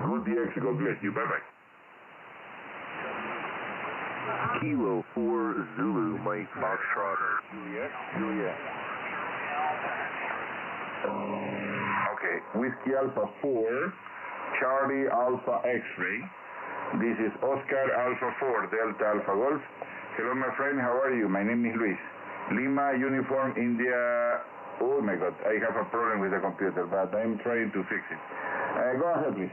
Good DX, God bless you. Bye-bye. Kilo 4 Zulu, Mike Foxtrot. Juliet. Okay, Whiskey Alpha 4, Charlie Alpha X-Ray. This is Oscar Alpha 4, Delta Alpha Golf. Hello, my friend, how are you? My name is Luis. Lima Uniform India. Oh my God, I have a problem with the computer, but I'm trying to fix it. Go ahead, please.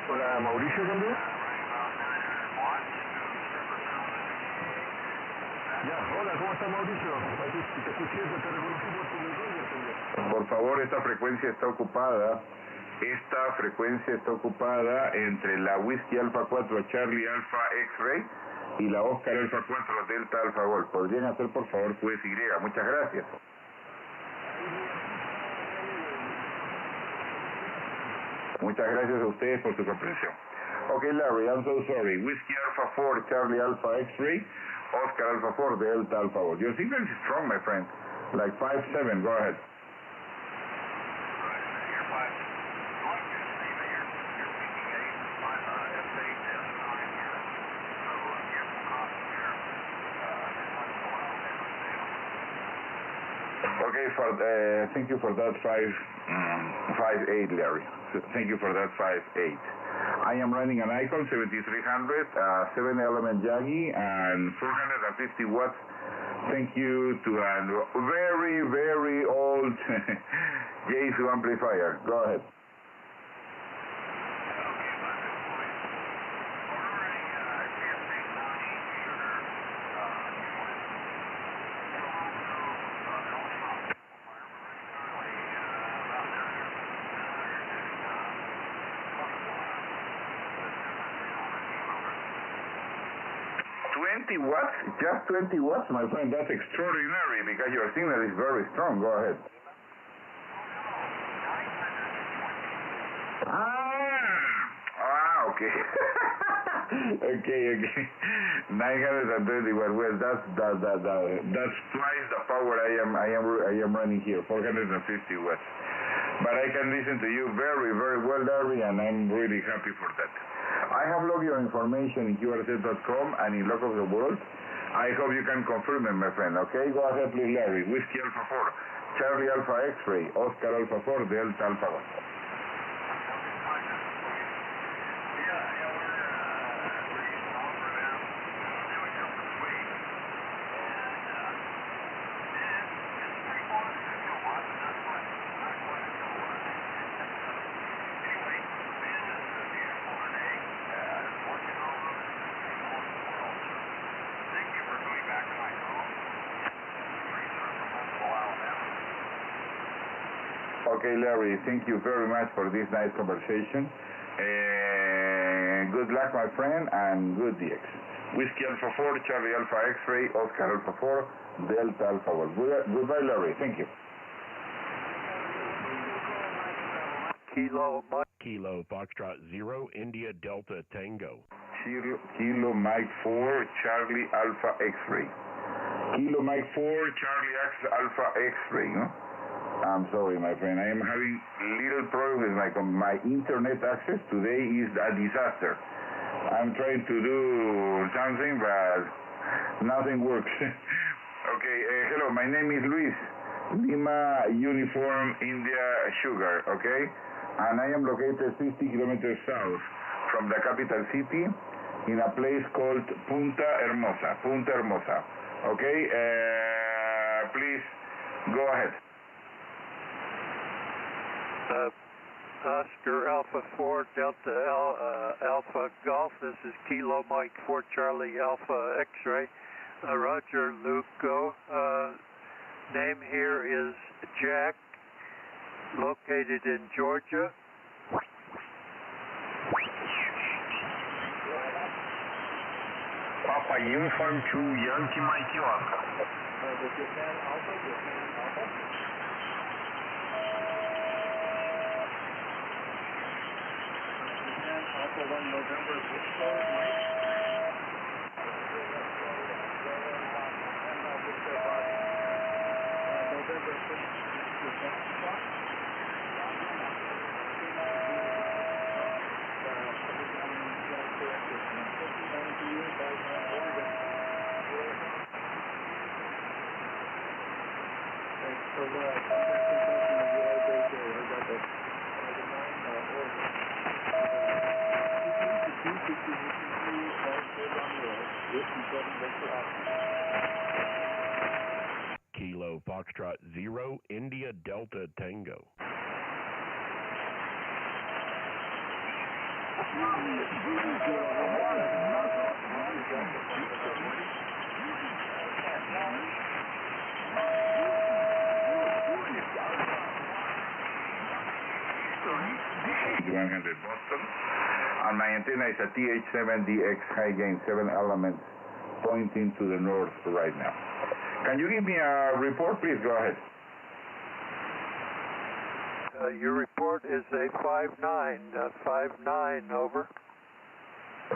Hola, Mauricio también. Ya, hola, ¿cómo está Mauricio? Te escuché, te reconocí por tu micrófono también. Por favor, esta frecuencia está ocupada. Esta frecuencia está ocupada entre la Whiskey Alpha 4 Charlie Alpha X-Ray y la Oscar Alpha 4 Delta Alpha Golf. ¿Podrían hacer, por favor, QSY? Muchas gracias. Muchas gracias a ustedes por su comprensión. Okay, Larry, I'm so sorry. Whiskey Alpha 4 Charlie Alpha X-Ray, Oscar Alpha 4 Delta Alpha Golf. Your signal is strong, my friend. Like 5-7. Go ahead. Okay, thank you for that 5.8, Larry. Thank you for that 5.8. I am running an Icon 7300, 7-element Yagi, and 450 watts. Thank you to a very, very old Yaesu amplifier. Go ahead. 20 watts? Just 20 watts, my friend. That's extraordinary because your signal is very strong. Go ahead. Okay. okay. 920 watts. Well, that's twice the power I am running here. 450 watts. But I can listen to you very, very well, Larry, and I'm really happy for that. I have logged your information in QRZ.com and in Log of the World. I hope you can confirm it, my friend. Okay, go ahead, please, Larry. Whiskey Alpha 4, Charlie Alpha X-Ray, Oscar Alpha 4, Delta Alpha 1. Okay, Larry, thank you very much for this nice conversation. Good luck, my friend, and good DX. Whiskey Alpha 4, Charlie Alpha X-Ray, Oscar Alpha 4, Delta Alpha 1. Goodbye, Larry. Thank you. Kilo Foxtrot 0, India Delta Tango. Kilo Mike 4, Charlie Alpha X-Ray. Kilo Mike 4, Charlie Alpha X-Ray, no? I'm sorry, my friend. I am having little problem with my internet access. Today is a disaster. I'm trying to do something, but nothing works. Okay, hello. My name is Luis. Lima Uniform India Sugar, okay? And I am located 50 kilometers south from the capital city in a place called Punta Hermosa. Okay? Please go ahead. Oscar Alpha 4 Delta Alpha Golf. This is Kilo Mike 4 Charlie Alpha X-Ray. Roger, Luke, go. Name here is Jack, located in Georgia. Papa Uniform 2 Yankee Mike Oscar. Alpha 1 November 4 Mike. November 5th. Kilo Foxtrot 0, India Delta Tango. Boston, and my antenna is a TH7DX high gain, 7 elements pointing to the north right now. Can you give me a report, please? Go ahead. Your report is a 59, 59, over.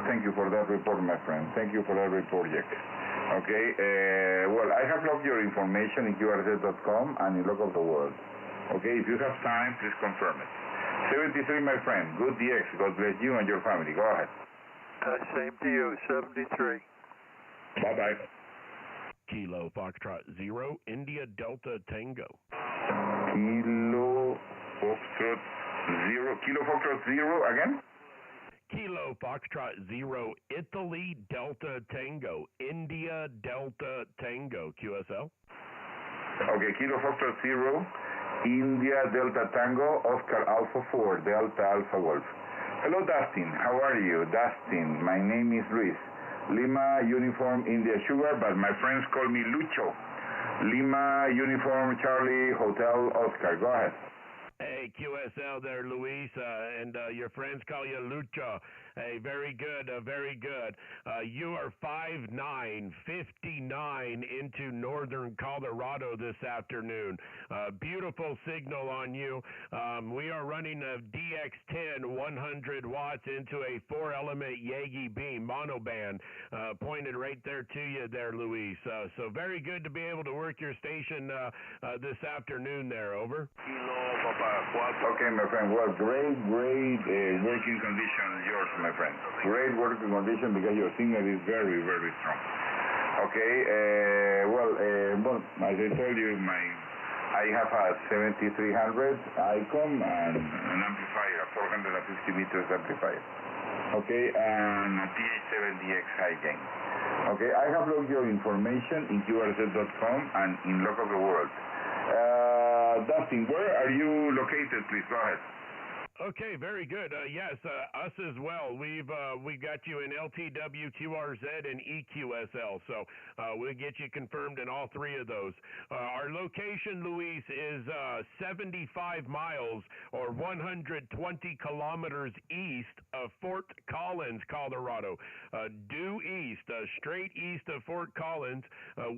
Thank you for that report, my friend. Thank you for that report, Jack. Okay, well, I have logged your information in QRZ.com and in Log of the World. Okay, if you have time, please confirm it. 73, my friend. Good DX. God bless you and your family. Go ahead. Same to you, 73. Bye-bye. Kilo Foxtrot 0, India Delta Tango. Kilo Foxtrot 0. Kilo Foxtrot 0 again? Kilo Foxtrot 0, Italy Delta Tango, India Delta Tango, QSL. Okay, Kilo Foxtrot 0, India Delta Tango, Oscar Alpha 4, Delta Alpha Golf. Hello, Dustin. How are you? Dustin, my name is Luis. Lima Uniform India Sugar, but my friends call me Lucho. Lima Uniform Charlie Hotel Oscar. Go ahead. Hey, QSL there, Luis, and your friends call you Lucho. Hey, very good, very good. You are 5'9", 59 into northern Colorado this afternoon. Beautiful signal on you. We are running a DX10 100 watts into a 4-element Yagi beam monoband pointed right there to you there, Luis. So very good to be able to work your station this afternoon there, over. Okay, my friend. Well, great working condition yours, my friend. Great working condition because your signal is very, very strong. Okay, well, as I told you, I have a 7300 ICOM and an amplifier, a 450 meters amplifier. Okay, and a TH7DX high gain. Okay, I have logged your information in QRZ.com and in Log of the World. Dustin, where are you located, please? Go ahead. Okay, very good. Yes, us as well. We've got you in LTW, QRZ, and EQSL, so we'll get you confirmed in all three of those. Our location, Luis, is 75 miles or 120 kilometers east of Fort Collins, Colorado. Due east, straight east of Fort Collins.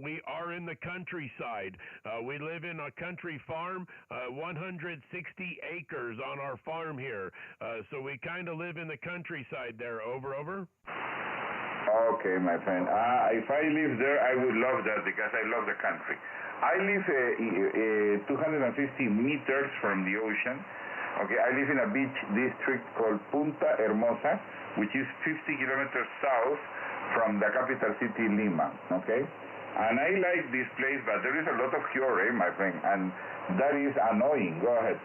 We are in the countryside. We live in a country farm, 160 acres on our farm here, so we kind of live in the countryside there. Over. Okay, my friend. If I live there, I would love that because I love the country. I live 250 meters from the ocean. Okay, I live in a beach district called Punta Hermosa, which is 50 kilometers south from the capital city, Lima. Okay, and I like this place, but there is a lot of QRA, my friend, and that is annoying. Go ahead.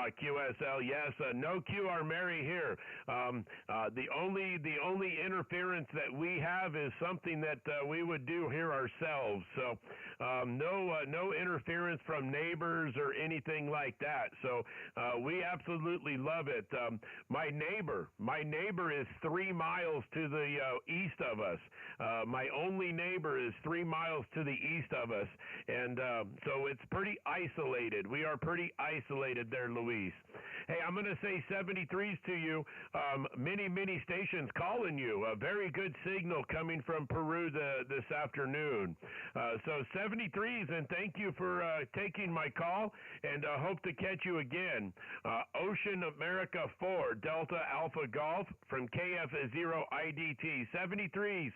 QSL, yes, no QR Mary here. The only interference that we have is something that we would do here ourselves. So no interference from neighbors or anything like that. So we absolutely love it. My neighbor is 3 miles to the east of us. My only neighbor is 3 miles to the east of us, and so it's pretty isolated. We are pretty isolated there, Luis. peace. Hey, I'm going to say 73s to you. Many stations calling you. A very good signal coming from Peru this afternoon. So 73s, and thank you for taking my call, and hope to catch you again. Ocean America 4, Delta Alpha Golf from KF0 IDT. 73s.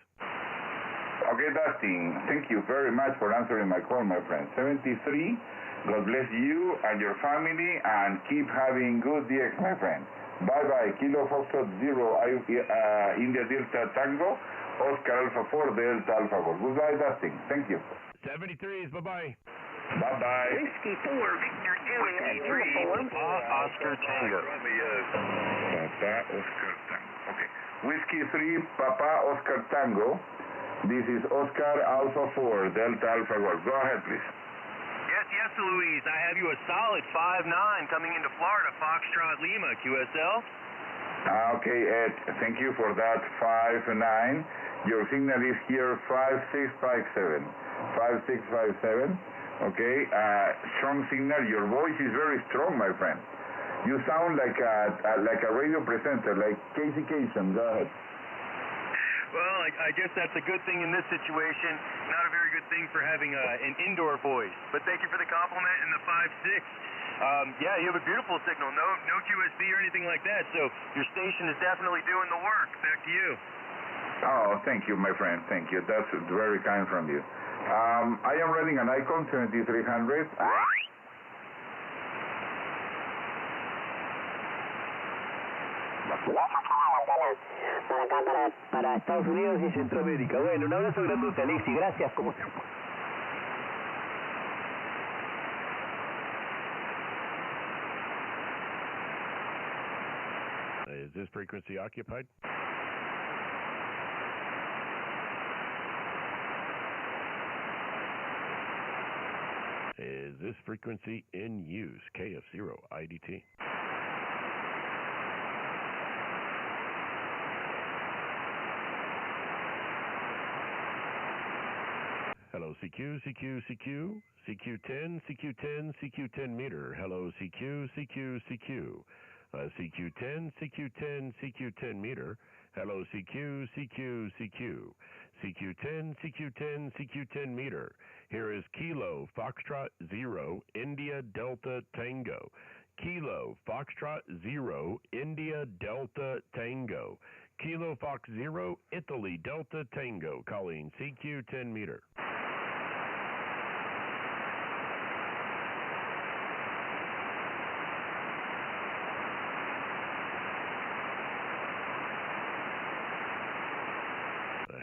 Okay, Dustin, thank you very much for answering my call, my friend. 73, God bless you and your family, and keep having good DX, my friend. Bye-bye. Kilo Foxtrot 0, India Delta Tango, Oscar Alpha 4, Delta Alpha Golf. Goodbye, Dustin. Thank you. 73s, bye-bye. Bye-bye. Whiskey 4, Victor Juliet, uniform. Oscar Tango. Papa Oscar Tango. Okay. Whiskey 3, Papa Oscar Tango. This is Oscar Alpha 4, Delta Alpha Golf. Go ahead, please. Yes, Luis. I have you a solid 5-9 coming into Florida, Foxtrot Lima, QSL. Okay, Ed, thank you for that 5-9. Your signal is here 5657. 5657. Okay, strong signal. Your voice is very strong, my friend. You sound like a radio presenter, like Casey Kasem. Go ahead. Well, I guess that's a good thing in this situation. Not a very good thing for having an indoor voice. But thank you for the compliment and the 5-6. Yeah, you have a beautiful signal. No QSB or anything like that. So your station is definitely doing the work. Back to you. Oh, thank you, my friend. Thank you. That's very kind from you. I am running an Icon 7300. Para acá, para Estados Unidos y Centroamérica. Bueno, un abrazo grandote, Alexi. Gracias. Como Is this frequency occupied? Is this frequency in use? KF0 IDT. Hello, CQ, CQ, CQ, CQ10, CQ10, CQ10 meter. Hello, CQ, CQ, CQ. CQ10, CQ10, CQ10 meter. Hello, CQ, CQ, CQ. CQ10, CQ10, CQ10 meter. Here is Kilo Foxtrot 0, India Delta Tango. Kilo Foxtrot 0, India Delta Tango. Kilo Fox 0, Italy Delta Tango, calling CQ10 meter.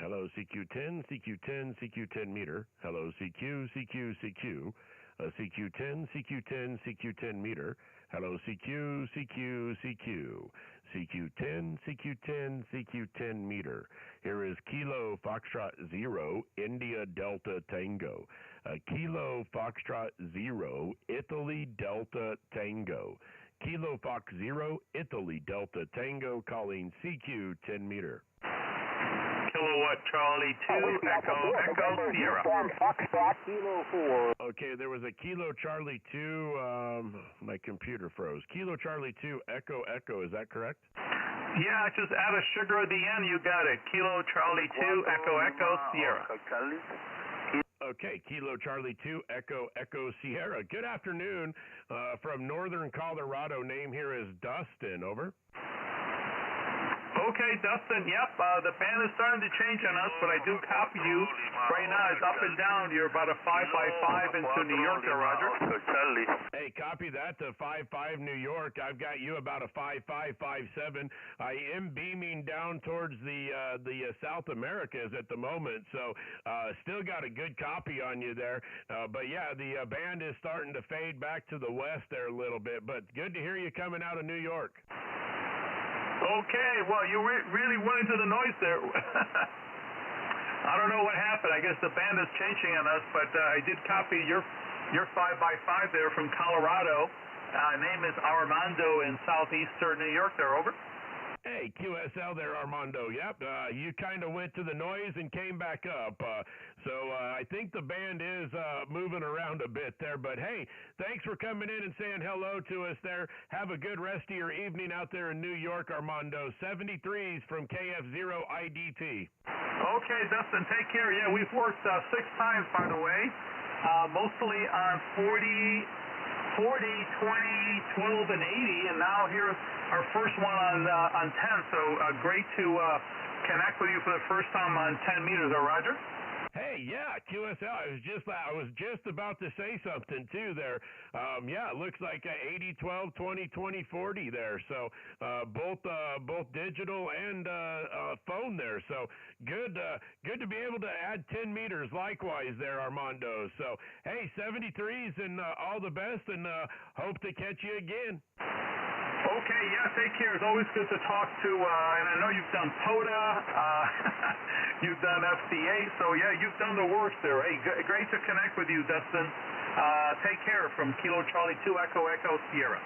Hello, CQ10, CQ10, CQ10 meter. Hello, CQ, CQ, CQ. CQ10, CQ10, CQ10 meter. Hello, CQ, CQ, CQ. CQ10, CQ10, CQ10 meter. Here is Kilo Foxtrot 0, India Delta Tango. Kilo Foxtrot 0, Italy Delta Tango. Kilo Fox 0, Italy Delta Tango, calling CQ10 meter. Kilowatt Charlie 2, Echo Sierra. Foxtrot Kilo 4. Okay, there was a Kilo Charlie 2, my computer froze. Kilo Charlie 2, Echo, is that correct? Yeah, just add a sugar at the end, you got it. Kilo Charlie 2, Echo Sierra. Okay, Kilo Charlie 2, Echo Sierra. Good afternoon from northern Colorado. Name here is Dustin, over. Okay, Dustin, yep, the band is starting to change on us, but I do copy you. Right now it's up and down. You're about a 5x5 into New York there, Roger. Hey, copy that to 5-5 New York. I've got you about a 5-5, 5-7. I am beaming down towards the South Americas at the moment, so still got a good copy on you there. But yeah, the band is starting to fade back to the west there a little bit, but good to hear you coming out of New York. Okay, well, you really went into the noise there. I don't know what happened. I guess the band is changing on us, but I did copy your 5x5 there from Colorado. Name is Armando in southeastern New York there, over. Hey, QSL there, Armando. Yep, you kind of went to the noise and came back up. So I think the band is moving around a bit there. But hey, thanks for coming in and saying hello to us there. Have a good rest of your evening out there in New York, Armando. 73s from KF0 IDT. Okay, Dustin, take care. Yeah, we've worked 6 times, by the way, mostly on 40, 20, 12, and 80, and now here's our first one on 10. So great to connect with you for the first time on 10 meters. Roger? Hey, yeah, QSL. I was just about to say something too there. Yeah, it looks like 80, 12, 20, 20, 40 there. So both digital and phone there. So good to be able to add 10 meters likewise there, Armando. So hey, 73s and all the best, and hope to catch you again. Okay, yeah, take care. It's always good to talk to, and I know you've done POTA, you've done FCA, so yeah, you've done the work there. Hey, great to connect with you, Dustin. Take care from Kilo Charlie 2 Echo Echo Sierra.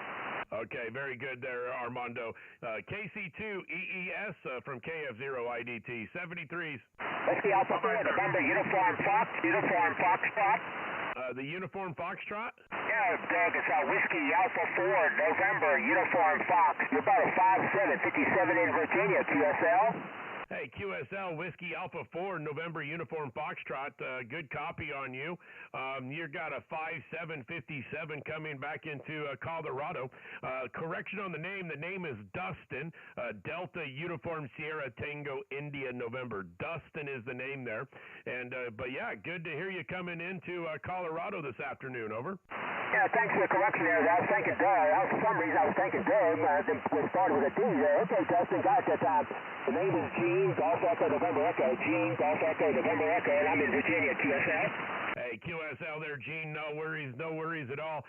Okay, very good there, Armando. KC2 EES from KF0 IDT, 73s. Whiskey Alpha 4, November, Uniform Foxtrot. The Uniform Foxtrot? Yeah, Doug, it's Whiskey Alpha 4, November, Uniform Fox. You're about a 5'7", 57 in Virginia, QSL. Hey, QSL, Whiskey Alpha 4, November Uniform Foxtrot. Good copy on you. You got a 5'7", 57 coming back into Colorado. Correction on the name is Dustin. Delta Uniform Sierra Tango India November. Dustin is the name there. And but yeah, good to hear you coming into Colorado this afternoon. Over. Yeah, thanks for the correction there. I was thinking Doug. For some reason, I was thinking Doug. We started with a D there. Okay, Dustin, got that time. The name is Gene, Golf Echo, November Echo. Gene, Golf Echo, November Echo, and I'm in Virginia, QSL. Hey, QSL there, Gene. No worries at all.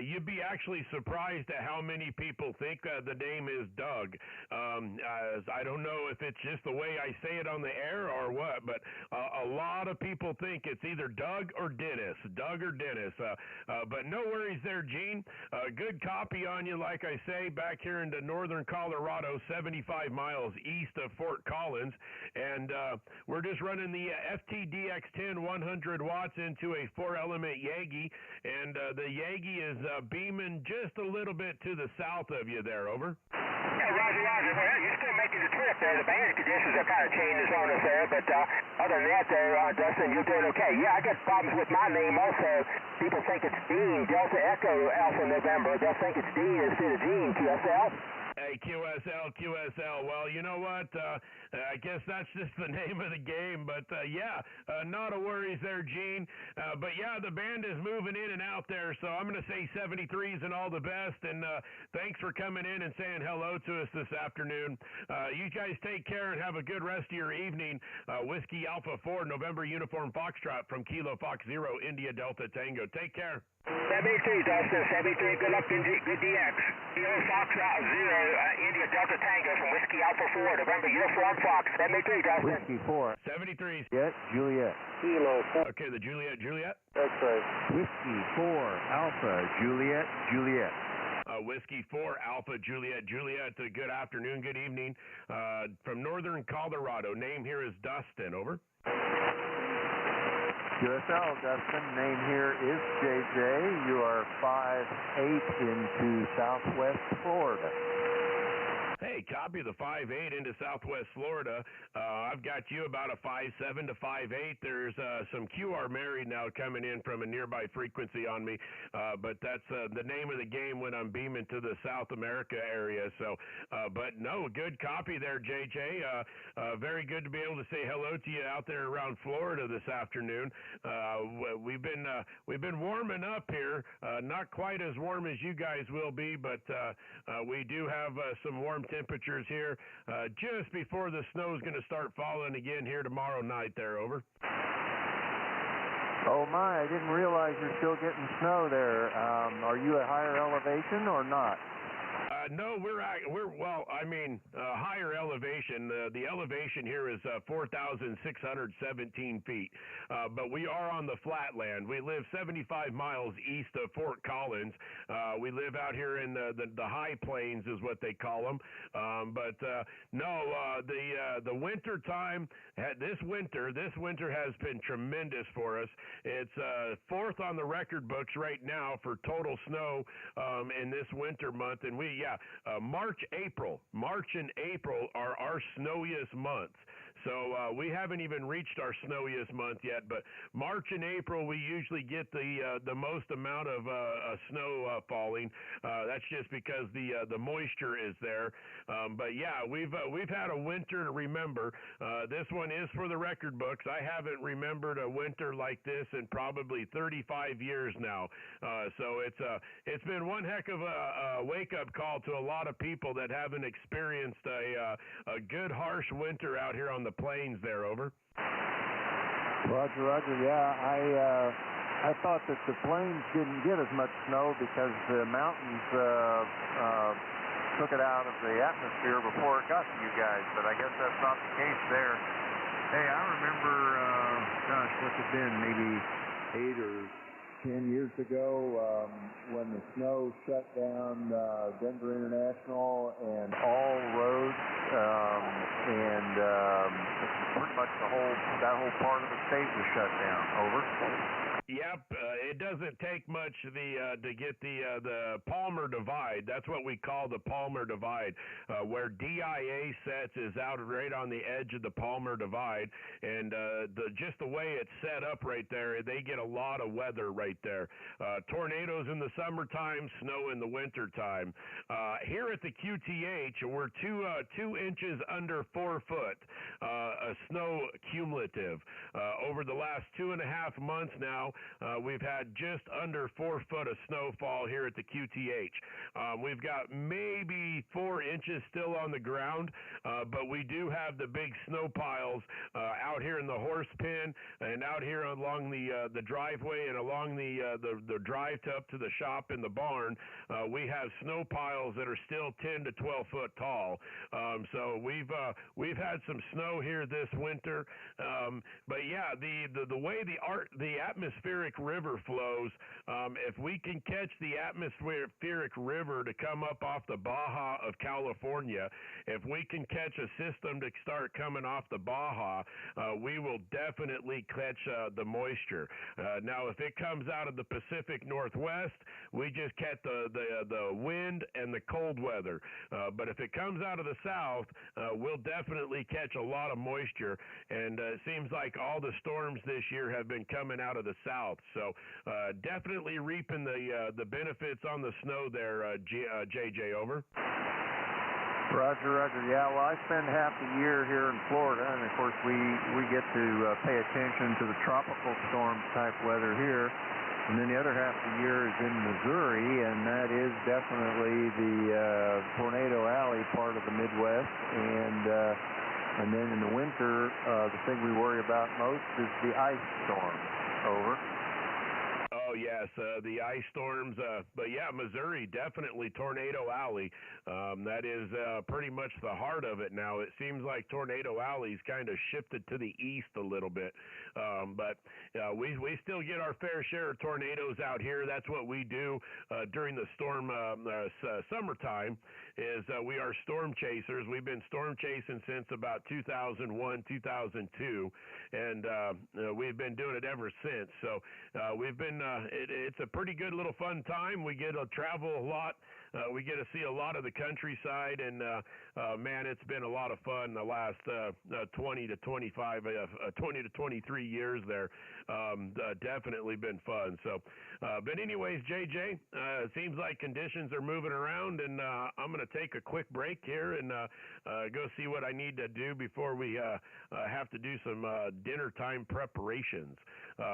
You'd be actually surprised at how many people think the name is Doug. I don't know if it's just the way I say it on the air or what, but a lot of people think it's either Doug or Dennis. But no worries there, Gene. Good copy on you, like I say, back here into northern Colorado, 75 miles east of Fort Collins. And we're just running the FTDX10 100 watts into a 4-element Yagi, and the Yagi is beaming just a little bit to the south of you there. Over. Yeah, Roger. Well, you're still making the trip there. The band conditions are kind of changing on us there, but other than that there, Dustin, you're doing okay. Yeah, I got problems with my name also. People think it's Dean, Delta Echo Alpha November. They'll think it's Dean instead of Gene, QSL. Hey, QSL. Well, you know what? I guess that's just the name of the game. But, yeah, not a worries there, Gene. But, yeah, the band is moving in and out there. So I'm going to say 73s and all the best. And thanks for coming in and saying hello to us this afternoon. You guys take care and have a good rest of your evening. Whiskey Alpha 4, November Uniform Foxtrot from Kilo Fox 0, India Delta Tango. Take care. 73, Dustin. 73, good luck, good DX. Kilo Foxtrot 0, India Delta Tango from Whiskey Alpha 4, November Uniform Fox. 73, Dustin. Whiskey 4. 73s. Juliet. Kilo 4. Okay, the Juliet. That's right. Whiskey 4, Alpha, Juliet. Whiskey 4, Alpha, Juliet. Good afternoon, good evening. From northern Colorado. Name here is Dustin. Over. QSL, Dustin. Name here is JJ. You are 5'8" into Southwest Florida. Hey, copy the 5'8" into Southwest Florida. I've got you about a 5'7" to 5'8". There's some QR married now coming in from a nearby frequency on me, but that's the name of the game when I'm beaming to the South America area. So, but no, good copy there, JJ. Very good to be able to say hello to you out there around Florida this afternoon. We've been warming up here, not quite as warm as you guys will be, but we do have some warm temperatures here just before the snow is going to start falling again here tomorrow night there. Over. Oh my, I didn't realize you're still getting snow there. Are you at higher elevation or not? no, we're well. I mean, higher elevation. The elevation here is 4,617 feet, but we are on the flatland. We live 75 miles east of Fort Collins. We live out here in the high plains, is what they call them. The winter time. This winter has been tremendous for us. It's fourth on the record books right now for total snow in this winter month, and March and April are our snowiest months. So we haven't even reached our snowiest month yet, but March and April we usually get the most amount of snow falling. That's just because the moisture is there. We've had a winter to remember. This one is for the record books. I haven't remembered a winter like this in probably 35 years now. So it's been one heck of a wake-up call to a lot of people that haven't experienced a good harsh winter out here on the plains there. Over. Roger. Yeah, I thought that the plains didn't get as much snow because the mountains took it out of the atmosphere before it got to you guys, but I guess that's not the case there. Hey, I remember, what's it been, maybe 8 or 10 years ago when the snow shut down Denver International and all roads, and pretty much that whole part of the state was shut down. Over. Yep, it doesn't take much to get the Palmer Divide. That's what we call the Palmer Divide, where DIA sets is out right on the edge of the Palmer Divide, and just the way it's set up right there, they get a lot of weather right there. Tornadoes in the summertime, snow in the wintertime. Here at the QTH, we're 2 inches under 4 foot snow cumulative. Over the last 2.5 months now, we've had just under 4 foot of snowfall here at the QTH. We've got maybe 4 inches still on the ground, but we do have the big snow piles out here in the horse pen and out here along the driveway and along the drive up to the shop in the barn. We have snow piles that are still 10 to 12 foot tall. So we've had some snow here this winter. But yeah, the way the atmospheric river flows, if we can catch the atmospheric river to come up off the Baja of California, if we can catch a system to start coming off the Baja, we will definitely catch the moisture. Now, if it comes out of the Pacific Northwest, we just catch the wind and the cold weather. But if it comes out of the south, we'll definitely catch a lot of moisture. And it seems like all the storms this year have been coming out of the south. So definitely reaping the benefits on the snow there, JJ, over. Roger. Yeah, well, I spend half the year here in Florida, and of course we get to pay attention to the tropical storm type weather here. And then the other half of the year is in Missouri, and that is definitely the Tornado Alley part of the Midwest. And then in the winter, the thing we worry about most is the ice storms. Over. Oh, yes, the ice storms. But yeah, Missouri, definitely Tornado Alley. That is pretty much the heart of it now. It seems like Tornado Alley's kind of shifted to the east a little bit. But we still get our fair share of tornadoes out here. That's what we do during the storm summertime, is we are storm chasers. We've been storm chasing since about 2001, 2002, and we've been doing it ever since. So we've been it's a pretty good little fun time. We get to travel a lot. We get to see a lot of the countryside, and man, it's been a lot of fun the last 20 to 23 years there. Definitely been fun. So, but anyways, JJ, it seems like conditions are moving around, and I'm going to take a quick break here and go see what I need to do before we have to do some dinner time preparations.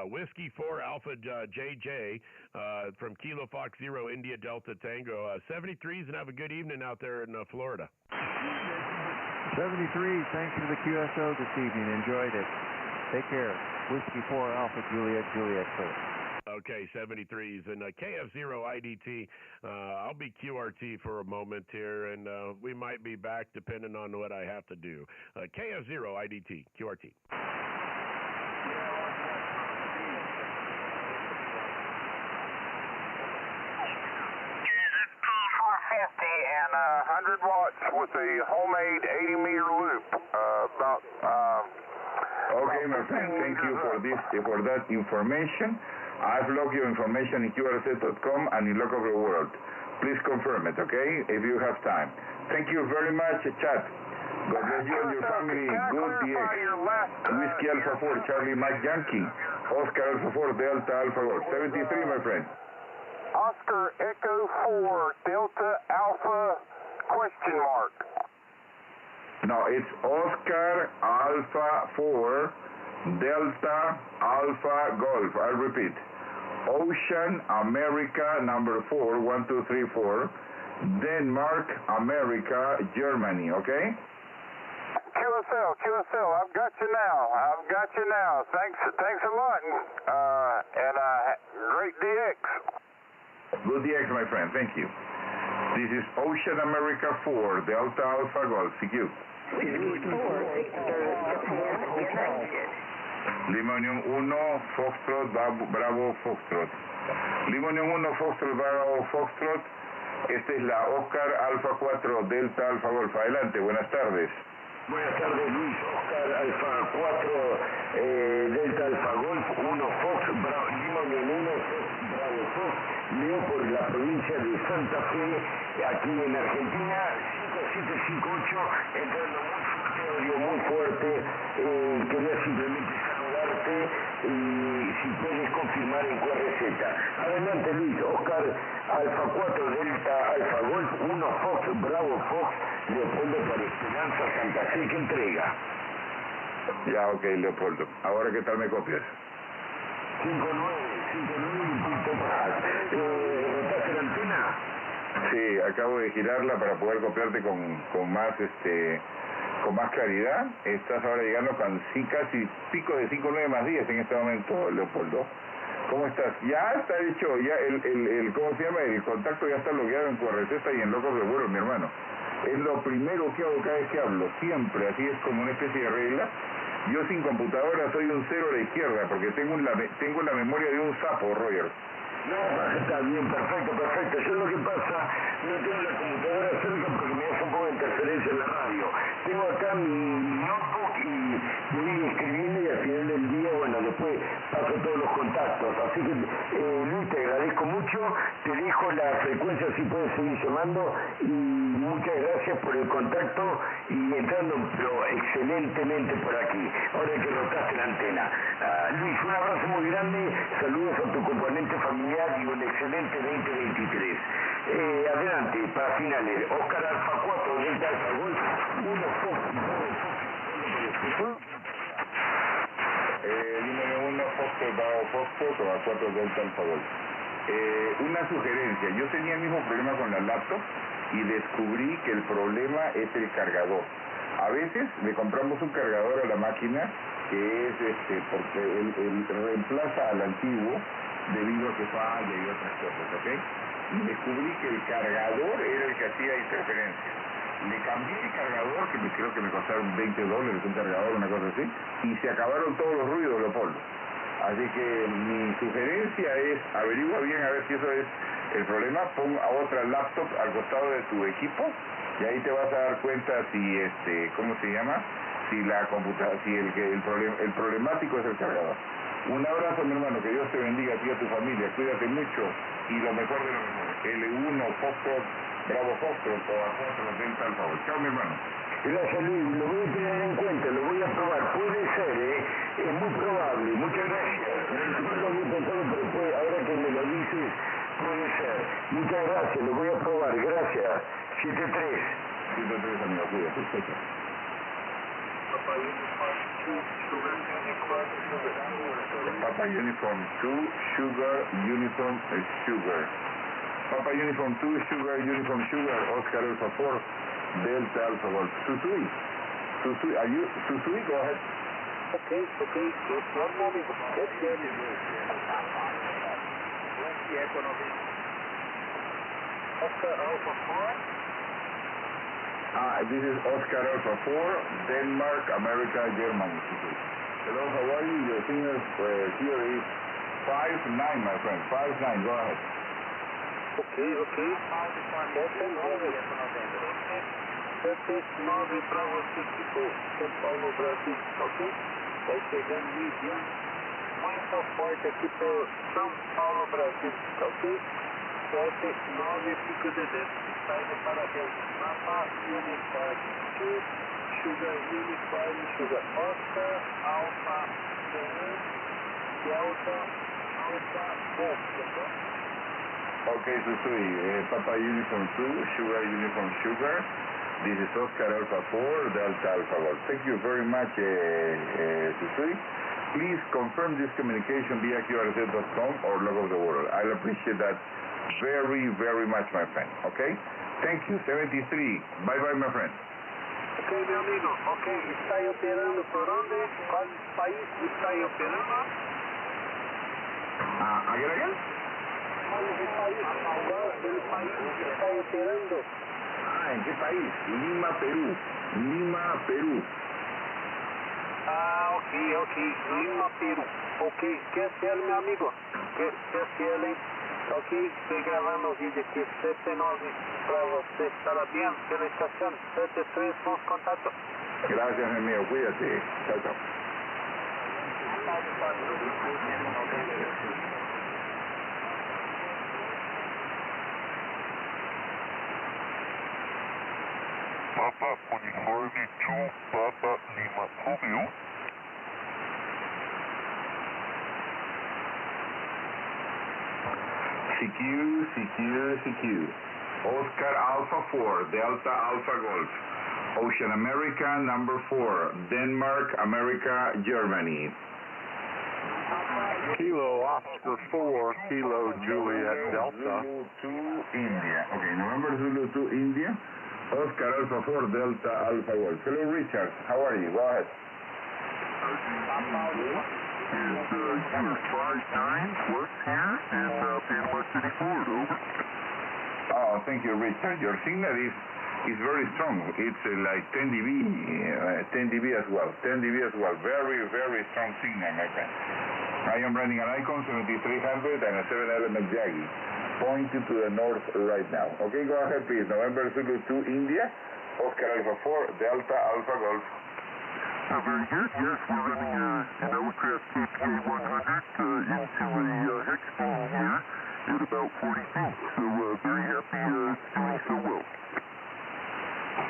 Whiskey 4 Alpha JJ from Kilo Fox Zero India Delta Tango 73s, and have a good evening out there in Florida. 73, thanks for the QSO this evening. Enjoyed it. Take care. Whiskey 4 Alpha Juliet, clear. Okay, 73s. And KF0 IDT, I'll be QRT for a moment here, and we might be back depending on what I have to do. KF0 IDT, QRT. And 100 watts with a homemade 80-meter loop. Okay, my friend, thank you for that information. I've logged your information in QRZ.com and in Local World. Please confirm it, okay, if you have time. Thank you very much, chat. God bless you and your family. Good DX. Whiskey Alpha 4, Charlie Mike Yankee. Oscar Alpha 4, Delta Alpha Golf. 73, my friend. Oscar Echo 4, Delta Alpha question mark. No, it's Oscar Alpha 4, Delta Alpha Golf. I'll repeat. Ocean America number 4, 1, 2, 3, 4. Denmark, America, Germany, okay? QSL, I've got you now. Thanks a lot. And great DX. Good DX, my friend. Thank you. This is Ocean America 4, Delta Alpha Golf. Thank you. Lima Union 1, Foxtrot, Bravo, Foxtrot. Lima Union 1, Foxtrot, Bravo, Foxtrot. Esta es la Oscar Alfa 4, Delta Alfa Golf. Adelante, buenas tardes. Buenas tardes, Luis. Oscar Alfa 4, Delta Alfa Golf, 1 Fox, Bravo, Lima Union 1, Fox, Bravo, Fox. Leo por la provincia de Santa Fe, aquí en Argentina, 5758, entrando muy fuerte, audio muy fuerte. Quería simplemente saludarte y si puedes confirmar en QRZ. Adelante, Luis. Oscar Alfa 4, Delta Alfa Golf, 1 Fox, Bravo Fox, Leopoldo para Esperanza Santa Fe, que entrega. Ya, ok, Leopoldo. Ahora, ¿qué tal me copias? 59 y un punto más. ¿Rotaste la antena? Sí, acabo de girarla para poder copiarte con más claridad. Estás ahora llegando casi pico de 5.9 más 10 en este momento, Leopoldo. ¿Cómo estás? Ya está hecho, ya ¿cómo se llama? El contacto ya está bloqueado en QRZ y en Locos de Vuelo, mi hermano. Es lo primero que hago cada vez que hablo, siempre, así es como una especie de regla. Yo sin computadora soy un 0 a la izquierda, porque tengo la memoria de un sapo, Roger. No, está bien, perfecto. Yo lo que pasa, no tengo la computadora cerca porque me hace un poco de interferencia en la radio. Tengo acá mi notebook y voy escribiendo y al final del día, bueno, después paso todos los contactos. Así que, Luis, te agradezco mucho. Te dejo la frecuencia si puedes seguir llamando y muchas gracias por el contacto y entrando pero excelentemente por aquí. Ahora que rotaste la antena. Luis, un abrazo muy grande. Saludos a tu componente familiar y un excelente 2023. Adelante, para finales, Oscar Alfa 4, Delta Alfa Golf, 1 Fox, Número 1, Foxtrot, o a 4 Delta Alfa Golf. Una sugerencia, yo tenía el mismo problema con la laptop y descubrí que el problema es el cargador. A veces le compramos un cargador a la máquina que es porque él reemplaza al antiguo debido a que falla y otras cosas, ¿ok? Y descubrí que el cargador era el que hacía interferencia. Le cambié el cargador, que creo que me costaron $20, un cargador, una cosa así, y se acabaron todos los ruidos, Leopoldo. Así que mi sugerencia es, averigua bien a ver si eso es el problema, pon a otra laptop al costado de tu equipo, y ahí te vas a dar cuenta si, ¿cómo se llama? Si la computadora, si el problemático es el cargador. Un abrazo, mi hermano, que Dios te bendiga a ti y a tu familia, cuídate mucho y lo mejor de lo mejor. L1, Foxtrot, Bravo Foxtrot, o a 4 Delta Alfa Golf. Chao, mi hermano. Gracias, Luis, lo voy a tener en cuenta, lo voy a probar, puede ser, es muy probable, muchas gracias. No lo había pensado, pero ahora que me lo dices, puede ser. Muchas gracias, lo voy a probar, gracias. 7-3. 7-3, amigo, cuídate. Papa Uniform 2, Sugar, Uniform, Sugar. Papa Uniform 2, Sugar, Uniform, Sugar, Oscar Alpha 4, Delta Alpha Golf. Susui, go ahead. Okay. One moment. Oscar Alpha 4. This is Oscar Alpha 4, Denmark, America, Germany. Hello, how are you? Your signal here is 5-9, my friend. 5-9, go ahead. Okay. 7-9 para você, tipo, São Paulo, Brasil, ok? Vai chegando muito forte aqui por São Paulo, Brasil, ok? 7-9, fica descendo, saindo para Mapa Uniform 2, Sugar Uniform, Sugar Oscar, Alpha 1, Delta, Alpha 4, Okay, Susui, Papa Uniform 2, Sugar Uniform Sugar. This is Oscar Alpha 4, Delta Alpha Golf. Thank you very much, Susui. Please confirm this communication via QRZ.com or Log of the World. I'll appreciate that very, very much, my friend. Okay? Thank you, 73. Bye-bye, my friend. Ok, meu amigo. Ok, está operando por onde? Qual país está operando? Again? Qual país está operando? ¿En qué país? Lima, Perú. Lima, Perú. Ok. Lima, Perú. Ok, QSL, meu amigo. QSL, ok. Estoy grabando vídeo aqui, 7-9 para você. Estará bien pela estación. 7-3, bons contatos. Gracias, mi amigo. Cuídate. Chao, chao. Papa Uniforme 2, Papa Lima, Romeo. CQ. Oscar Alpha 4, Delta Alpha Golf. Ocean America, number 4, Denmark, America, Germany. Kilo Oscar 4, Kilo Juliet Delta. Zulu 2, India. Okay, November Zulu 2, India. Oscar Alpha 4, Delta Alpha Golf. Hello, Richard. How are you? Go ahead. Oh, thank you, Richard. Your signal is very strong. It's like 10 dB, 10 dB as well. 10 dB as well. Very, very strong signal, my friend. I am running an Icon 7300 and a 7-element Yagi, pointing to the north right now. Okay, go ahead, please. November Zulu 2, India. Oscar Alpha 4, Delta Alpha Golf. Very good. Yes, we're running an Aircraft KPA 100 into a hex beam here at about 40 feet. So very happy doing so well.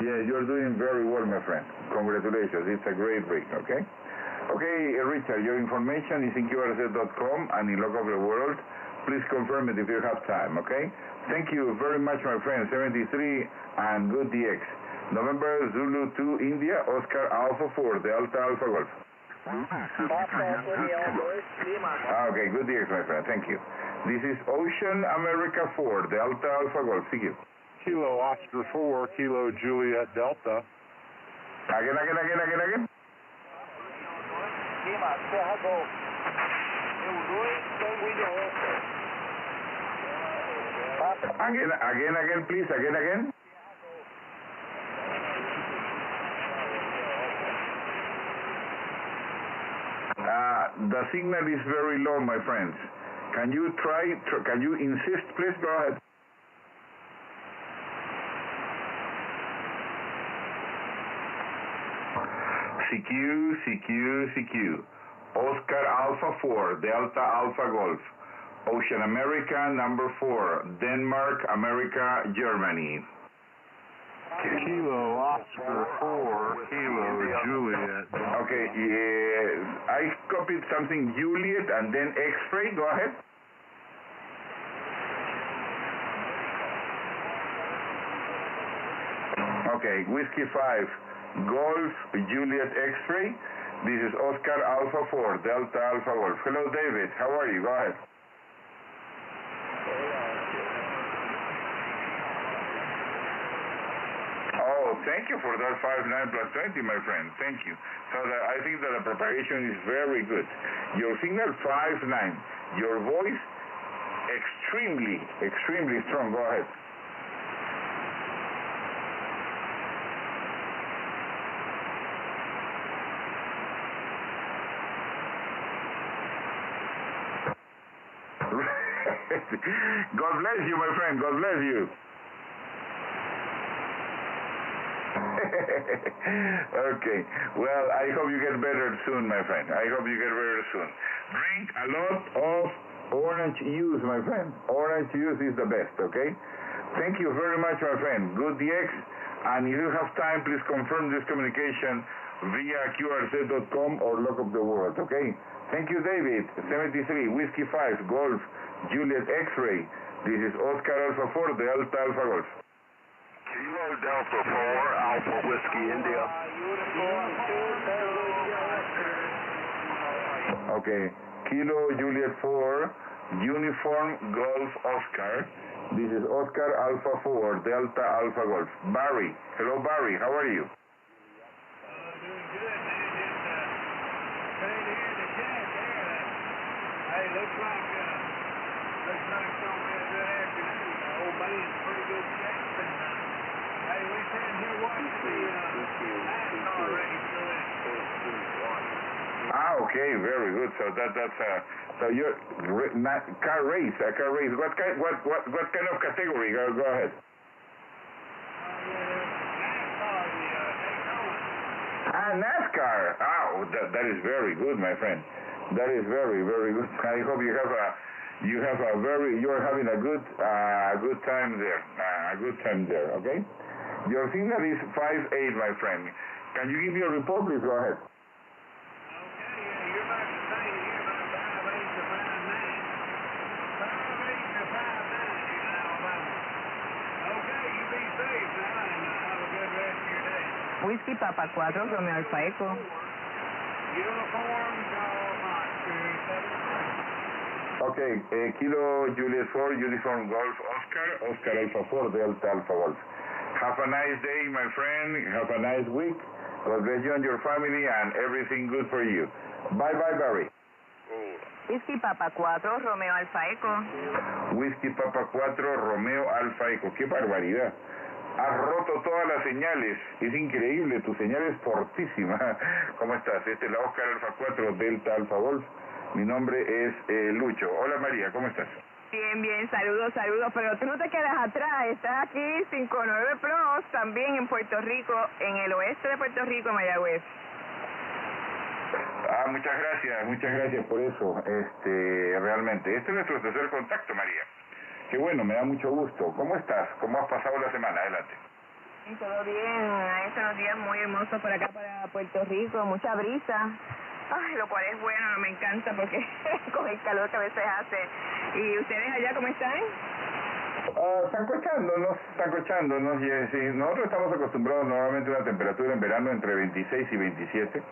Yeah, you're doing very well, my friend. Congratulations. It's a great break, okay? Okay, Richard, your information is in QRZ.com and in Log of the World. Please confirm it if you have time, okay? Thank you very much, my friend. 73 and good DX. November Zulu 2, India, Oscar Alpha 4, Delta Alpha Golf. Okay, good DX, my friend. Thank you. This is Ocean America 4, Delta Alpha Golf. Thank you. Kilo Oscar 4, Kilo Juliet Delta. Again. Lima, Serra Golf. Eu 2, Tango India Oscar. Again, please. Again. The signal is very low, my friends. Can you can you insist, please? Go ahead. CQ. Oscar Alpha 4, Delta Alpha Golf. Ocean America, number 4, Denmark, America, Germany. Kilo Oscar 4, Kilo Juliet. Okay, I copied something Juliet and then X-ray. Go ahead. Okay, Whiskey 5, Golf, Juliet X-ray. This is Oscar Alpha 4, Delta Alpha Golf. Hello, David. How are you? Go ahead. Oh, thank you for that 5-9 plus 20, my friend. Thank you. So I think that the preparation is very good. Your signal 5-9. Your voice extremely strong. Go ahead. God bless you, my friend. God bless you. Okay. Well, I hope you get better soon, my friend. I hope you get better soon. Drink a lot of orange juice, my friend. Orange juice is the best, okay? Thank you very much, my friend. Good DX. And if you have time, please confirm this communication via QRZ.com or Lock Up the World, okay? Thank you, David. 73, Whiskey 5, Golf, Juliet X-Ray. This is Oscar Alpha 4, Delta Alpha Golf. Kilo Delta 4, Alpha Whiskey India. Okay. Kilo Juliet 4, Uniform Golf Oscar. This is Oscar Alpha 4, Delta Alpha Golf. Barry. Hello, Barry. How are you? Doing good, man. Just trying to hear the chat there. Hey, looks like it's going to be a good afternoon. Old band's pretty good shape. And, hey, we're sitting here watching the NASCAR race. Okay, very good. So that's so you're car race. What kind of category? Go ahead. NASCAR. That is very good, my friend. That is very, very good. I hope you're having a good time there. A good time there. Okay. Your signal is 5.8, my friend. Can you give me a report, please? Go ahead. Whiskey Papa 4, Romeo Alfa Echo. Okay, Kilo Juliet 4, Uniform Golf Oscar, Oscar Alpha 4, Delta Alpha Golf. Have a nice day, my friend. Have a nice week. God bless you and your family and everything good for you. Bye-bye, Barry. Whiskey Papa 4, Romeo Alfa Echo. Whiskey Papa 4, Romeo Alfa Echo. ¡Qué barbaridad! Has roto todas las señales. Es increíble, tu señal es fortísima. ¿Cómo estás? Esta es la Oscar Alfa 4, Delta Alfa Golf. Mi nombre es Lucho. Hola, María, ¿cómo estás? Bien, saludos, pero tú no te quedas atrás, estás aquí 59 Plus, también en Puerto Rico, en el oeste de Puerto Rico, Mayagüez. Muchas gracias por eso, realmente. Este es nuestro tercer contacto, María. Qué bueno, me da mucho gusto. ¿Cómo estás? ¿Cómo has pasado la semana? Adelante. Todo bien, hay unos días muy hermosos por acá para Puerto Rico, mucha brisa. Ay, lo cual es bueno, me encanta porque con el calor que a veces hace. ¿Y ustedes allá cómo están? Sancochándonos. Sí, nosotros estamos acostumbrados normalmente a una temperatura en verano entre 26 y 27.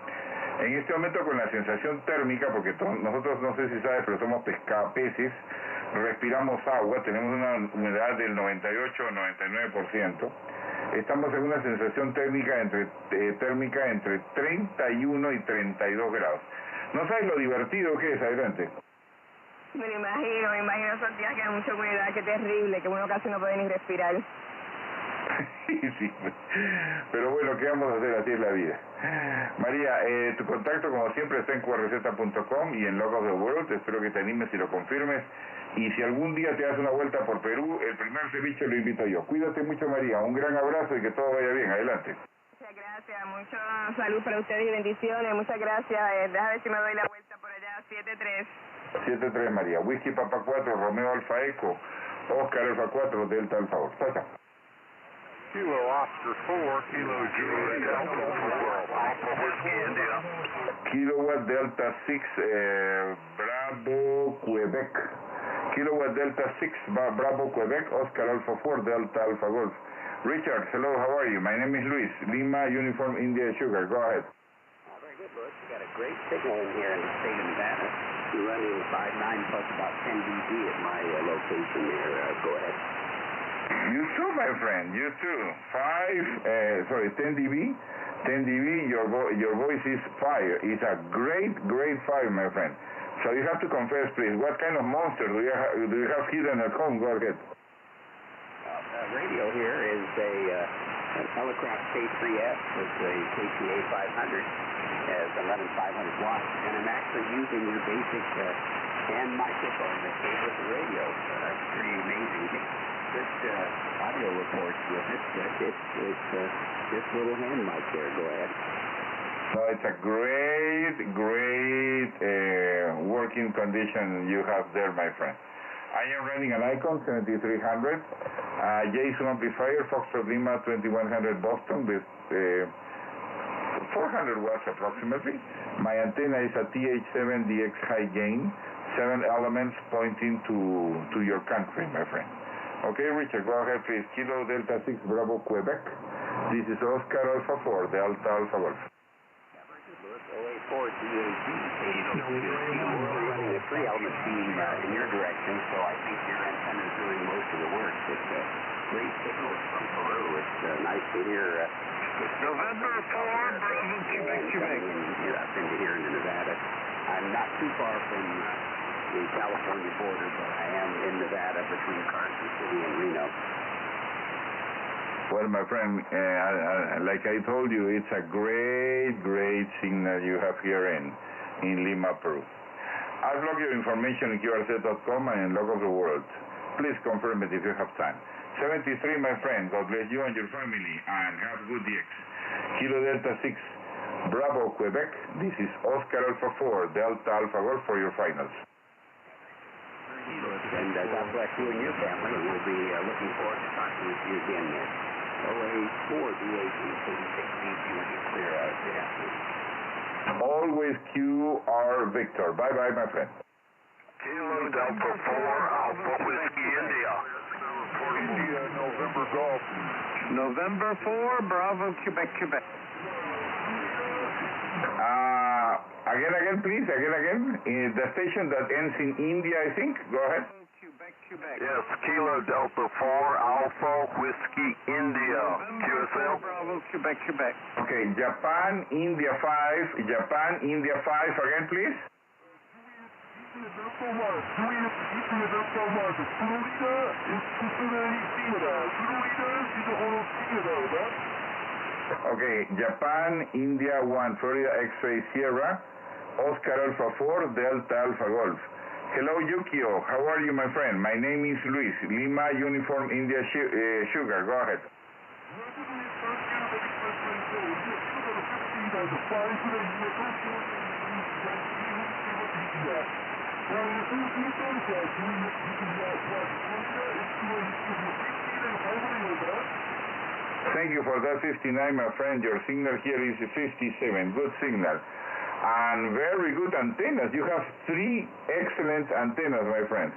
En este momento con la sensación térmica, porque nosotros, no sé si sabes, pero somos peces, respiramos agua, tenemos una humedad del 98 o 99%. Estamos en una sensación térmica entre 31 y 32 grados. ¿No sabes lo divertido que es? Adelante. Me lo imagino esos días que hay mucha humedad, qué terrible, que uno casi no puede ni respirar. Sí, pero bueno, ¿qué vamos a hacer? Así es la vida. María, tu contacto como siempre está en qrz.com y en Lock Up the World. Espero que te animes y lo confirmes. Y si algún día te das una vuelta por Perú, el primer ceviche lo invito yo. Cuídate mucho, María. Un gran abrazo y que todo vaya bien. Adelante. Muchas gracias. Mucha salud para ustedes y bendiciones. Muchas gracias. Déjame ver si me doy la vuelta por allá. 7-3. 7-3, María. Whiskey Papa 4, Romeo Alfa Echo, Oscar Alfa 4, Delta Alfa Golf. Chao. Kilo Oscar 4, Kilo Juliet Delta 4, Alpha Whiskey India. Kilowatt Delta 6, Bravo Quebec. Kilowatt Delta 6, Bravo Quebec, Oscar Alpha 4, Delta Alpha Golf. Richard, hello, how are you? My name is Luis, Lima Uniform India Sugar. Go ahead. Very good, Luis. You got a great signal in here in the state of Nevada. You're running 5.9 plus about 10 dB at my location there. Go ahead. You too, my friend. You too. 10 dB. 10 dB. Your voice is fire. It's a great 5, my friend. So you have to confess, please. What kind of monster do you have hidden at home? Go ahead. Radio here is an Elecraft K3S with a KTA 500 as 11,500 watts, and I'm actually using your basic hand microphone that came with the radio. That's pretty amazing. This audio reports with it. It's this little hand mic there. Go ahead. So it's a great working condition you have there, my friend. I am running an Icon 7300, Jason amplifier, Foxtrot Lima 2100 Boston with 400 watts approximately. My antenna is a TH7DX high gain, 7 elements pointing to your country, my friend. Okay, Richard, go ahead, please. Kilo Delta 6 Bravo Quebec. This is Oscar Alpha 4, Delta Alpha Golf. 084 DAG. We're running a 3-element beam in your direction, so I think your antenna is doing most of the work. It's great signals from Peru. It's nice to hear. November 4, Bravo, Quebec. You're up into here in Nevada. I'm not too far from the California border, but I am in Nevada between Carson City and Reno. Well, my friend, like I told you, it's a great signal you have here in Lima, Peru. I've logged your information in QRZ.com and in Log of the World. Please confirm it if you have time. 73, my friend, God bless you and your family, and have good DX. Kilo Delta 6, Bravo, Quebec. This is Oscar Alpha 4, Delta Alpha Golf for your finals. And God bless you and your family. We'll be looking forward to talking with you again there. 084 DAG 36 when you clear out the afternoon. Always QR Victor. Bye-bye, my friend. Kilo Delta 4, Alpha Whiskey India. India, November Golf. November 4, Bravo, Quebec. Again, please. Again. The station that ends in India, I think. Go ahead. Quebec. Yes, Kilo Delta 4, Alpha Whiskey India. QSL. Bravo, Quebec. Okay, Japan, India 5. Again, please. Okay, Japan, India 1, Florida X-Ray Sierra, Oscar Alpha 4, Delta Alpha Golf. Hello, Yukio. How are you, my friend? My name is Luis. Lima Uniform India Sugar. Go ahead. Thank you for that 59, my friend. Your signal here is 57. Good signal. And very good antennas. You have 3 excellent antennas, my friends.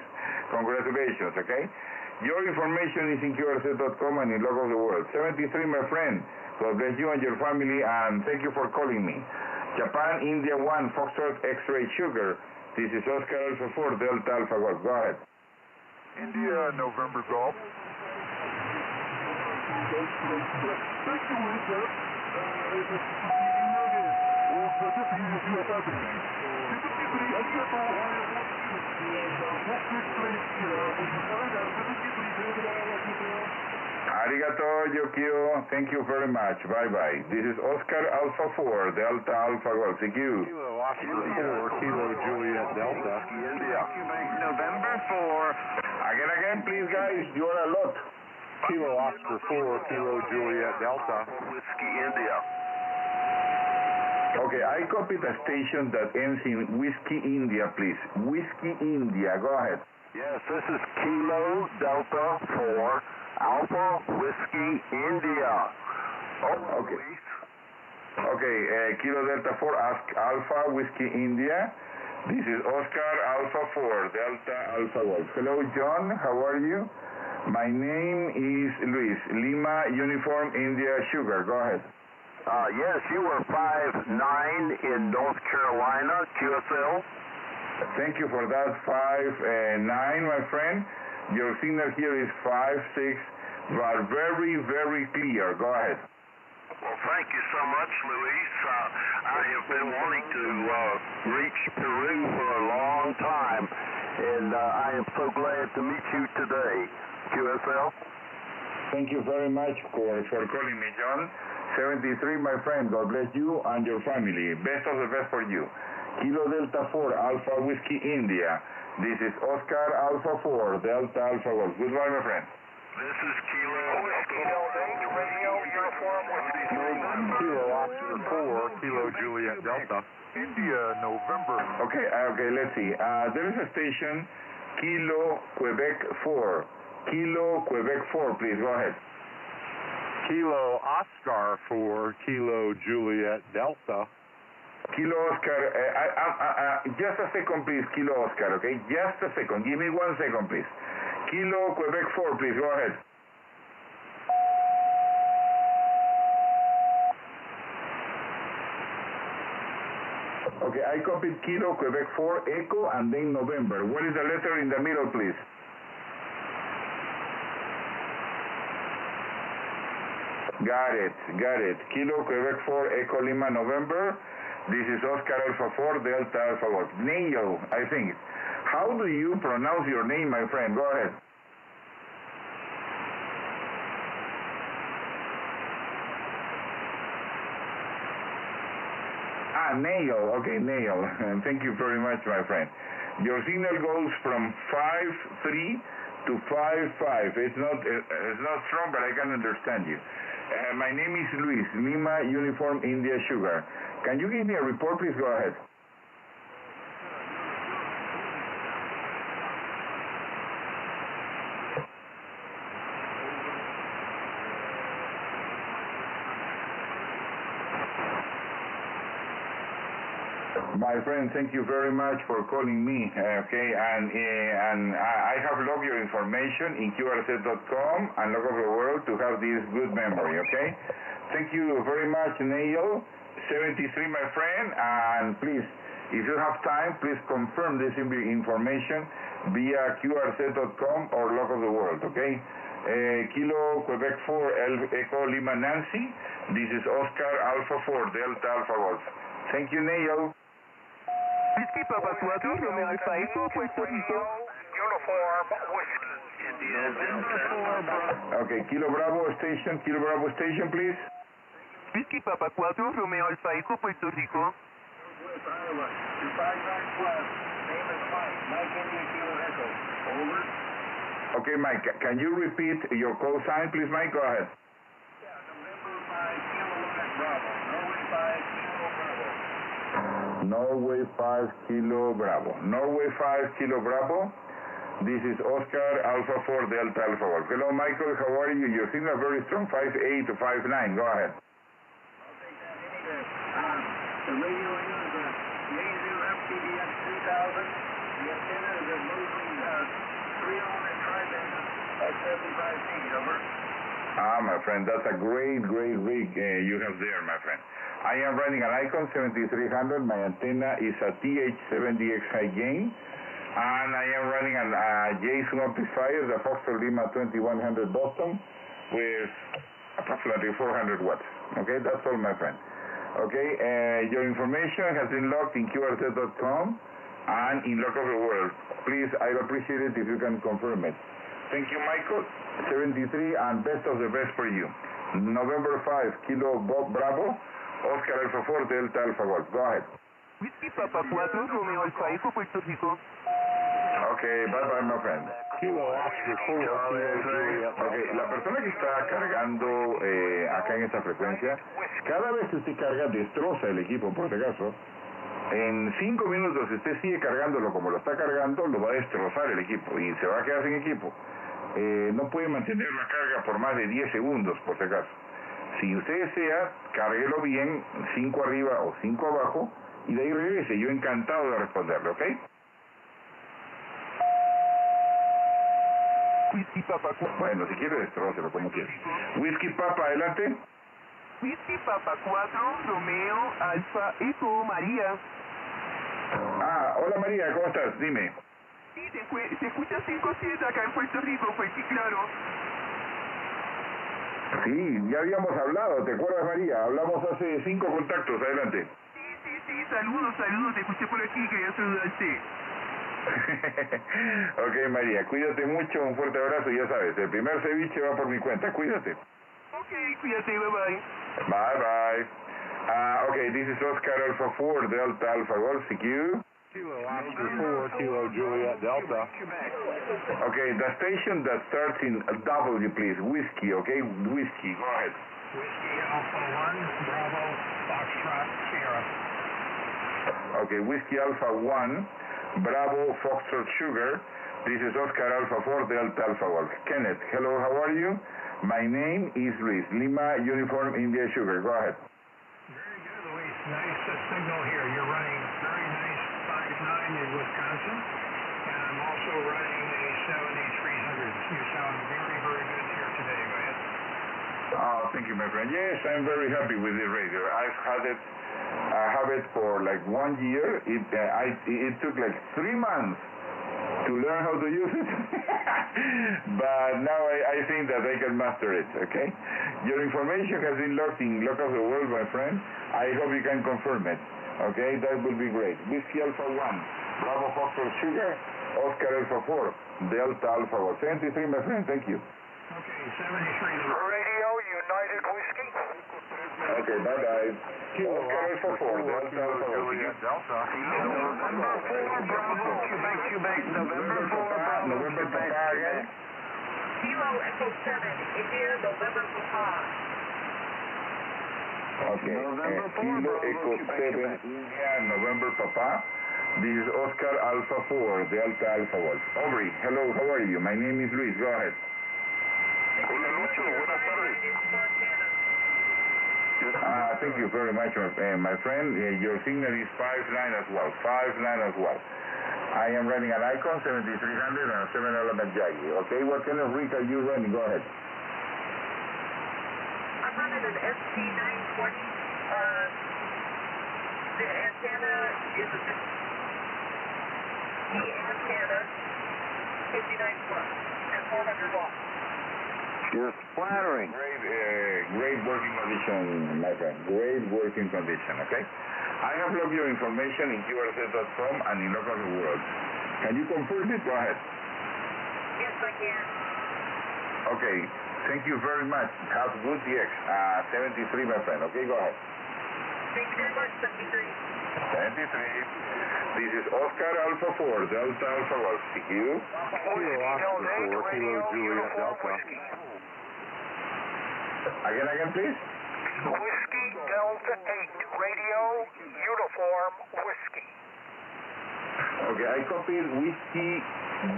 Congratulations, okay? Your information is in QRZ.com and in Log of the World. 73, my friend. God bless you and your family, and thank you for calling me. Japan, India 1, Foxtrot X-Ray Sugar. This is Oscar Alpha 4, Delta Alpha Golf. Go ahead. India, November Golf. Arigato, Yukio. Thank you very much. Bye-bye. This is Oscar Alpha 4, Delta Alpha Golf. Thank you. Kilo Oscar 4, Kilo Juliet Delta. India. November 4. Again, please, guys. You are a lot. Kilo Oscar 4, Kilo Juliet Delta. Whiskey India. Okay, I copied a station that ends in Whiskey India, please. Whiskey India. Go ahead. Yes, this is Kilo Delta 4, Alpha Whiskey India. Oh, okay. Okay, Kilo Delta 4, Alpha Whiskey India. This is Oscar Alpha 4, Delta Alpha Golf. Hello, John. How are you? My name is Luis. Lima Uniform India Sugar. Go ahead. Yes, you were 5'9" in North Carolina, QSL. Thank you for that, 5'9", my friend. Your signal here is 5'6", but very, very clear. Go ahead. Well, thank you so much, Luis. I have been wanting to reach Peru for a long time, and I am so glad to meet you today, QSL. Thank you very much for calling me, John. 73, my friend. God bless you and your family. Best of the best for you. Kilo Delta 4, Alpha Whiskey India. This is Oscar Alpha 4, Delta Alpha Golf. Goodbye, my friend. This is Kilo Whiskey Delta, radio uniform with Kilo Oscar 4, Kilo Juliet Delta, India, November. Okay, let's see. There is a station, Kilo Quebec 4. Kilo Quebec 4, please, go ahead. Kilo Oscar 4, Kilo Juliet Delta. Kilo Oscar, just a second, please, Kilo Oscar, okay? Just a second. Give me 1 second, please. Kilo Quebec 4, please, go ahead. Okay, I copied Kilo Quebec 4, Echo, and then November. What is the letter in the middle, please? Got it. Kilo Quebec 4, Echo Lima, November. This is Oscar Alpha 4, Delta Alpha Golf. Neil, I think. How do you pronounce your name, my friend? Go ahead. Neil. Okay, Neil. Thank you very much, my friend. Your signal goes from 5.3 to 5.5. It's not strong, but I can understand you. My name is Luis, Lima Uniform India Sugar. Can you give me a report, please? Go ahead. My friend, thank you very much for calling me, okay, and I have logged your information in QRZ.com and Log of the World to have this good memory, okay? Thank you very much, Neil. 73, my friend, and please, if you have time, please confirm this information via QRZ.com or Log of the World, okay? Kilo Quebec 4, Echo Lima Nancy. This is Oscar Alpha 4, Delta Alpha Golf. Thank you, Neil. Whiskey Papa 4, Romeo Alpha Echo, Puerto Rico. Uniform Whiskey, India Delta. Okay, Kilo Bravo Station, please. Whiskey Papa 4, Romeo Alpha Echo, Puerto Rico. Okay, Mike, can you repeat your call sign, please, Mike? Go ahead. Norway 5 Kilo Bravo. Norway 5 Kilo Bravo. This is Oscar Alpha 4 Delta Alpha Golf. Hello, Michael. How are you? Your signal very strong. 5.8 to 5.9. Go ahead. The radio is a Yaesu FPDX 3000. The antenna is a moving 3-on and tri-band at 75 feet. Over. My friend, that's a great rig you have there, my friend. I am running an Icon 7300. My antenna is a TH70X high gain. And I am running an Jason amplifier, the Foxtrot Lima 2100 Boston, with approximately 400 watts. Okay, that's all, my friend. Okay, your information has been logged in QRZ.com and in Log of the World. Please, I'd appreciate it if you can confirm it. Thank you, Michael. 73, and best of the best for you. November 5, Kilo Bravo, Oscar Alpha 4, Delta Alpha Golf. Go ahead. Whiskey Papa 4, Romeo Alpha Echo, Puerto Rico. Okay, bye, my friend. Kilo Oscar 4, Kilo Juliet. Okay, la persona que está cargando acá en esta frecuencia, cada vez que usted carga, destroza el equipo, por si acaso. En 5 minutos, si usted sigue cargándolo como lo está cargando, lo va a destrozar el equipo y se va a quedar sin equipo. No puede mantener la carga por más de 10 segundos, por si acaso. Si usted desea, cárguelo bien, 5 arriba o 5 abajo, y de ahí regrese. Yo encantado de responderle, ¿ok? Whiskey Papa 4. Bueno, si quiere, destrócelo como quiera. Whiskey Papa, adelante. Whiskey Papa 4, Romeo Alfa Echo, María. Hola María, ¿cómo estás? Dime. Sí, se escucha 5-7 acá en Puerto Rico, pues sí, claro. Sí, ya habíamos hablado, ¿te acuerdas, María? Hablamos hace 5 contactos, adelante. Sí, sí, saludos, te escuché por aquí, quería saludarte. Ok, María, cuídate mucho, un fuerte abrazo, ya sabes, el primer ceviche va por mi cuenta, cuídate. Ok, cuídate, bye-bye. Bye-bye. Okay, this is Oscar Alpha 4, Delta Alpha Golf, CQ. Kilo Oscar 4, Kilo Juliet Delta. Okay, the station that starts in W, please, whiskey, okay, whiskey, go ahead. Whiskey Alpha 1, Bravo, Foxtrot, Sierra. Okay, Whiskey Alpha 1, Bravo, Foxtrot, Sugar. This is Oscar Alpha 4, Delta Alpha Golf. Kenneth, hello, how are you? My name is Luis, Lima, Uniform, India, Sugar. Go ahead. Very good, Luis. Nice signal here. You're running very nice 5.9 in Wisconsin, and I'm also running a 7300. You sound very, very good here today. Go ahead. Oh, thank you, my friend. Yes, I'm very happy with the radio. I've had it. I have it for like 1 year. It took like 3 months to learn how to use it, but now I think that I can master it, okay? Your information has been logged in Log of the World, my friend. I hope you can confirm it, okay? That will be great. Whiskey Alpha 1, Bravo Foxtrot Sugar, Oscar Alpha 4, Delta Alpha 1. 73, my friend, thank you. Okay, 73. Radio United Whiskey. Okay, bye-bye. Oscar Alpha 4, Delta Alpha 1. Delta. November 4, Bravo, Quebec, November 4, Bravo, November Papa again. Kilo Echo 7, India, November Papa. Okay, November 4, Kilo Bravo, Echo Quebec. 7, India, November Papa. This is Oscar Alpha 4, Delta Alpha Wolf. Aubrey, hello, how are you? My name is Luis, go ahead. Hola, Lucho, buenas tardes. Thank you very much, my friend. Your signal is 5.9 as well, 5.9 as well. I am running an Icon 7300 and a 7-element Yagi. Okay, what kind of rig are you running? Go ahead. I'm running an ST920. The antenna is a antenna, 59 plus, and 400 watts. Just flattering. Great working condition, my friend. Great working condition, okay? I have logged your information in QRZ.com and in Log of the World. Can you confirm it? Go ahead. Yes, I can. Okay, thank you very much. Have good DX. 73, my friend. Okay, go ahead. Thank you very much, 73. 73. This is Oscar Alpha 4, Delta Alpha Golf. CQ. Kilo Oscar 4, Kilo Juliet Delta. Again, please. Whiskey Delta 8, Radio Uniform Whiskey. Okay, I copied Whiskey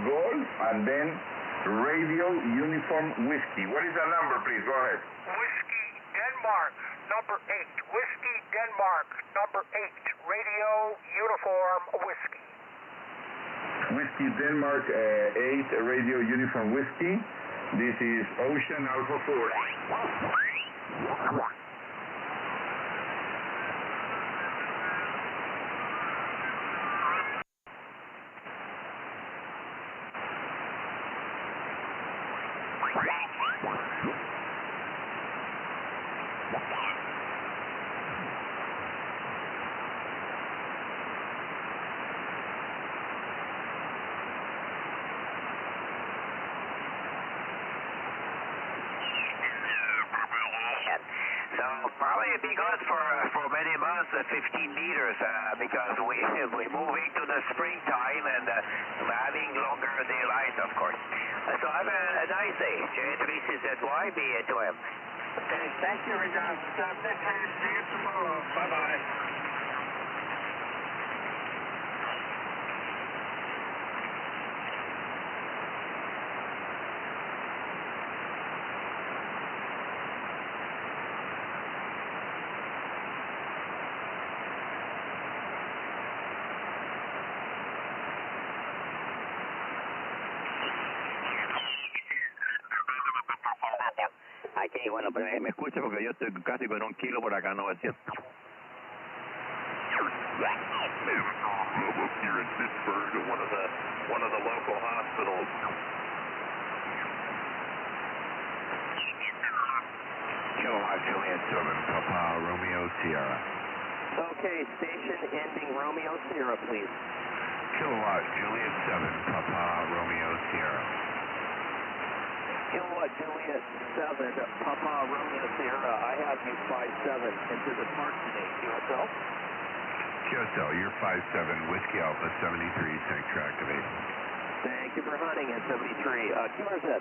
Golf and then Radio Uniform Whiskey. What is the number, please? Go ahead. Whiskey Denmark, number 8. Whiskey Denmark, number 8. Radio Uniform Whiskey. Whiskey Denmark 8, Radio Uniform Whiskey. This is Ocean Alpha 4. So probably it'd be good for many months, 15 meters, because we're moving to the springtime and having longer daylight, of course. So have a nice day. J3CZY, BA2M. Thank you, regards. See you tomorrow. Bye-bye. Aquí, bueno, pero me escucha porque yo estoy casi con 1 kilo por acá, 900. Here in Pittsburgh, one of the local hospitals. Kilowatt Juliet 7, Papa Romeo Sierra. Okay, station ending Romeo Sierra, please. Kilowatt Juliet 7, Papa Romeo Sierra. Kilowatt Juliet 7, Papa Romeo Sierra. I have you 57 into the park today. QSL? QSL, you're 57, Whiskey Alpha 73, sector activated. Thank you for hunting at 73. QRZ.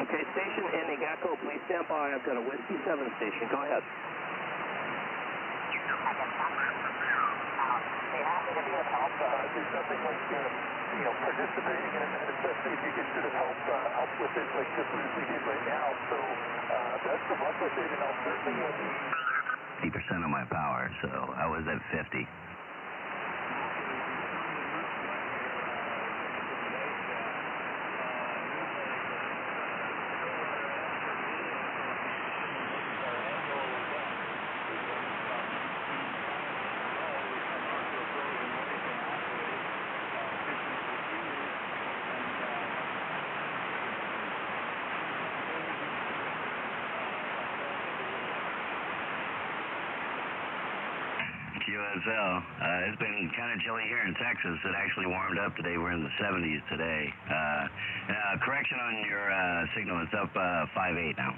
Okay, station ending Echo, please stand by. I've got a Whiskey 7 station. Go ahead. Be happy to be of help. There's nothing like, participating in it, especially if you can sort of help with it like just as we did right now. So best of luck with it, and I'll certainly be 50% of my power, so I was at 50. QSL. It's been kind of chilly here in Texas. It actually warmed up today. We're in the 70s today. Correction on your signal. It's up 5.8 now.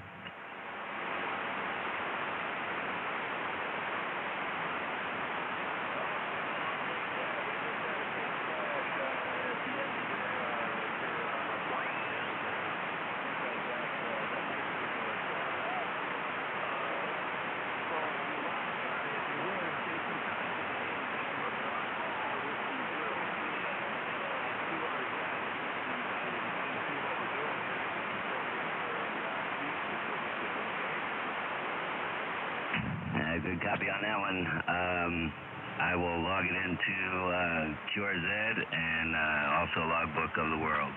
Good copy on that one. I will log it into QRZ and also logbook of the world.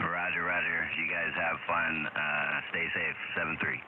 Roger, roger. You guys have fun. Stay safe. 7-3.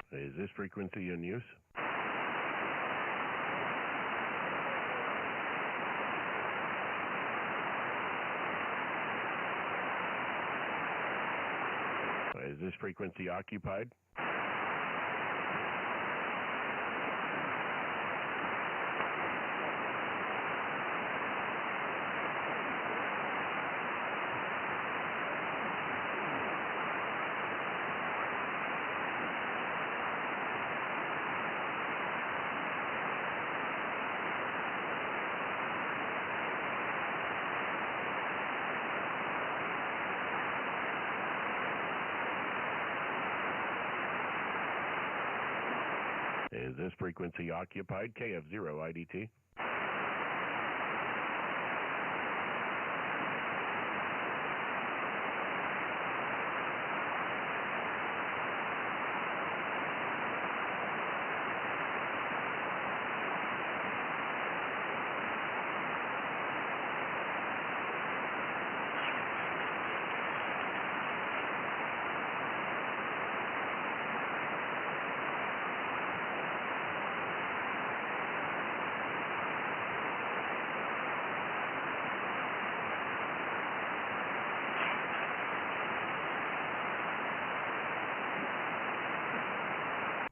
Is this frequency in use? Is this frequency occupied? Is this frequency occupied? KF0 IDT.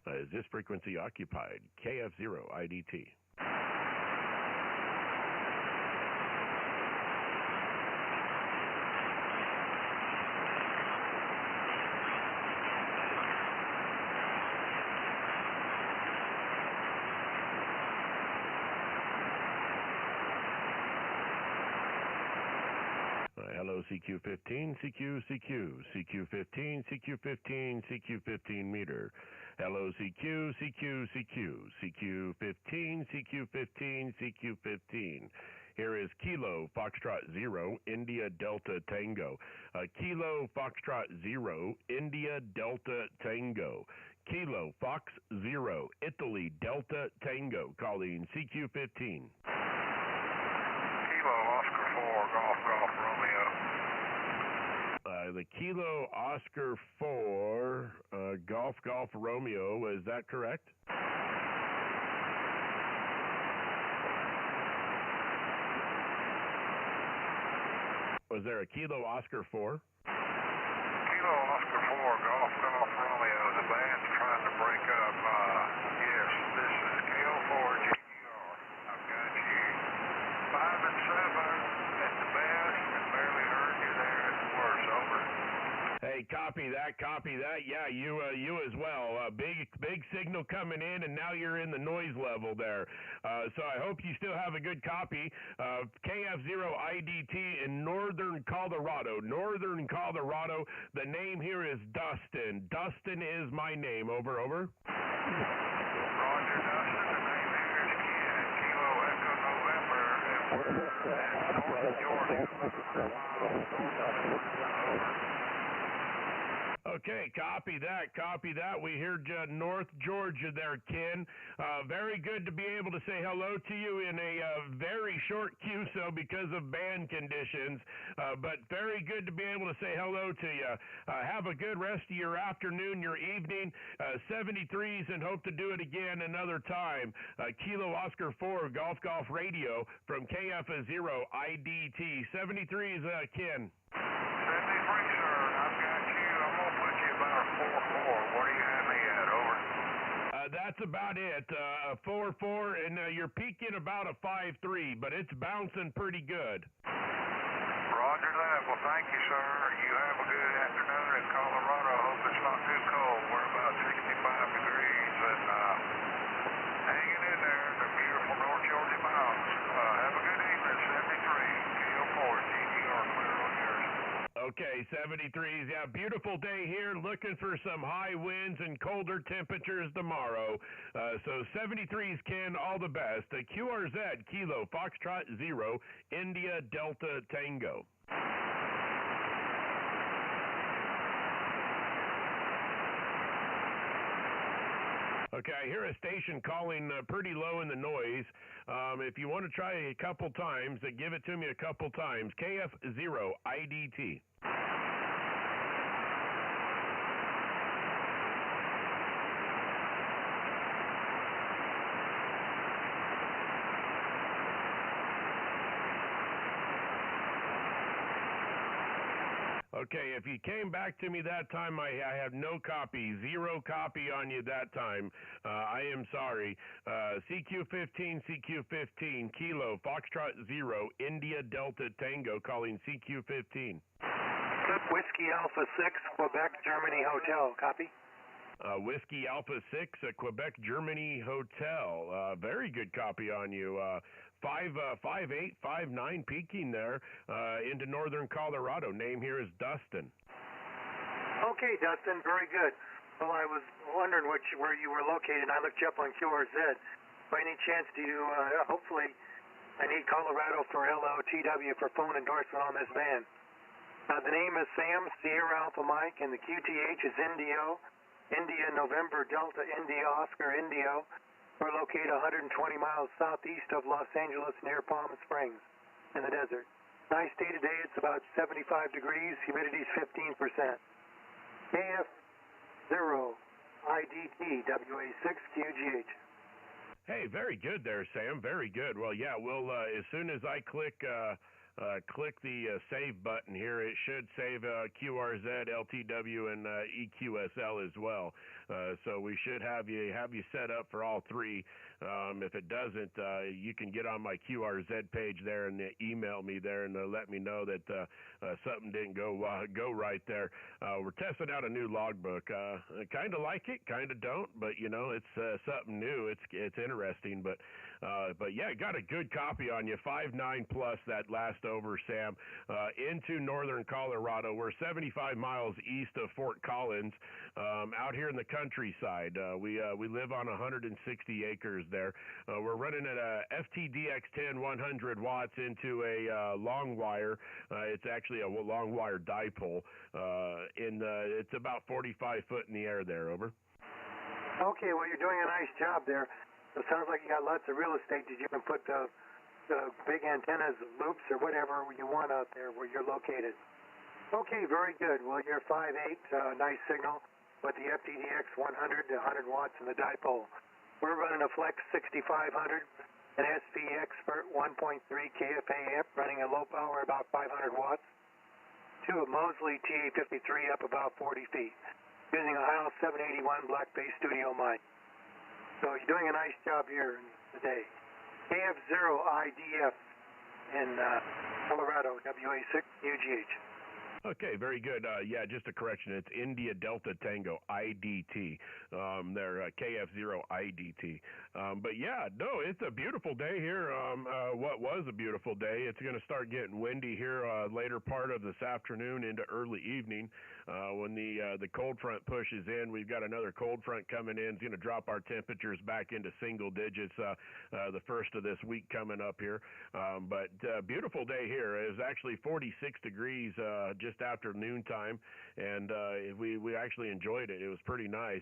Is this frequency occupied? KF0 IDT. CQ15, CQ15, CQ15 meter. Hello, CQ15, CQ15. Here is Kilo Foxtrot 0, India Delta Tango. Kilo Foxtrot 0, India Delta Tango. Kilo Fox 0, Italy Delta Tango, calling CQ15. Kilo Oscar 4, Golf Romeo. The Kilo Oscar 4, Golf Romeo, is that correct? Was there a Kilo Oscar 4? Kilo Oscar 4, Golf Romeo. The band's trying to break up. Yes, this is KO4GER. I've got you 5 and 7 at the best and barely heard you there at the worst. Over. Hey, copy that. Yeah, you as well. Big signal coming in, and now you're in the noise level there. So I hope you still have a good copy. KF0IDT in Northern Colorado. The name here is Dustin. Dustin is my name. Over. Roger, Dustin. The name here is Ken. Kilo Echo November. And we're in North Georgia. Okay, copy that. We hear North Georgia there, Ken. Very good to be able to say hello to you in a very short QSO because of band conditions, but very good to be able to say hello to you. Have a good rest of your afternoon, your evening. 73s, and hope to do it again another time. Kilo Oscar 4, Golf Radio from KF0 IDT. 73s, Ken. 73, sir. I've got you. I'm going to put you about a 4-4. Where do you have me at? Over. That's about it. 4-4, and you're peaking about a 5-3, but it's bouncing pretty good. Roger that. Well, thank you, sir. You have a good afternoon in Colorado. Hope it's not too cold. We're about 65 degrees, and hanging in there in the beautiful North Georgia mountains. Have a good evening, 73. KO4, GER, clear on yours. Okay, 73s. Yeah, beautiful day here. Looking for some high winds and colder temperatures tomorrow. So 73s, Ken, all the best. QRZ, Kilo Foxtrot 0, India Delta Tango. Okay, I hear a station calling pretty low in the noise. If you want to try a couple times, give it to me a couple times. KF0 IDT. Okay, if you came back to me that time, I have no copy, 0 copy on you that time. I am sorry. CQ15, Kilo, Foxtrot 0, India Delta Tango, calling CQ15. Whiskey Alpha 6, Quebec, Germany Hotel, copy? Whiskey Alpha 6, Quebec, Germany Hotel. Very good copy on you. 5'8", 5'9", peaking there into northern Colorado. Name here is Dustin. Okay, Dustin, very good. Well, I was wondering where you were located. I looked you up on QRZ. By any chance, do you, hopefully, I need Colorado for LOTW for phone endorsement on this van. The name is Sam, Sierra Alpha Mike, and the QTH is Indio, India November Delta India Oscar Indio. We're located 120 miles southeast of Los Angeles near Palm Springs in the desert. Nice day today. It's about 75 degrees. Humidity is 15%. KF0 IDT WA6QGH. Hey, very good there, Sam. Very good. Well, yeah, we'll as soon as I click the save button here, it should save QRZ, LTW, and EQSL as well. So we should have you set up for all three. If it doesn't, you can get on my QRZ page there and email me there and let me know that something didn't go right there. We're testing out a new logbook. I kind of like it, kind of don't, but you know, it's something new. It's interesting, but yeah, got a good copy on you. 5.9 plus that last crossed over, Sam, into northern Colorado. We're 75 miles east of Fort Collins, out here in the countryside. We live on 160 acres there. We're running at a FTDX10 100 watts into a long wire. It's actually a long wire dipole. It's about 45 foot in the air there. Over. Okay, well, you're doing a nice job there. It sounds like you got lots of real estate that you can put the big antennas, loops, or whatever you want out there where you're located. Okay, very good. Well, you're 5'8", nice signal with the FTDX 100 to 100 watts in the dipole. We're running a Flex 6500, an SV Expert 1.3 KFA amp running a low power about 500 watts, to a Mosley TA53 up about 40 feet, using a Heil 781 Black Bay Studio mic. So you're doing a nice job here today. KF0IDF in Colorado, WA6 UGH. Okay, very good. Yeah, just a correction. It's India Delta Tango IDT. They're KF0IDT. But yeah, no, it's a beautiful day here. What was a beautiful day. It's going to start getting windy here later part of this afternoon into early evening. When the cold front pushes in, we've got another cold front coming in. It's going to drop our temperatures back into single digits the first of this week coming up here. But beautiful day here. It was actually 46 degrees just after noontime, and we actually enjoyed it. It was pretty nice.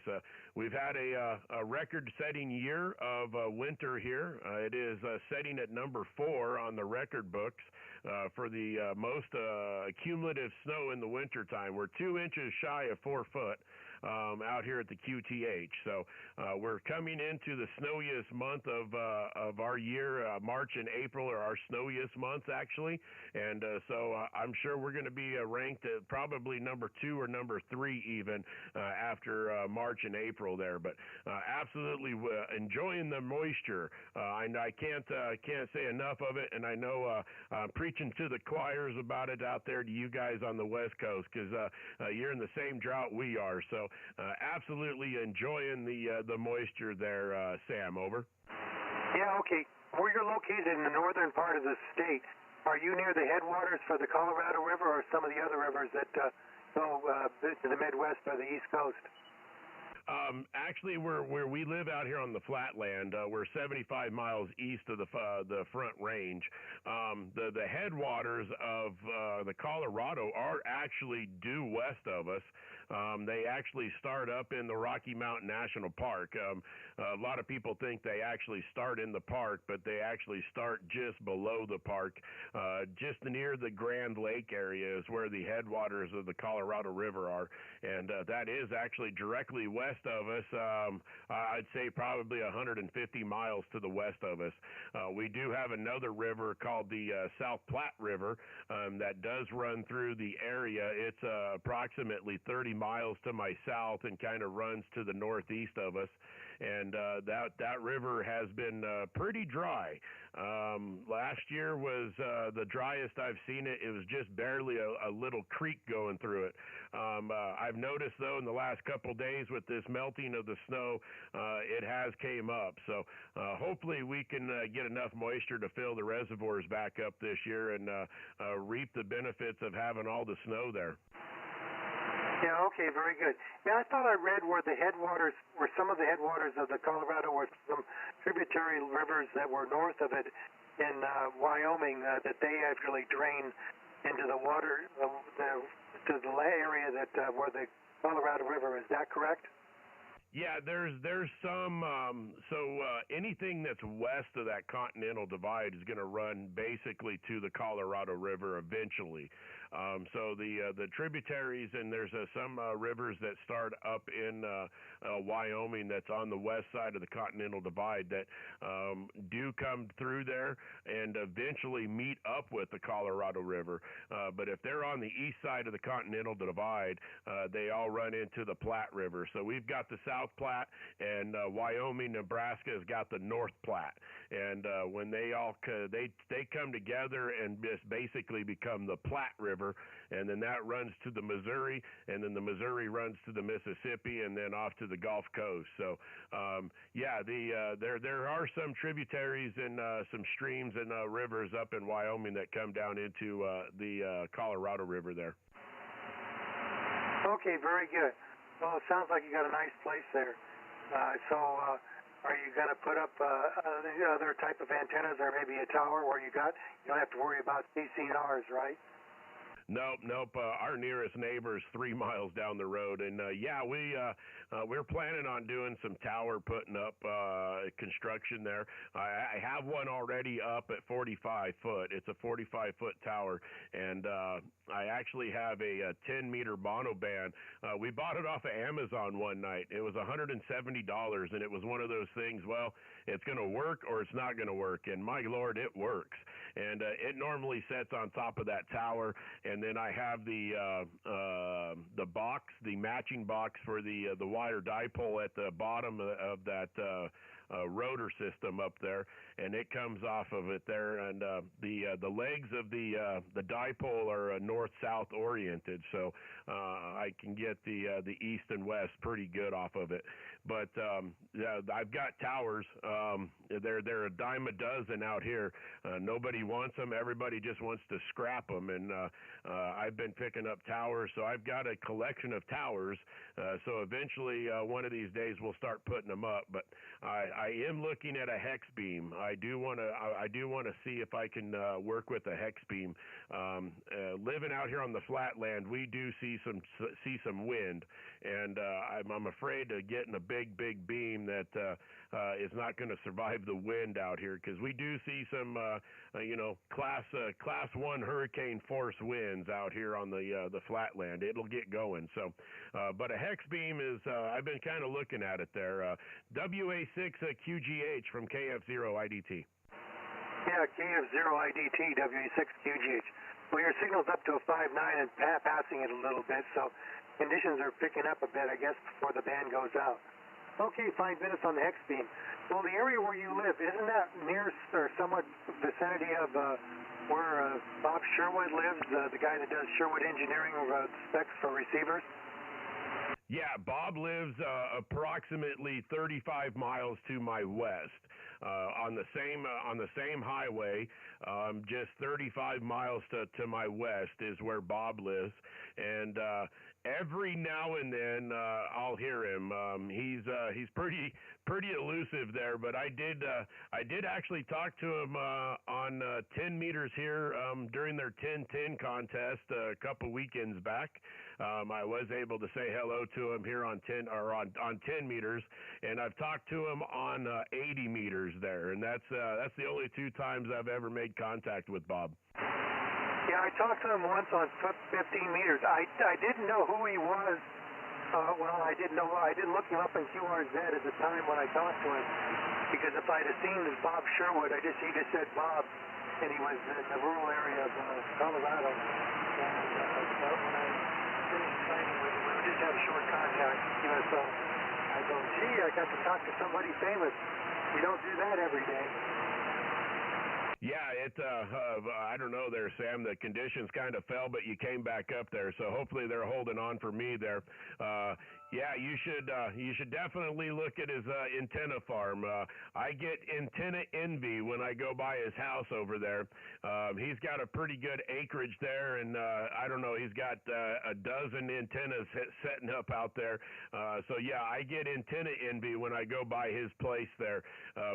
We've had a record-setting year of winter here. It is setting at number 4 on the record books for the most cumulative snow in the wintertime. We're 2 inches shy of 4 foot. Out here at the QTH. So we're coming into the snowiest month of our year. March and April are our snowiest months, actually. And so I'm sure we're going to be ranked at probably number 2 or number 3 even after March and April there. But absolutely enjoying the moisture. And I can't say enough of it. And I know preaching to the choirs about it out there to you guys on the West Coast, because you're in the same drought we are. So absolutely enjoying the moisture there, Sam. Over. Yeah, okay. Where you're located in the northern part of the state, are you near the headwaters for the Colorado River or some of the other rivers that go to the Midwest or the East Coast? Actually, where we live out here on the flatland, we're 75 miles east of the Front Range. The headwaters of the Colorado are actually due west of us. They actually start up in the Rocky Mountain National Park. A lot of people think they actually start in the park, but they actually start just below the park. Just near the Grand Lake area is where the headwaters of the Colorado River are, and that is actually directly west of us. I'd say probably 150 miles to the west of us. We do have another river called the South Platte River that does run through the area. It's approximately 30 miles to my south and kind of runs to the northeast of us. And that river has been pretty dry. Last year was the driest I've seen it. It was just barely a little creek going through it. I've noticed, though, in the last couple days with this melting of the snow, it has came up. So hopefully we can get enough moisture to fill the reservoirs back up this year and reap the benefits of having all the snow there. Yeah, okay, very good. Yeah, I thought I read where the headwaters, where some of the headwaters of the Colorado were some tributary rivers that were north of it in Wyoming, that they actually drain into the water, to the area that where the Colorado River is. That correct? Yeah, there's some, anything that's west of that Continental Divide is going to run basically to the Colorado River eventually. So the tributaries, and there's some rivers that start up in Wyoming that's on the west side of the Continental Divide that do come through there and eventually meet up with the Colorado River. But if they're on the east side of the Continental Divide, they all run into the Platte River. So we've got the South Platte, and Wyoming, Nebraska has got the North Platte. And when they all they come together and just basically become the Platte River, River, and then that runs to the Missouri, and then the Missouri runs to the Mississippi, and then off to the Gulf Coast. So, there are some tributaries and some streams and rivers up in Wyoming that come down into the Colorado River there. Okay, very good. Well, it sounds like you got a nice place there. Are you going to put up other type of antennas, or maybe a tower where you don't have to worry about CCNRs, right? Nope. Our nearest neighbor is 3 miles down the road, and we're planning on doing some tower putting up construction there. I have one already up at 45 foot. It's a 45-foot tower, and I actually have a 10-meter mono band. We bought it off of Amazon one night. It was $170, and it was one of those things. Well, it's going to work or it's not going to work, and my Lord, it works. And it normally sets on top of that tower. And then I have the box, the matching box for the wire dipole at the bottom of that rotor system up there, and it comes off of it there. And the legs of the dipole are north-south oriented, so I can get the east and west pretty good off of it. But I've got towers. They're a dime a dozen out here. Nobody wants them. Everybody just wants to scrap them, and I've been picking up towers, so I've got a collection of towers. So eventually, one of these days, we'll start putting them up. But I am looking at a hex beam. I do want to see if I can work with a hex beam. Living out here on the flatland, we do see some wind, and I'm afraid of getting a big beam that is not going to survive the wind out here, because we do see some class 1 hurricane force winds out here on the flatland. It'll get going. So, but a hex beam is I've been kind of looking at it there. WA6 QGH from KF0IDT. Yeah, KF0IDT, WA6QGH. Well, your signal's up to a 5.9 and passing it a little bit, so conditions are picking up a bit, I guess, before the band goes out. Okay, 5 minutes on the hex beam. Well, the area where you live, isn't that near or somewhat vicinity of where Bob Sherwood lives, the guy that does Sherwood Engineering specs for receivers? Yeah, Bob lives approximately 35 miles to my west, on the same highway. Just 35 miles to my west is where Bob lives, and every now and then I'll hear him. He's pretty elusive there, but I did actually talk to him on 10 meters here during their 10-10 contest a couple weekends back. I was able to say hello to him here on 10 meters, and I've talked to him on 80 meters there, and that's the only 2 times I've ever made contact with Bob. Yeah, I talked to him once on 15 meters. I didn't know who he was. I didn't look him up in QRZ at the time when I talked to him, because if I'd have seen him as Bob Sherwood, he just said Bob, and he was in the rural area of Colorado. And when I finished training with him, we just had a short contact. So I go, gee, I got to talk to somebody famous. You don't do that every day. Yeah, I don't know there, Sam. The conditions kind of fell, but you came back up there, so hopefully they're holding on for me there. Yeah, you should definitely look at his antenna farm. I get antenna envy when I go by his house over there. He's got a pretty good acreage there, and I don't know, he's got a dozen antennas setting up out there. So yeah, I get antenna envy when I go by his place there.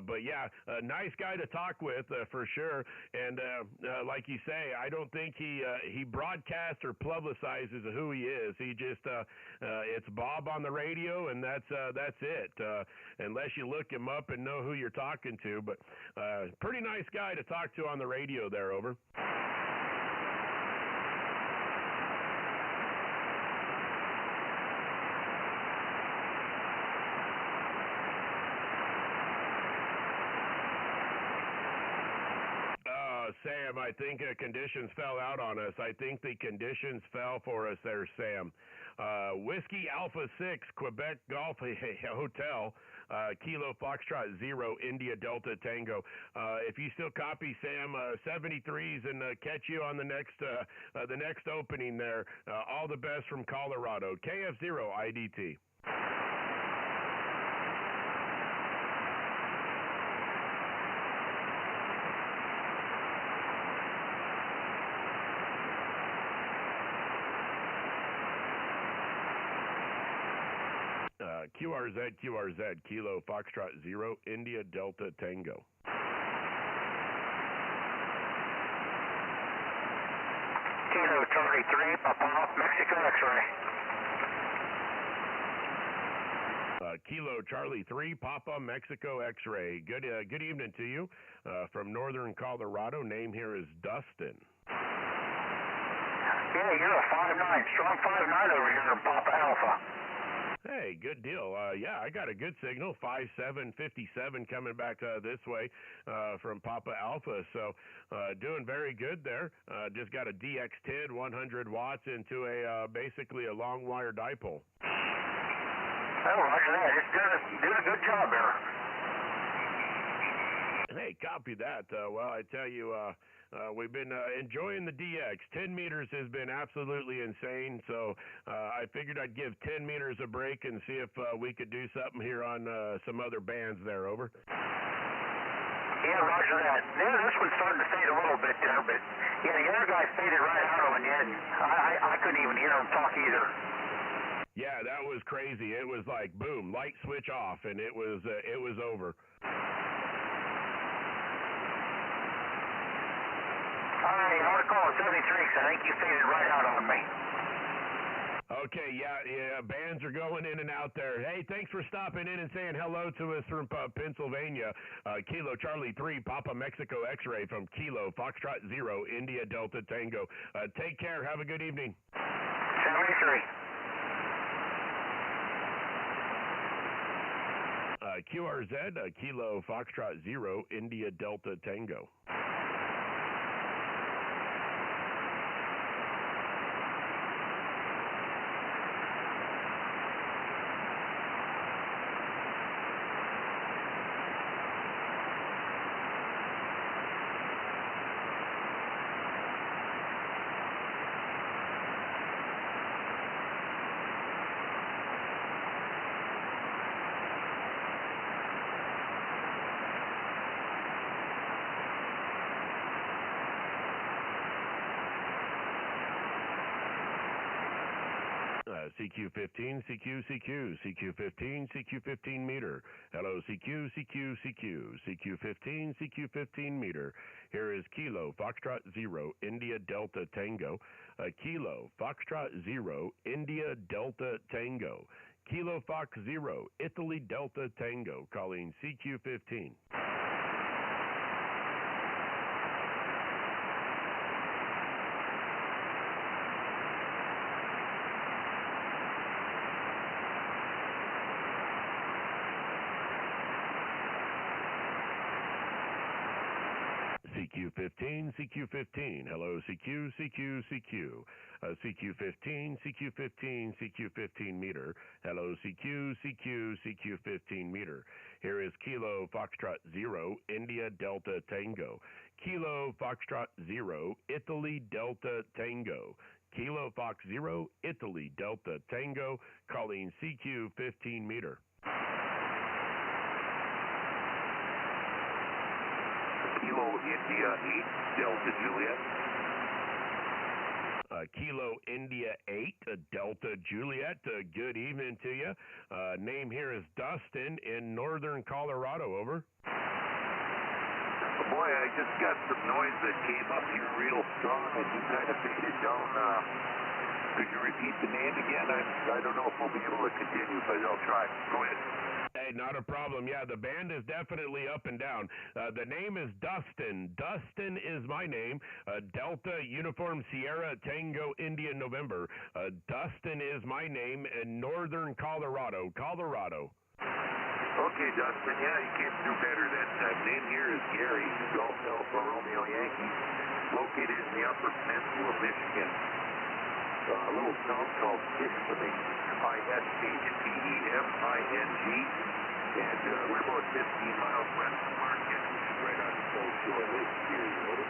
But yeah, a nice guy to talk with for sure. And like you say, I don't think he broadcasts or publicizes who he is. He just it's Bob on the radio, and that's it. Unless you look him up and know who you're talking to. But pretty nice guy to talk to on the radio there. Over. Sam, I think conditions fell out on us. I think the conditions fell for us there, Sam. Whiskey Alpha 6, Quebec Golf Hotel, Kilo Foxtrot 0, India Delta Tango. If you still copy, Sam, 73s, and catch you on the next opening there. All the best from Colorado. KF0 IDT. QRZ, Kilo Foxtrot 0, India Delta Tango. Kilo Charlie 3, Papa, Mexico X-ray. Kilo Charlie 3, Papa, Mexico X-ray. Good evening to you from northern Colorado. Name here is Dustin. Yeah, you're a 5'9", strong 5'9" over here in Papa Alpha. Hey, good deal. Yeah, I got a good signal, 5'7", 57 coming back this way from Papa Alpha. So doing very good there. Just got a DX10, 100 watts into basically a long wire dipole. Oh, roger that. It's doing a good job there. Hey, copy that. Well, I tell you, we've been enjoying the DX. 10 meters has been absolutely insane, so I figured I'd give 10 meters a break and see if we could do something here on some other bands there. Over. Yeah, roger that. Yeah, this one's starting to fade a little bit there, but yeah, the other guy faded right out of it, and I couldn't even hear him talk either. Yeah, that was crazy. It was like boom, light switch off, and it was over. All right, I want to call it 73 because I think you faded right out on me. Okay, yeah, bands are going in and out there. Hey, thanks for stopping in and saying hello to us from Pennsylvania. Kilo Charlie 3, Papa Mexico X-ray from Kilo Foxtrot 0, India Delta Tango. Take care. Have a good evening. 73. QRZ, Kilo Foxtrot 0, India Delta Tango. CQ15, CQ15, CQ15 meter. Hello, CQ, CQ15, CQ15 meter. Here is Kilo Foxtrot 0, India Delta Tango. Kilo Foxtrot 0, India Delta Tango. Kilo Fox 0, Italy Delta Tango, calling CQ15. CQ15, CQ15. Hello, CQ, CQ, CQ. CQ15, CQ15, CQ15 meter. Hello, CQ, CQ, CQ15 meter. Here is Kilo Foxtrot 0, India Delta Tango. Kilo Foxtrot 0, Italy Delta Tango. Kilo Fox 0, Italy Delta Tango, calling CQ15 meter. Kilo India 8, Delta Juliet. Kilo India 8, Delta Juliet. Good evening to you. Name here is Dustin in northern Colorado. Over. Boy, I just got some noise that came up here real strong and you kind of faded down. Could you repeat the name again? I don't know if we'll be able to continue, but I'll try. Go ahead. Hey, not a problem. Yeah, the band is definitely up and down. The name is Dustin. Dustin is my name. Delta Uniform Sierra Tango Indian November. Dustin is my name in northern Colorado. Okay, Okay, Dustin, yeah, you came through better that time. Name here is Gary, Golf Alpha Romeo Yankee, located in the Upper Peninsula of Michigan. A little town called Ispeming, Ispeming, and we're about 15 miles west of Market, right on the cold shore of Lake Erie. Over.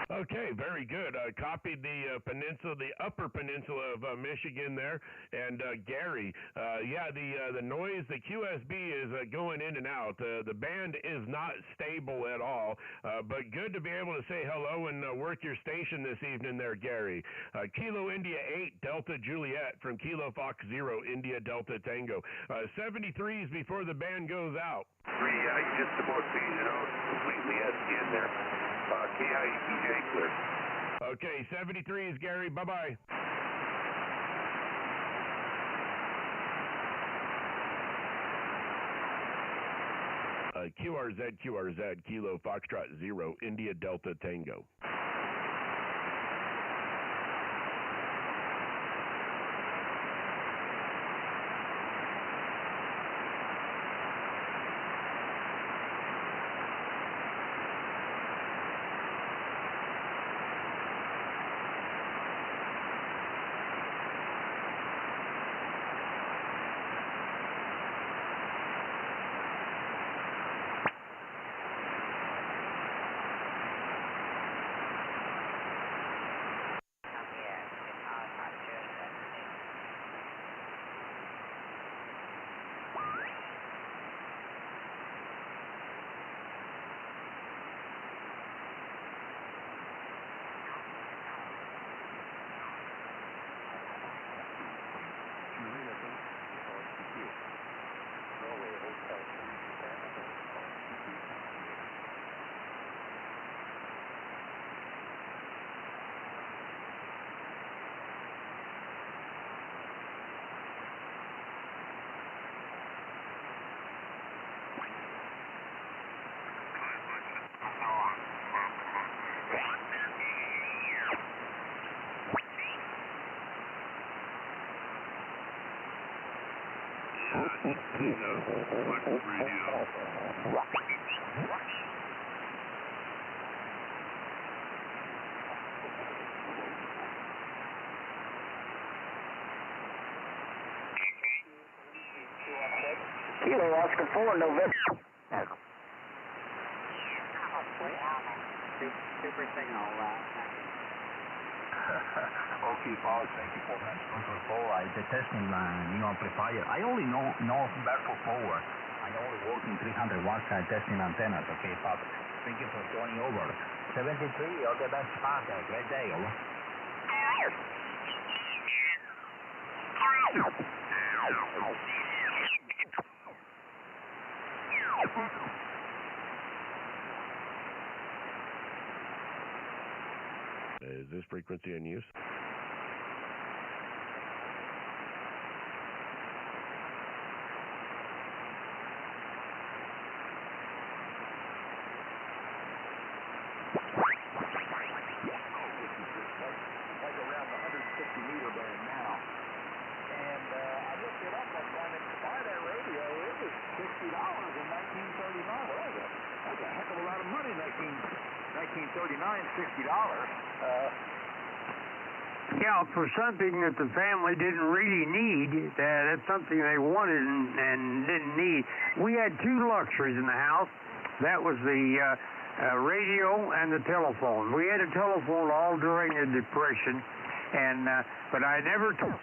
Okay, very good. Copied the peninsula, the upper peninsula of Michigan there, and Gary. Yeah, the noise, the QSB is going in and out. The band is not stable at all, but good to be able to say hello and work your station this evening there, Gary. Kilo India 8 Delta Juliet from Kilo Fox 0 India Delta Tango. 73s before the band goes out. I just about faded out completely at the end there. KIEPJ clear. Okay, 73s, Gary. Bye-bye. QRZ, Kilo Foxtrot 0, India Delta Tango. Kilo Oscar 4, November. Super signal. Okay, Paul, thank you for that. Control 4, the testing new amplifier. I only know that for power. I only work in 300 watts testing antennas. Okay, Pop. Thank you for joining over. 73, okay, that's fine. Great day, over. Is this frequency in use? Yeah, for something that the family didn't really need, that's something they wanted and didn't need. We had two luxuries in the house. That was the radio and the telephone. We had a telephone all during the Depression, and but I never took.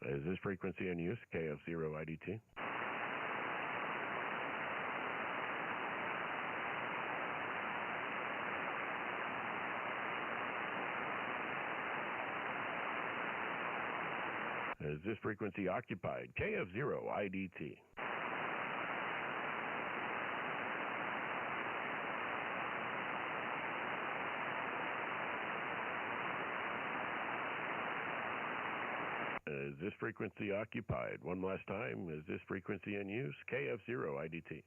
Is this frequency in use? KF0 IDT. Is this frequency occupied? KF0 IDT. Is this frequency occupied? One last time. Is this frequency in use? KF0 IDT.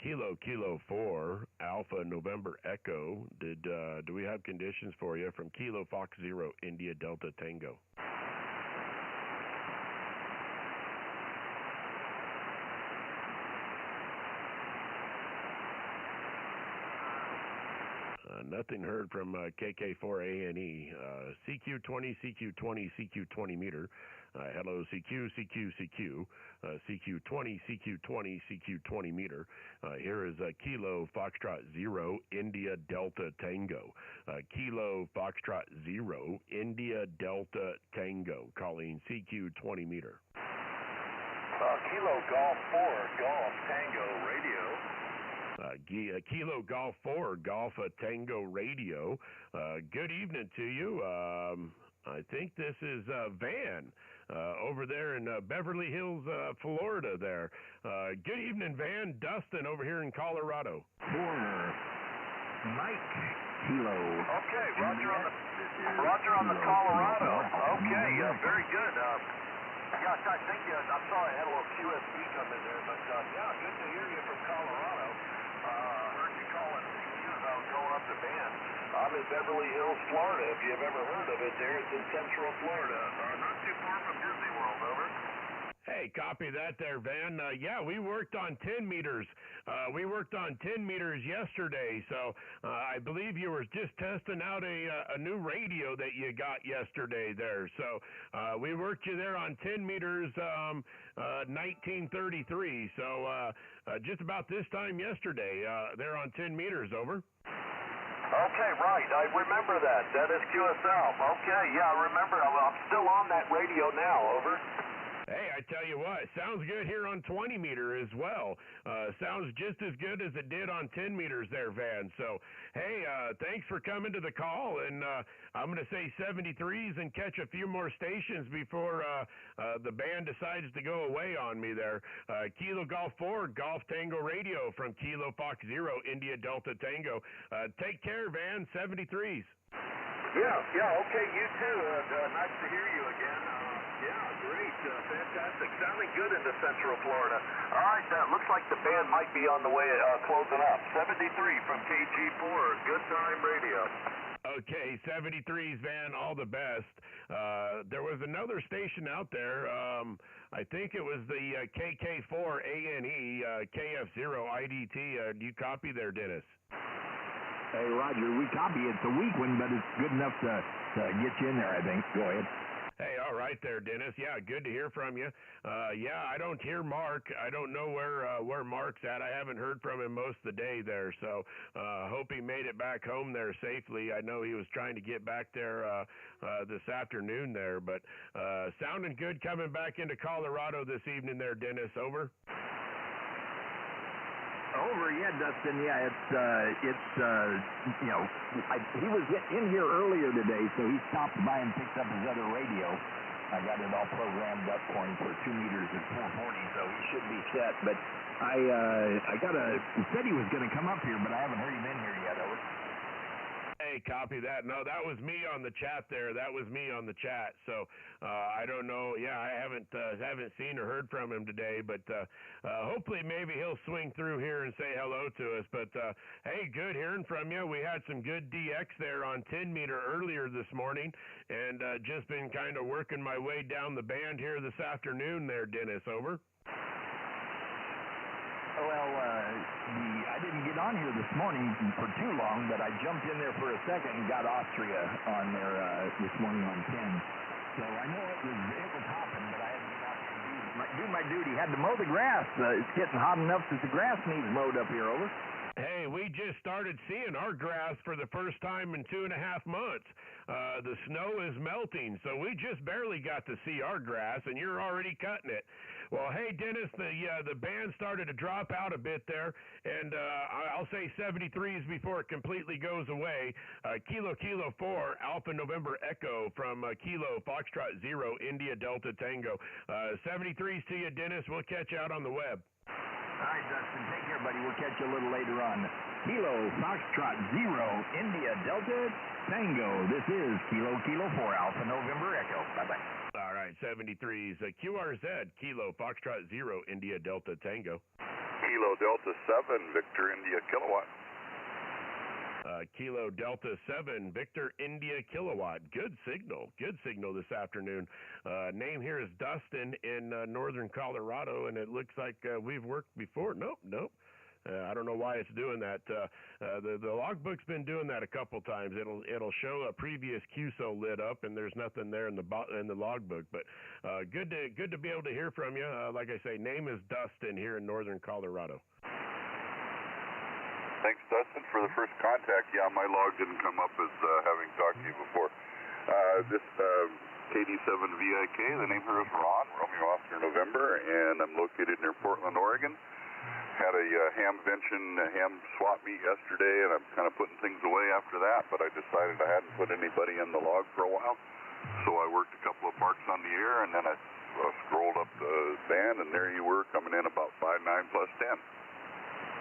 Kilo 4, Alpha November Echo. Do we have conditions for you from Kilo Fox 0, India Delta Tango? Nothing heard from KK4ANE. CQ20, CQ20, CQ20 meter. Hello, CQ, CQ, CQ. CQ20, CQ20, CQ20 meter. Here is Kilo Foxtrot 0, India Delta Tango. Kilo Foxtrot 0, India Delta Tango. Calling CQ20 meter. Kilo Golf 4, Golf Tango Radio. Kilo Golf 4, Golf Tango Radio. Good evening to you. I think this is Van over there in Beverly Hills, Florida there. Good evening, Van. Dustin over here in Colorado. For Mike Kilo. Okay, Roger on the Colorado. Okay, very good. Yeah, I think, I'm sorry I had a little QSB come in there, but yeah, good to hear you from Colorado. Heard you calling CQ about going up to Van. I'm in Beverly Hills, Florida. If you've ever heard of it there, it's in Central Florida. Not too far from Disney World, over. Hey, copy that there, Van. Yeah, we worked on 10 meters. We worked on 10 meters yesterday, so I believe you were just testing out a new radio that you got yesterday there. So we worked you there on 10 meters, 1933. So just about this time yesterday, there on 10 meters, over. Okay, right. I remember that. That is QSL. Okay, yeah, I remember. I'm still on that radio now, over. Hey, I tell you what, sounds good here on 20 meter as well. Sounds just as good as it did on 10 meters there, Van. So, hey, thanks for coming to the call, and I'm going to say 73s and catch a few more stations before the band decides to go away on me there. Kilo Golf 4, Golf Tango Radio from Kilo Fox 0, India Delta Tango. Take care, Van, 73s. Yeah, okay, you too. Nice to hear you again. Yeah, great, fantastic. Sounding good into Central Florida. All right, looks like the band might be on the way closing up. 73 from KG4, Good Time Radio. Okay, 73s, Van, all the best. There was another station out there. I think it was the KK4ANE, KF0 IDT. Do you copy there, Dennis? Hey, Roger, we copy. It's a weak one, but it's good enough to get you in there, I think. Go ahead. Hey, all right there, Dennis. Yeah, good to hear from you. Yeah, I don't hear Mark. I don't know where Mark's at. I haven't heard from him most of the day there, so hope he made it back home there safely. I know he was trying to get back there this afternoon there, but sounding good coming back into Colorado this evening there, Dennis. Over. Over, yeah, Dustin. Yeah, it's you know, he was in here earlier today, so he stopped by and picked up his other radio. I got it all programmed up for him for 2 meters at 440, so he should be set. But he said he was going to come up here, but I haven't heard him in here yet. Over. Hey, copy that. No, that was me on the chat there. That was me on the chat. So I don't know. Yeah, I haven't seen or heard from him today, but hopefully maybe he'll swing through here and say hello to us. But hey, good hearing from you. We had some good DX there on 10 meter earlier this morning, and just been kind of working my way down the band here this afternoon there, Dennis. Over. Well, I didn't get on here this morning for too long, but I jumped in there for a second and got Austria on there this morning on 10. So I know it was hopping, but I had to get out there and do my duty. Had to mow the grass. It's getting hot enough that the grass needs mowed up here, over. Hey, we just started seeing our grass for the first time in 2.5 months. The snow is melting, so we just barely got to see our grass, and you're already cutting it. Well, hey, Dennis, the band started to drop out a bit there, and I'll say 73s before it completely goes away. Kilo 4, Alpha November Echo from Kilo Foxtrot 0, India Delta Tango. 73s to you, Dennis. We'll catch you out on the web. All right, Dustin, take care, buddy. We'll catch you a little later on. Kilo Foxtrot 0, India Delta Tango. This is Kilo 4, Alpha November Echo. Bye-bye. All right, 73s. QRZ, Kilo Foxtrot 0, India Delta Tango. Kilo Delta 7, Victor India Kilowatt. Kilo Delta 7, Victor India Kilowatt. Good signal this afternoon. Name here is Dustin in northern Colorado, and it looks like we've worked before. Nope. I don't know why it's doing that. The logbook's been doing that a couple times. It'll show a previous QSO lit up, and there's nothing there in the logbook. But good to be able to hear from you. Like I say, name is Dustin here in northern Colorado. Thanks, Dustin, for the first contact. Yeah, my log didn't come up as having talked to you before. This KD7VIK, the name here is Ron, Romeo Oscar November, and I'm located near Portland, Oregon. Had a ham swap meet yesterday, and I'm kind of putting things away after that, but I decided I hadn't put anybody in the log for a while, so I worked a couple of marks on the air, and then I scrolled up the band, and there you were coming in about 5.9 plus 10.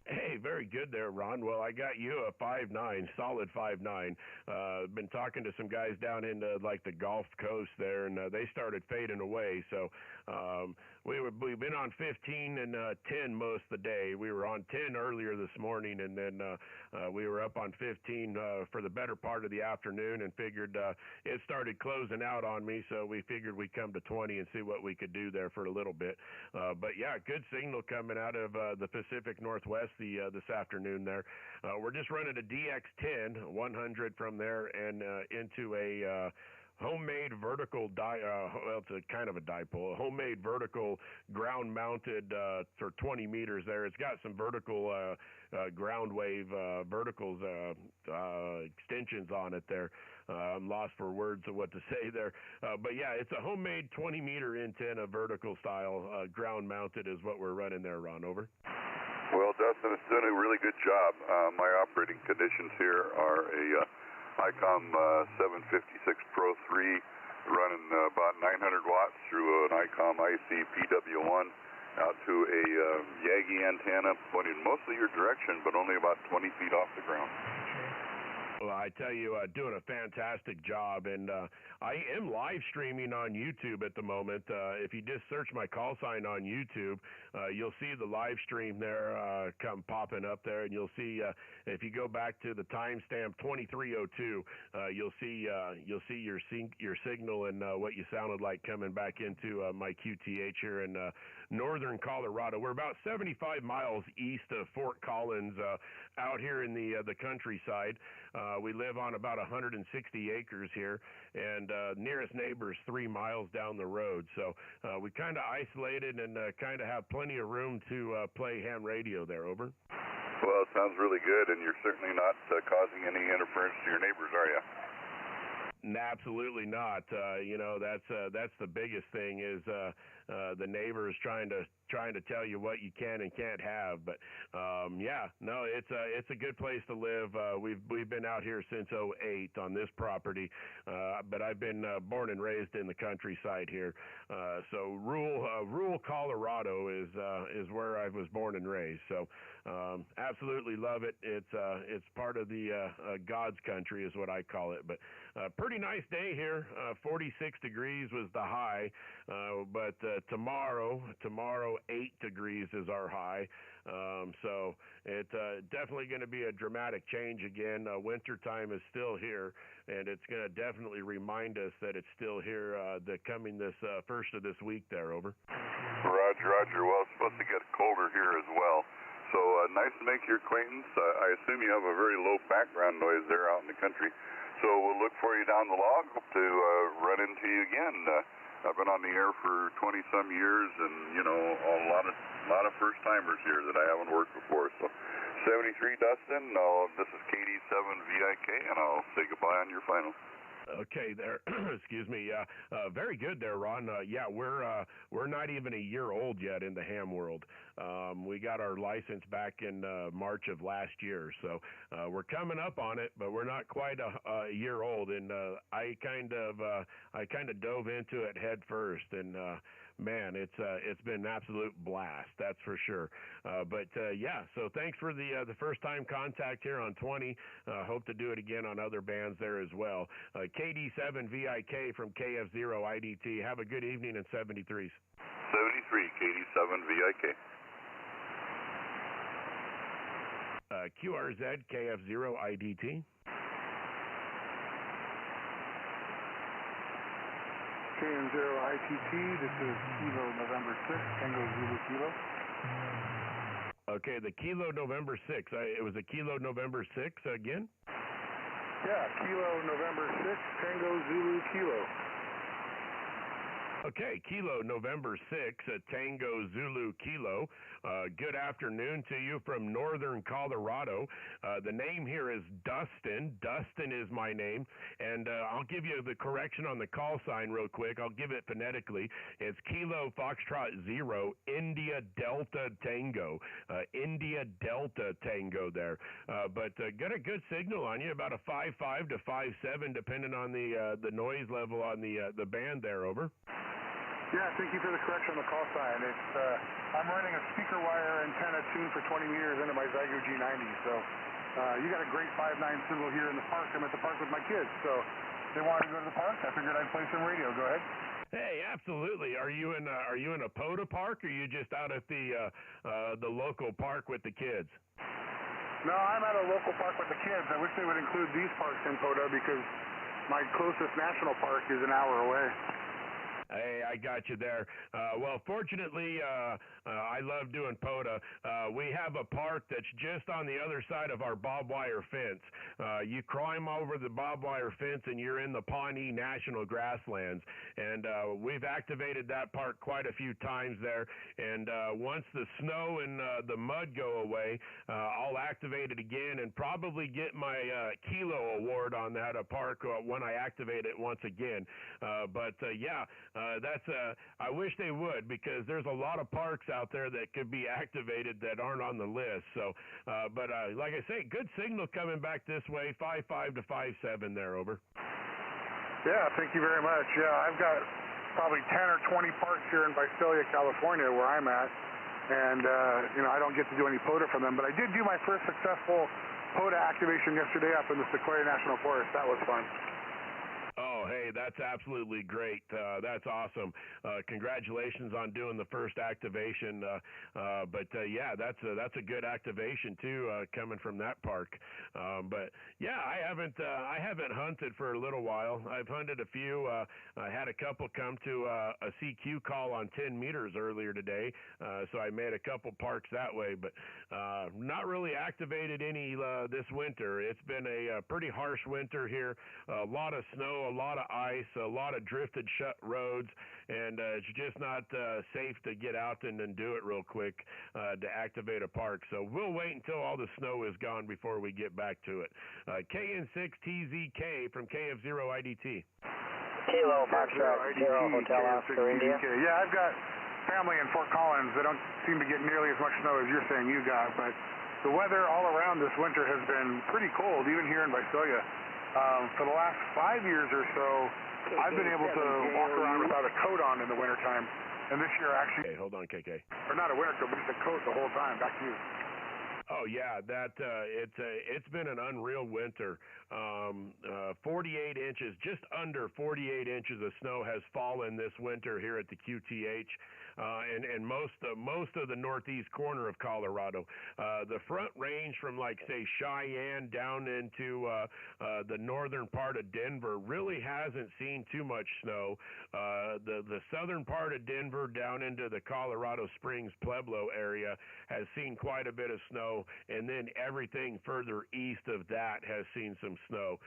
Hey, very good there, Ron. Well, I got you a 5.9, solid 5.9. Been talking to some guys down in like the Gulf Coast there, and they started fading away. So we've been on 15 and 10 most of the day. We were on 10 earlier this morning, and then we were up on 15 for the better part of the afternoon, and figured it started closing out on me. So we figured we'd come to 20 and see what we could do there for a little bit. But yeah, good signal coming out of the Pacific Northwest this afternoon there. We're just running a DX10 100 from there and into a homemade vertical well, it's a kind of a dipole, a homemade vertical ground mounted for 20 meters there. It's got some vertical ground wave verticals extensions on it there. I'm lost for words of what to say there. But yeah, it's a homemade 20 meter antenna vertical style ground mounted is what we're running there, Ron. Over. Well, Dustin, it's doing a really good job. My operating conditions here are a ICOM 756 Pro 3 running about 900 watts through an ICOM IC PW1 out to a Yagi antenna pointing mostly your direction, but only about 20 feet off the ground. Well, I tell you, doing a fantastic job, and I am live streaming on YouTube at the moment. If you just search my call sign on YouTube, you'll see the live stream there come popping up there, and you'll see if you go back to the timestamp 2302, you'll see your signal and what you sounded like coming back into my QTH here in northern Colorado. We're about 75 miles east of Fort Collins, out here in the countryside. We live on about 160 acres here, and nearest neighbor is 3 miles down the road. So we kind of isolated and kind of have plenty of room to play ham radio there. Over. Well, it sounds really good, and you're certainly not causing any interference to your neighbors, are you? Absolutely not. You know, that's the biggest thing is the neighbors trying to tell you what you can and can't have. But yeah, no, it's a good place to live. We've been out here since '08 on this property, but I've been born and raised in the countryside here. So rural Colorado is where I was born and raised. So absolutely love it. It's part of the God's country is what I call it. But pretty nice day here. 46 degrees was the high, but tomorrow 8 degrees is our high. So it's definitely going to be a dramatic change again. Winter time is still here, and it's going to definitely remind us that it's still here coming this first of this week there. Over. Roger. Well, it's supposed to get colder here as well. So nice to make your acquaintance. I assume you have a very low background noise there out in the country. So we'll look for you down the log. Hope to run into you again. I've been on the air for 20-some years, and, you know, a lot of first-timers here that I haven't worked before. So 73, Dustin. This is KD7VIK, and I'll say goodbye on your final. Okay, there. Excuse me. Very good there, Ron. Yeah, we're not even a year old yet in the ham world. We got our license back in March of last year, so we're coming up on it, but we're not quite a year old. And I kind of dove into it head first, and man, it's been an absolute blast, that's for sure. But yeah, so thanks for the first time contact here on 20. Hope to do it again on other bands there as well. KD7VIK from KF0IDT. Have a good evening in 73s. 73, KD7VIK. QRZ, KF0 IDT. KM0 ITT, this is Kilo November 6, Tango Zulu Kilo. Okay, the Kilo November 6. It was a Kilo November 6 again? Yeah, Kilo November 6, Tango Zulu Kilo. Okay, Kilo November 6, Tango Zulu Kilo. Good afternoon to you from northern Colorado. The name here is Dustin. Dustin is my name, and I'll give you the correction on the call sign real quick. I'll give it phonetically. It's Kilo Foxtrot 0, India Delta Tango. India Delta Tango there. But got a good signal on you, about a 5.5 to 5.7, depending on the noise level on the band there, over. Yeah, thank you for the correction on the call sign. It's I'm running a speaker wire antenna tuned for 20 meters into my Zygo G90. So you got a great 5.9 symbol here in the park. I'm at the park with my kids, so they wanted to go to the park. I figured I'd play some radio. Go ahead. Hey, absolutely. Are you in a POTA park, or are you just out at the local park with the kids? No, I'm at a local park with the kids. I wish they would include these parks in POTA because my closest national park is an hour away. Hey, I got you there. Well, fortunately, I love doing POTA. We have a park that's just on the other side of our barbed wire fence. You climb over the barbed wire fence and you're in the Pawnee National Grasslands. And we've activated that park quite a few times there. And once the snow and the mud go away, I'll activate it again and probably get my Kilo award on that park when I activate it once again. I wish they would, because there's a lot of parks out there that could be activated that aren't on the list. So, like I say, good signal coming back this way, 5.5 to 5.7 there, over. Yeah, thank you very much. Yeah, I've got probably 10 or 20 parks here in Visalia, California, where I'm at. And, I don't get to do any POTA from them, but I did do my first successful POTA activation yesterday up in the Sequoia National Forest. That was fun. Oh, hey, that's absolutely great. That's awesome. Congratulations on doing the first activation. That's a good activation too, coming from that park. I haven't hunted for a little while. I've hunted a few. I had a couple come to a CQ call on 10 meters earlier today, so I made a couple parks that way. But not really activated any this winter. It's been a pretty harsh winter here. A lot of snow, a lot of ice, a lot of drifted shut roads, and it's just not safe to get out and do it real quick to activate a park. So we'll wait until all the snow is gone before we get back to it. KN6TZK from KF0 IDT. Kilo Foxtrot 0 Hotel Oscar India. Yeah, I've got family in Fort Collins. They don't seem to get nearly as much snow as you're saying you got, but the weather all around this winter has been pretty cold, even here in Visalia. For the last 5 years or so, I've been able to walk around without a coat on in the wintertime. And this year actually... Okay, hold on, KK. Or not a winter coat, but just a coat the whole time. Back to you. Oh yeah, it's been an unreal winter. 48 inches, just under 48 inches of snow has fallen this winter here at the QTH, and most of the northeast corner of Colorado. The front range from like say Cheyenne down into the northern part of Denver really hasn't seen too much snow. The southern part of Denver down into the Colorado Springs Pueblo area has seen quite a bit of snow, and then everything further east of that has seen some snow.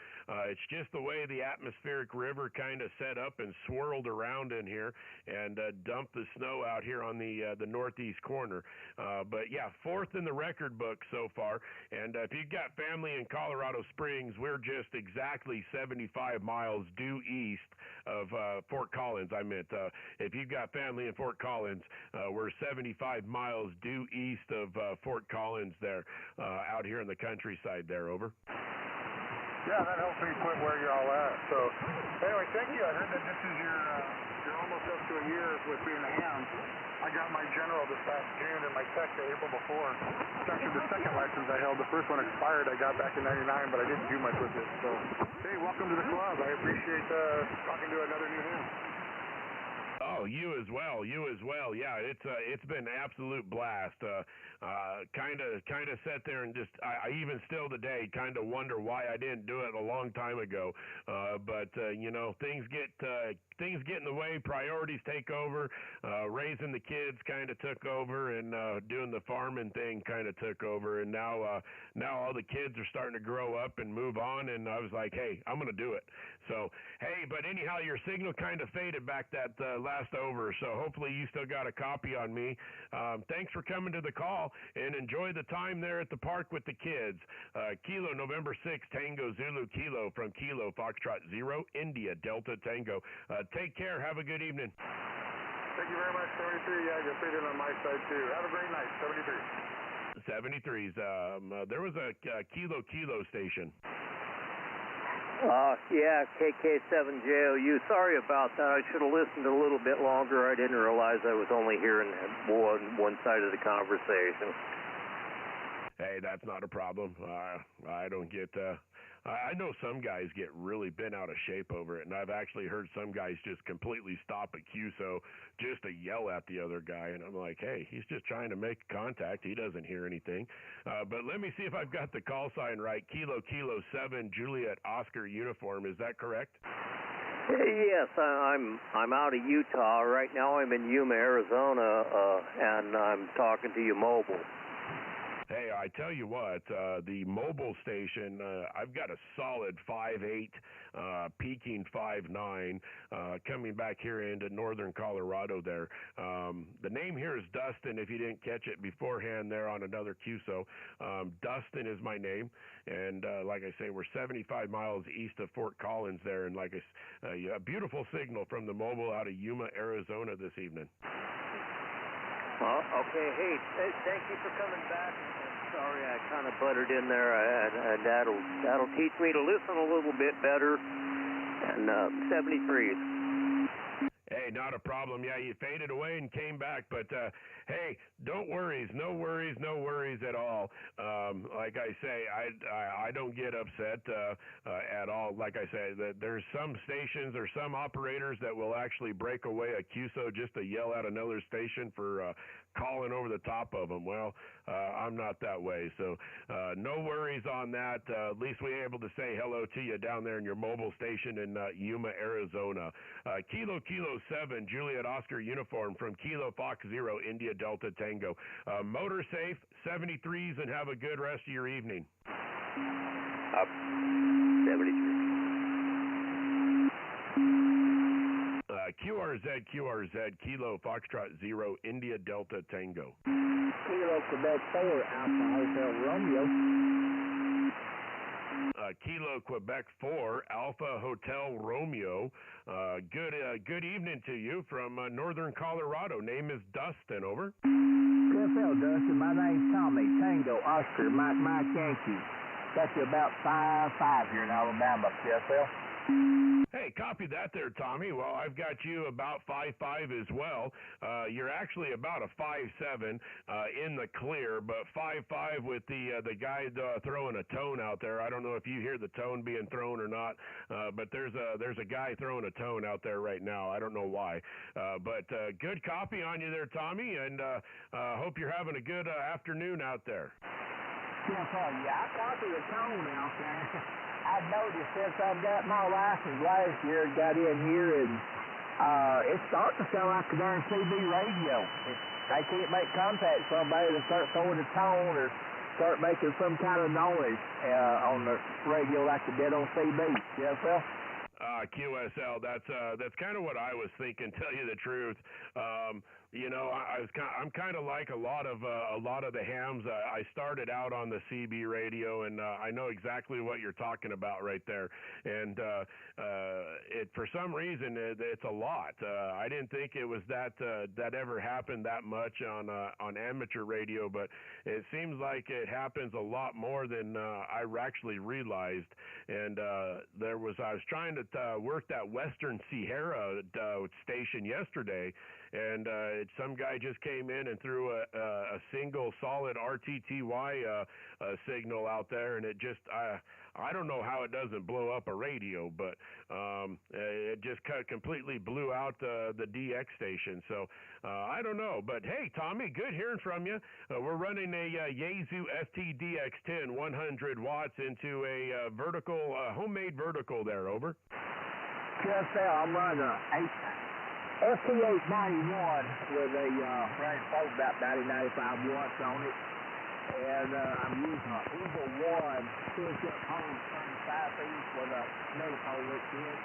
It's just the way the atmospheric river kind of set up and swirled around in here and dumped the snow out here on the northeast corner. But yeah, fourth in the record book so far. And if you've got family in Colorado Springs, we're just exactly 75 miles due east of Fort Collins. I meant if you've got family in Fort Collins, we're 75 miles due east of Fort Collins there, out here in the countryside there, over. Yeah, that helps me put where you're all at. So, anyway, thank you. I heard that this is you're almost up to a year with being a ham. I got my general this past June and my tech the April before. It's actually the second license I held. The first one expired. I got back in '99, but I didn't do much with it. So, hey, welcome to the club. I appreciate talking to another new ham. Oh, Oh, you as well. You as well. Yeah, it's been an absolute blast. Kind of sat there and just I even still today kind of wonder why I didn't do it a long time ago. But you know, things get in the way. Priorities take over. Raising the kids kind of took over, and doing the farming thing kind of took over. And now all the kids are starting to grow up and move on. And I was like, hey, I'm going to do it. So hey, but anyhow, your signal kind of faded back that last over. So hopefully you still got a copy on me. Thanks for coming to the call, and enjoy the time there at the park with the kids. Kilo November 6, Tango Zulu Kilo from Kilo Foxtrot 0 India Delta Tango. Take care. Have a good evening. Thank you very much, 73. Yeah, you faded on my side too. Have a great night, 73. 73s. There was a Kilo station. Yeah, KK7JOU. Sorry about that. I should have listened a little bit longer. I didn't realize I was only hearing one side of the conversation. Hey, that's not a problem. I don't get. I know some guys get really bent out of shape over it, and I've actually heard some guys just completely stop at QSO just to yell at the other guy, and I'm like, hey, he's just trying to make contact. He doesn't hear anything. But let me see if I've got the call sign right. Kilo 7 Juliet Oscar uniform. Is that correct? Yes, I'm out of Utah right now. I'm in Yuma, Arizona, and I'm talking to you mobile. Hey, I tell you what, the mobile station, I've got a solid 5.8, peaking 5.9, coming back here into northern Colorado there. The name here is Dustin, if you didn't catch it beforehand there on another QSO. Dustin is my name, and like I say, we're 75 miles east of Fort Collins there, and like a beautiful signal from the mobile out of Yuma, Arizona this evening. Okay, hey, thank you for coming back. Sorry, I kind of buttered in there, and that'll teach me to listen a little bit better. And 73s. Hey, not a problem. Yeah, you faded away and came back, but hey, don't worries, no worries at all. Like I say, I don't get upset at all. Like I say, that there's some stations or some operators that will actually break away a QSO just to yell at another station for calling over the top of them. Well, I'm not that way, so no worries on that. At least we're able to say hello to you down there in your mobile station in Yuma, Arizona. Kilo 7 Juliet Oscar uniform from Kilo Fox 0 India Delta Tango. Motor safe, 73s, and have a good rest of your evening. 73. QRZ, Kilo Foxtrot 0 India Delta Tango. Kilo Quebec 4 Alpha Hotel Romeo. Kilo Quebec 4 Alpha Hotel Romeo. Good evening to you from northern Colorado. Name is Dustin. Over. QSL Dustin. My name's Tommy. Tango Oscar Mike Yankee. Got you about 5.5 here in Alabama. QSL. Hey, copy that there, Tommy. Well, I've got you about 5.5 as well. You're actually about a 5.7 in the clear, but 5.5 with the guy throwing a tone out there. I don't know if you hear the tone being thrown or not, but there's a guy throwing a tone out there right now. I don't know why, but good copy on you there, Tommy, and hope you're having a good afternoon out there. Yeah, I copy the tone out there. I noticed since I've got my license last year, got in here, and it's starting to sound like a darn CB radio. They can't make contact with somebody to start throwing a tone or start making some kind of noise on the radio like they did on CB. QSL? QSL, that's kind of what I was thinking. Tell you the truth, you know, I'm kind of like a lot of the hams. I started out on the CB radio, and I know exactly what you're talking about right there. And it for some reason it's a lot. I didn't think it was that ever happened that much on amateur radio, but it seems like it happens a lot more than I actually realized. And I was trying to work that Western Sierra station yesterday, and some guy just came in and threw a single solid RTTY signal out there, and it just I don't know how it doesn't blow up a radio, but it just completely blew out the DX station. So I don't know, but hey, Tommy, good hearing from you. We're running a Yaesu FTDX10 100 watts into a homemade vertical there. Over. QSL, I'm running a FT891 with a running pole about 95 watts on it. And I'm using an Eagle 1 push-up hose 35 feet with another pole that's in.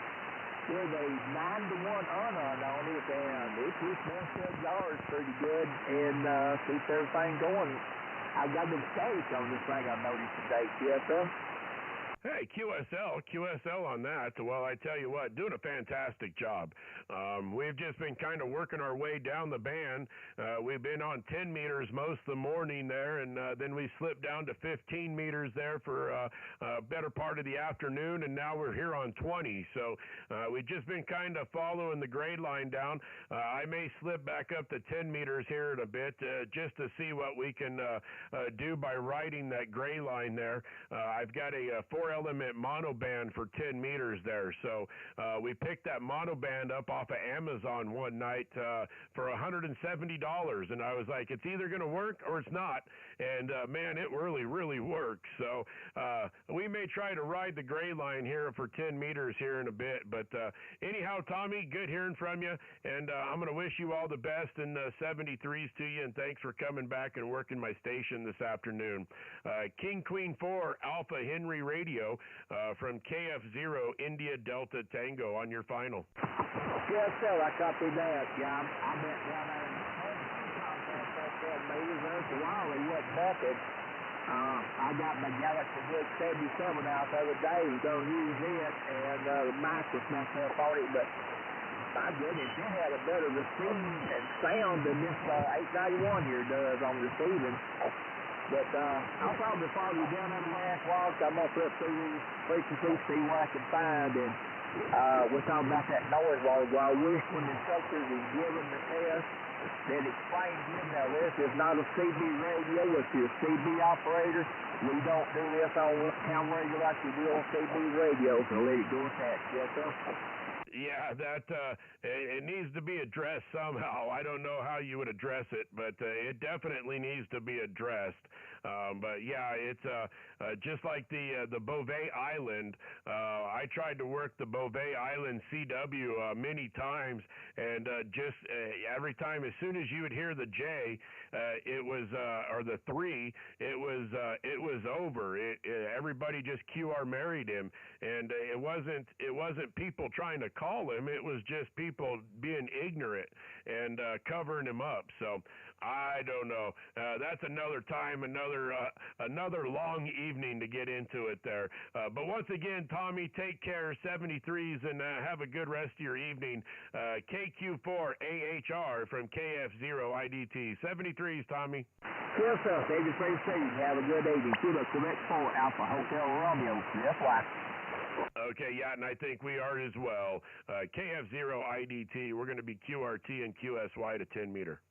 With a 9-to-1 unknown on it, and it just messed up yards pretty good, and keeps everything going. I got a mistake on this thing I noticed today, QSL. Hey, QSL on that. Well, I tell you what, doing a fantastic job. We've just been kind of working our way down the band. We've been on 10 meters most of the morning there, and then we slipped down to 15 meters there for a better part of the afternoon, and now we're here on 20. So we've just been kind of following the grade line down. I may slip back up to 10 meters here in a bit just to see what we can do by riding that gray line there. I've got a 4-element monoband for 10 meters there. So we picked that monoband up off of Amazon one night for $170, and I was like, it's either going to work or it's not. And man, it really works. So we may try to ride the gray line here for 10 meters here in a bit. But anyhow, Tommy, good hearing from you, and I'm going to wish you all the best in 73s to you, and thanks for coming back and working my station this afternoon. King Queen 4 Alpha Henry Radio from KF0 India Delta Tango on your final. Yes, sir, I copied that. Yeah, I went down there and meters there for a while. He wasn't bucking. I got my Galaxy Book 77 out the other day. Was going to use it, and the mic was messing up on it, but my goodness, it had a better receive and sound than this 891 here does on receiving. But I'll probably follow you down on the last walk. I'm going to flip through these frequencies, see what I can find. And we're talking about that noise while ago. I wish when the instructors is giving the test, they'd explain to them, now this is not a CB radio. If you're a CB operator, we don't do this on ham radio like you do on CB radio. So let it go with that. Yes, sir. Yeah, that it needs to be addressed somehow. I don't know how you would address it, but it definitely needs to be addressed. But yeah, it's just like the Beauvais Island. I tried to work the Beauvais Island CW many times, and just every time, as soon as you would hear the J, it was or the 3, it was over. Everybody just QR married him, and it wasn't people trying to call him. It was just people being ignorant and covering him up. So I don't know. That's another time, another long evening to get into it there. But once again, Tommy, take care, 73s, and have a good rest of your evening. KQ4AHR from KF0 IDT. 73s, Tommy. Yes, sir. 73C. Have a good evening. Kilo Quebec 4 Alpha Hotel Romeo. Yes, why? Okay, yeah, and I think we are as well. KF0 IDT, we're going to be QRT and QSY to 10 meter.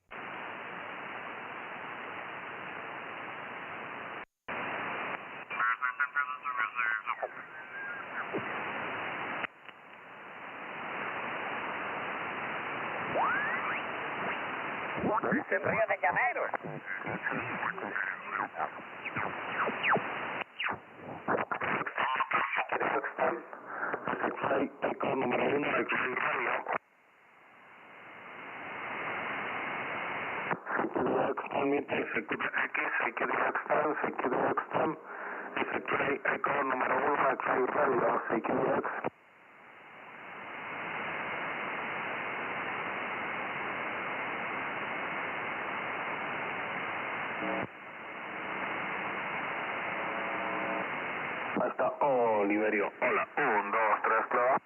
Ahí está Oliverio. Hola, 1, 2, 3, prueba.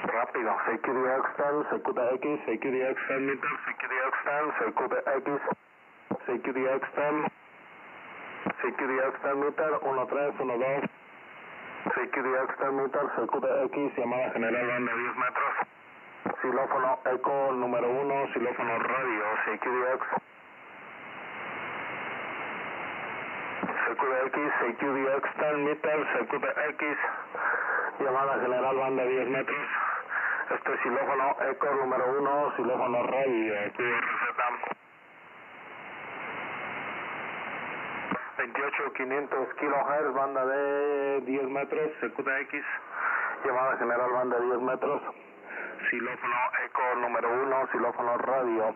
Rápido, CQDX 10, CQDX, CQDX 10 meter, CQDX 10, CQDX, CQDX 10, CQDX 10 meter, 1, 3, 1, 2, CQDX 10 meter, CQDX, llamada general banda 10 metros, xilófono eco número 1, xilófono radio, CQDX. CQDX, CQDX 10 meters, CQDX, llamada general banda 10 metros. Este es xilófono eco número 1, xilófono radio, QRZ. 28500 kHz, banda de 10 metros, CQDX, llamada general banda 10 metros, xilófono eco número 1, xilófono radio.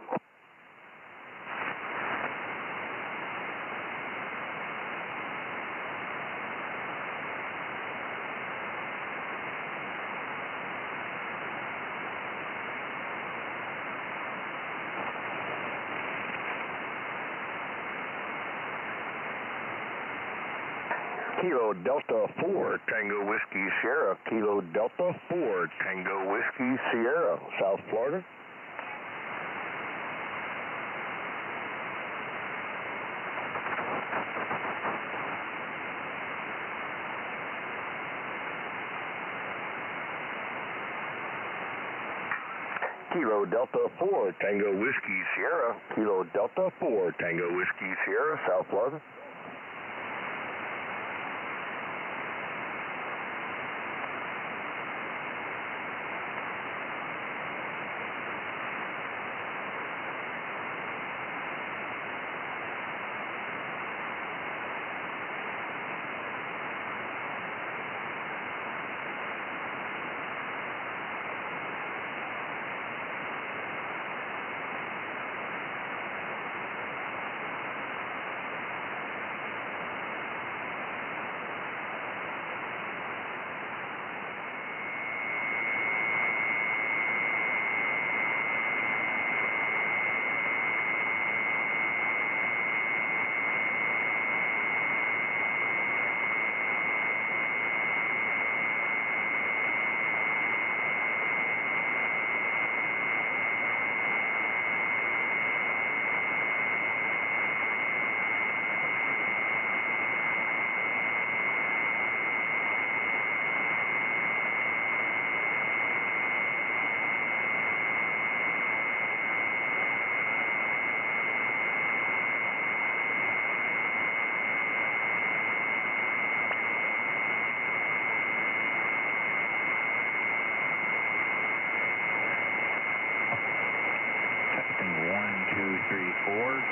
Kilo Delta 4, Tango Whiskey Sierra. Kilo Delta 4, Tango Whiskey Sierra, South Florida. Kilo Delta 4, Tango Whiskey Sierra. Kilo Delta 4, Tango Whiskey Sierra, South Florida.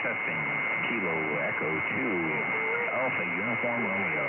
Testing, Kilo Echo 2, Alpha Uniform Romeo.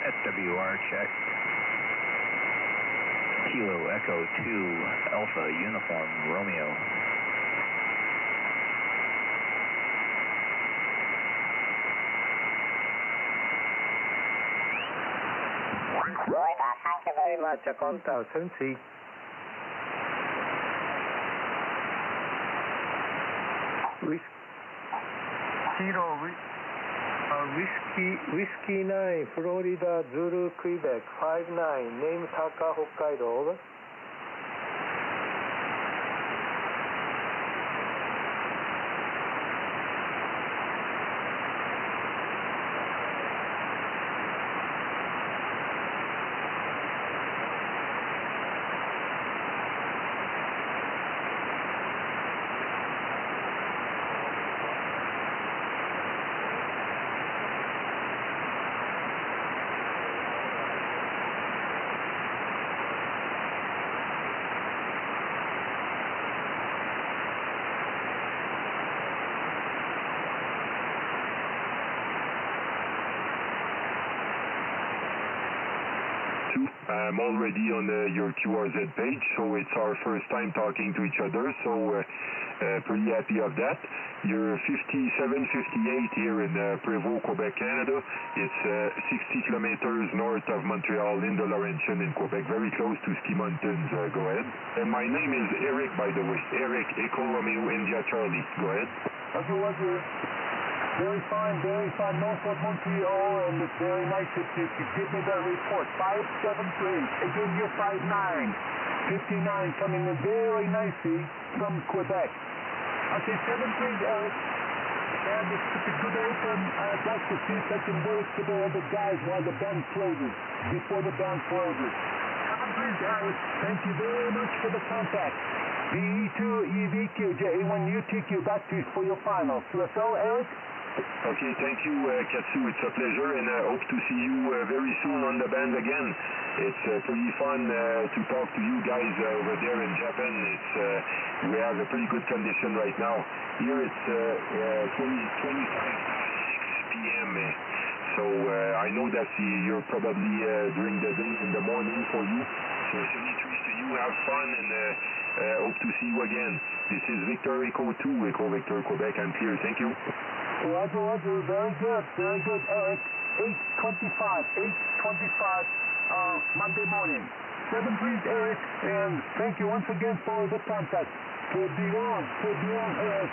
SWR check. Kilo Echo 2, Alpha Uniform Romeo. Thank you very much. A contact, see. Kilo Whiskey 9, Florida, Zulu, Quebec, 59, name Taka, Hokkaido, over. Katsu. I'm already on your QRZ page, so it's our first time talking to each other, so pretty happy of that. You're 5758 here in Prévost, Quebec, Canada. It's 60 kilometers north of Montreal in the Laurentian in Quebec, very close to Ski Mountains. Go ahead. And my name is Eric, by the way. Eric, Echo Romeo India Charlie. Go ahead. Roger. Very fine, north of Montreal, and it's very nice if you could give me that report. 573. Again, you're 59. 59 coming in very nicely from Quebec. Okay, 7-3, Eric. And it's a good open. I'd like to see if I can work with all the guys while the band closes, before the band closes. 7-3, Eric. Thank you very much for the contact. BE2 EVK J1UTQ batteries for your finals. USO, Eric? Okay, thank you, Katsu. It's a pleasure, and I hope to see you very soon on the band again. It's pretty fun to talk to you guys over there in Japan. We have a pretty good condition right now. Here it's 25 p.m. So I know that you're probably during the day in the morning for you. So 73 to you. Have fun, and hope to see you again. This is Victor Echo 2, Echo Victor Quebec. I'm clear. Thank you. Roger. Very good, Eric. 8:25, Monday morning. 7-3, Eric, and thank you once again for the contact. Très bien, Eric.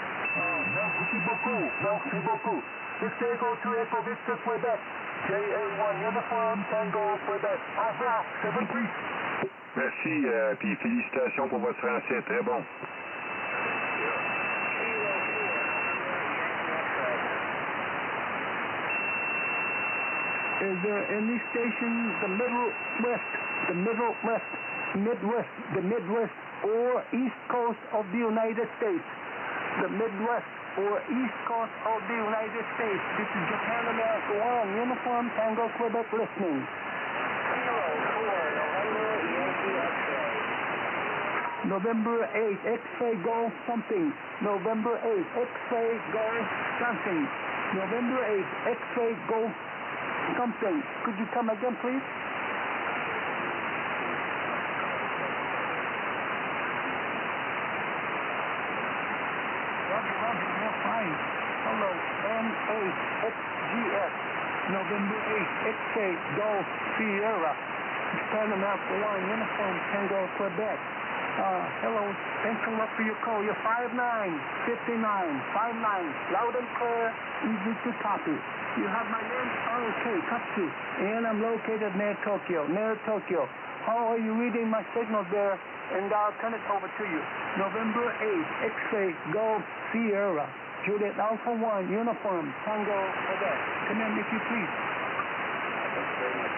Merci beaucoup. Victor Echo 2, Echo Victor Quebec. JA1 Uniform Tango Quebec. Au revoir, 7-3. Merci, puis félicitations pour votre français. Très bon. Is there any station, the Midwest, or East Coast of the United States? The Midwest or East Coast of the United States. This is Japan America 1, Uniform Tango Quebec listening. November 8, X-ray go something. November 8, X-ray go something. November 8, X-ray go something. Could you come again, please? Roger, you're fine. Hello, N8XGS. November 8, X-ray go Sierra. Japan America 1, Uniform Tango Quebec. Hello, thanks a lot for your call. You're 59, 59, loud and clear, easy to copy. You have my name? Okay, Katsu, and I'm located near Tokyo. How are you reading my signal there? And I'll turn it over to you. November 8, X-ray, Golf, Sierra, Juliet Alpha 1, Uniform, Tango, Quebec. Come in if you please. Thanks very much.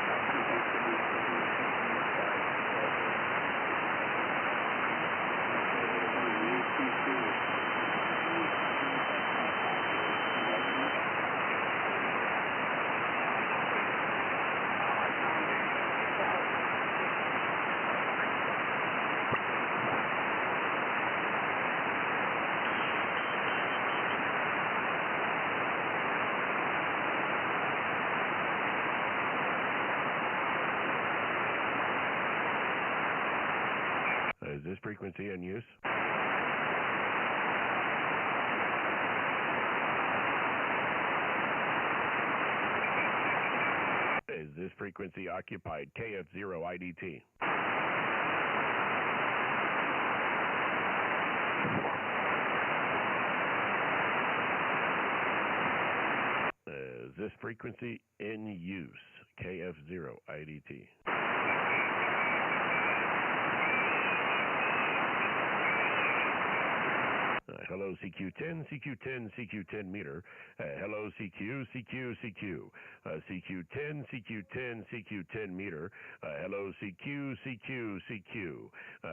Is this frequency in use? Is this frequency occupied? KF0 IDT. Is this frequency in use? KF0 IDT. Hello, CQ10, CQ10 meter. Hello, CQ. CQ10, CQ10 meter. Hello, CQ.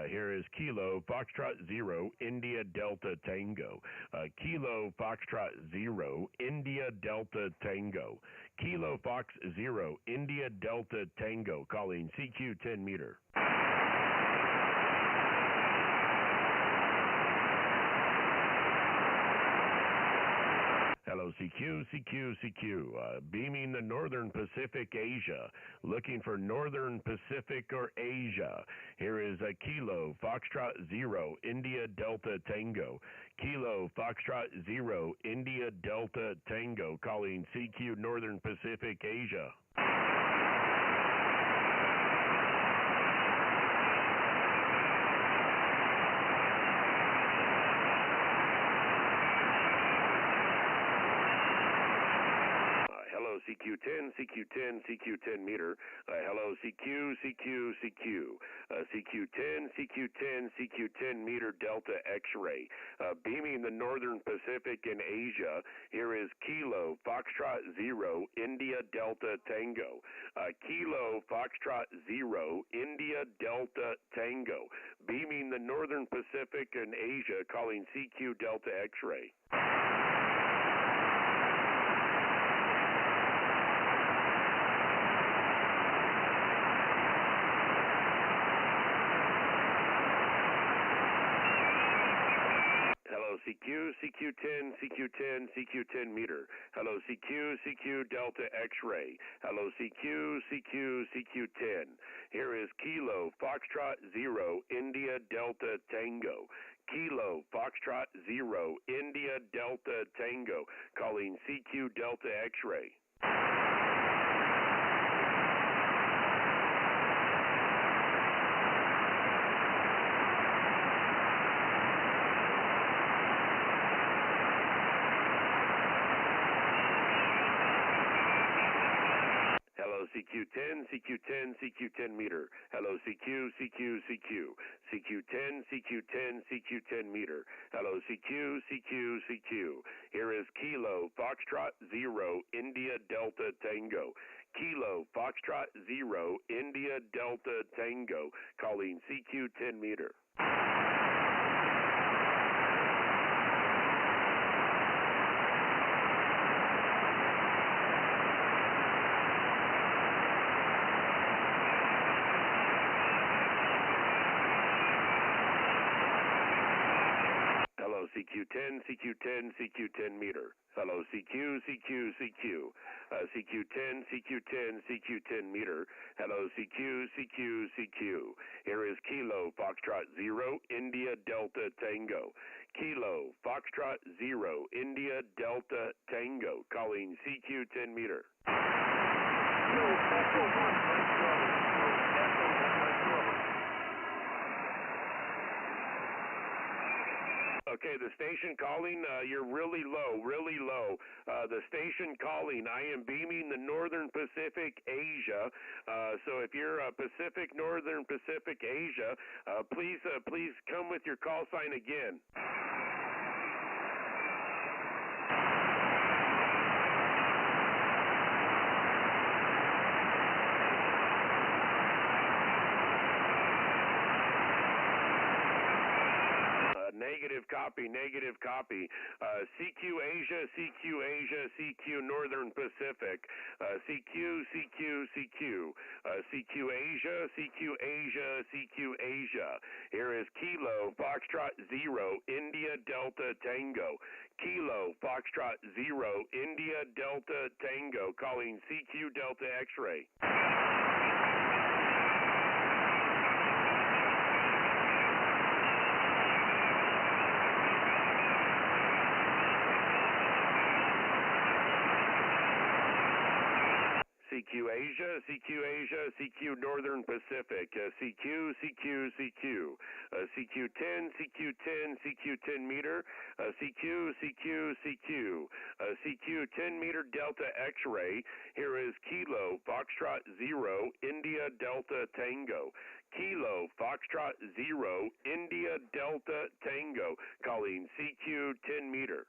Here is Kilo, Foxtrot 0, India Delta Tango. Kilo, Foxtrot 0, India Delta Tango. Kilo, Fox 0, India Delta Tango, calling CQ10 meter. Hello, CQ, beaming the Northern Pacific, Asia, looking for Northern Pacific or Asia. Here is a Kilo Foxtrot 0, India Delta Tango. Kilo Foxtrot 0, India Delta Tango, calling CQ Northern Pacific, Asia. CQ10, CQ10, CQ10 meter. Hello, CQ, CQ, CQ. CQ10, CQ10, CQ10 meter Delta X-ray. Beaming the Northern Pacific and Asia. Here is Kilo Foxtrot 0, India Delta Tango. Kilo Foxtrot 0, India Delta Tango. Beaming the Northern Pacific and Asia, calling CQ Delta X-ray. CQ, CQ10, CQ10, CQ10 meter. Hello, CQ, CQ Delta X-ray. Hello, CQ, CQ, CQ10. Here is Kilo Foxtrot 0, India Delta Tango. Kilo Foxtrot 0, India Delta Tango, calling CQ Delta X-ray. CQ10, CQ10, CQ10 meter. Hello, CQ, CQ, CQ. CQ10, CQ10, CQ10 meter. Hello, CQ, CQ, CQ. Here is Kilo Foxtrot 0, India Delta Tango. Kilo Foxtrot 0, India Delta Tango, calling CQ 10 meter. CQ10, CQ10, CQ10 meter. Hello, CQ, CQ, CQ. CQ10, CQ10, CQ10 meter. Hello, CQ, CQ, CQ. Here is Kilo Foxtrot 0, India Delta Tango. Kilo Foxtrot 0, India Delta Tango, calling CQ 10 meter. Okay, the station calling, you're really low, really low. The station calling, I am beaming the Northern Pacific, Asia. So if you're Pacific, Northern Pacific, Asia, please come with your call sign again. Negative copy. CQ Asia, CQ Asia, CQ Northern Pacific. CQ, CQ, CQ. CQ Asia, CQ Asia, CQ Asia. Here is Kilo Foxtrot 0, India Delta Tango. Kilo Foxtrot 0, India Delta Tango, calling CQ Delta X-ray. CQ Asia, CQ Asia, CQ Northern Pacific, CQ, CQ, CQ, CQ10, CQ10, CQ10 meter, CQ, CQ, CQ, CQ 10 meter Delta X-ray. Here is Kilo Foxtrot 0, India Delta Tango. Kilo Foxtrot 0, India Delta Tango, calling CQ 10 meter.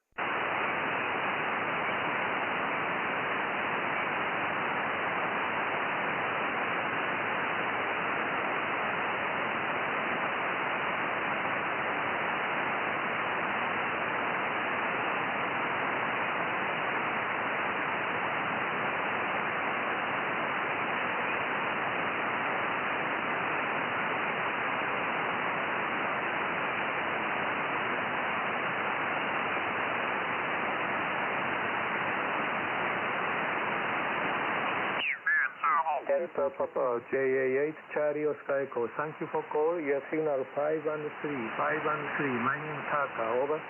Delta Papa, JA8 Charlie Oscar Echo. Thank you for call. Your signal 5 and 3. 5 and 3. My name is Taka. Over.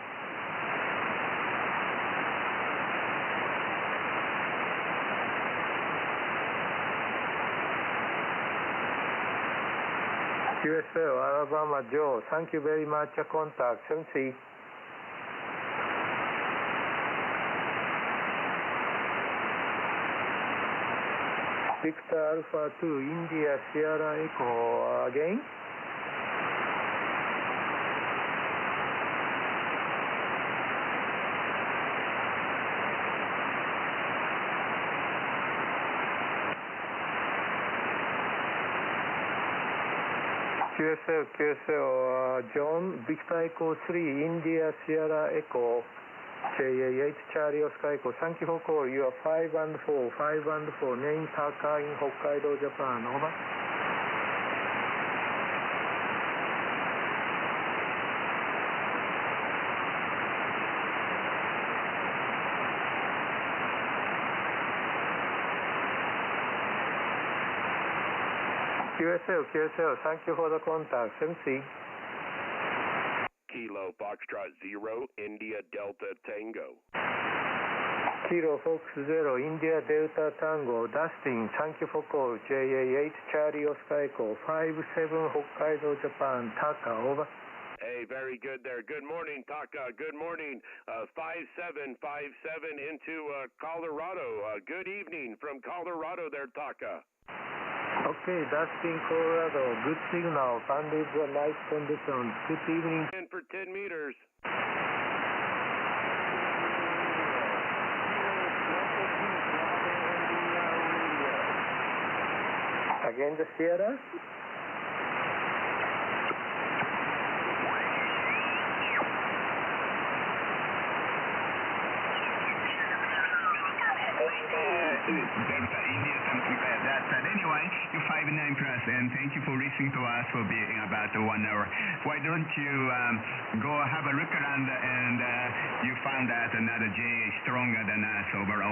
QSL, Alabama Joe. Thank you very much. Contact 73. Victor Alpha 2, India Sierra Echo again. QSL, John, Victor Echo 3, India Sierra Echo, JA8 Charlie Oscar Echo. Thank you for call. You are 5 and 4, 5 and 4, name Taka in Hokkaido, Japan. Over. QSL, thank you for the contact. MC. Kilo Foxtrot 0, India Delta Tango. Kilo Fox 0, India Delta Tango. Dustin, thank you for call. JA8 Charlie Oscar Echo, 57 Hokkaido, Japan. Taka, over. Hey, very good there. Good morning, Taka. Good morning. 5757 into Colorado. Good evening from Colorado there, Taka. Okay, that's in Colorado. Good signal. Bandit, nice conditions. Good evening. In for 10 meters. Again, the Sierra. Delta India, something like that. But anyway, you're 59+, and thank you for listening to us for being about 1 hour. Why don't you go have a look around and you found that another J is stronger than us over.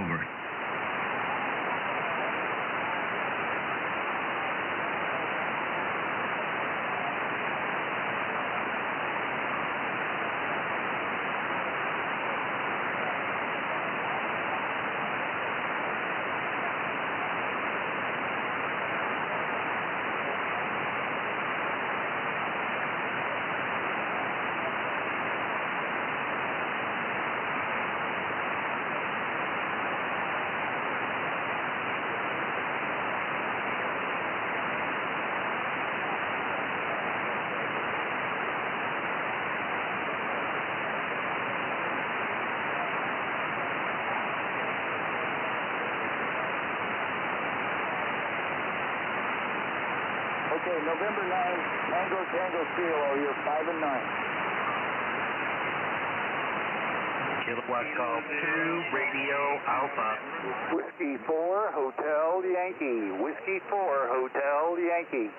Okay, November 9, Tango Kilo, you're 5 and 9. Kilowatt Golf 2, Radio Alpha. Whiskey 4, Hotel Yankee. Whiskey 4, Hotel Yankee.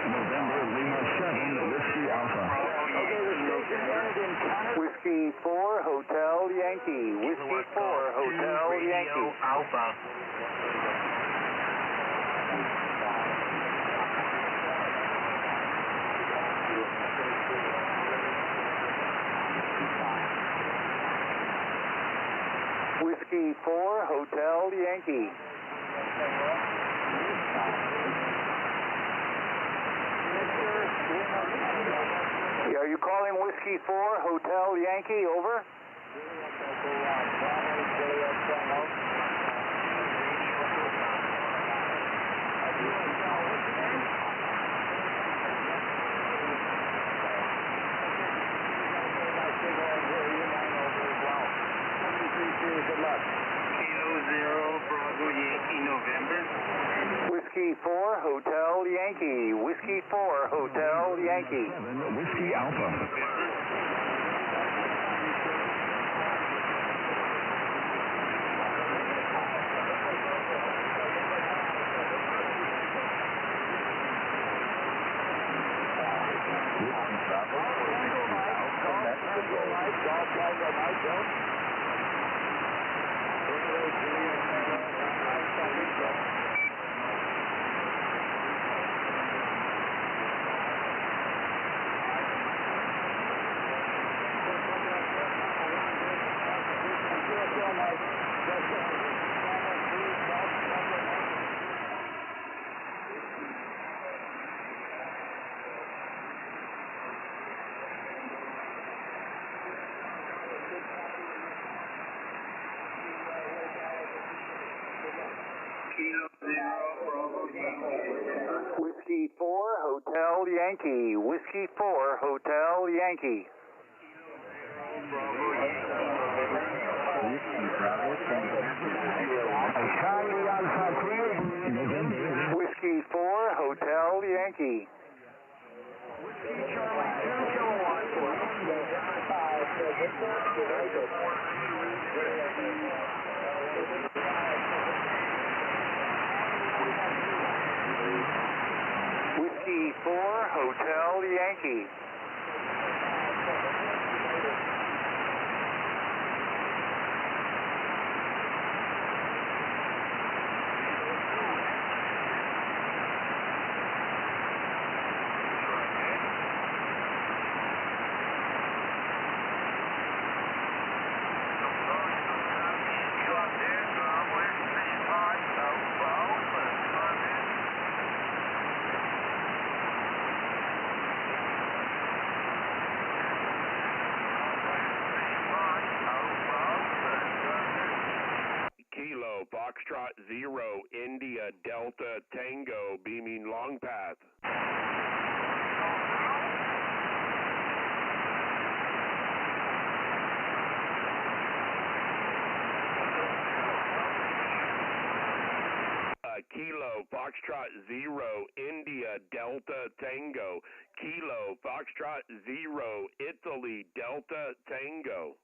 November Lima 7, Whiskey Alpha. Okay, the station ended in Canada. Whiskey 4, Hotel Yankee. Whiskey 4, Hotel Yankee. Alpha. Whiskey 4, Hotel Yankee. Are you calling Whiskey 4, Hotel Yankee? Over. Good luck. Kilo 0, Bravo Yankee, November. Whiskey 4, Hotel Yankee. Whiskey 4, Hotel Yankee. 7, Whiskey Alpha. Whiskey 4, Hotel Yankee. Whiskey 4, Hotel Yankee. Whiskey 4, Hotel Yankee. Whiskey 4, Hotel Yankee. Foxtrot 0, India, Delta, Tango, beaming long path. Kilo, Foxtrot 0, India, Delta, Tango. Kilo, Foxtrot 0, Italy, Delta, Tango.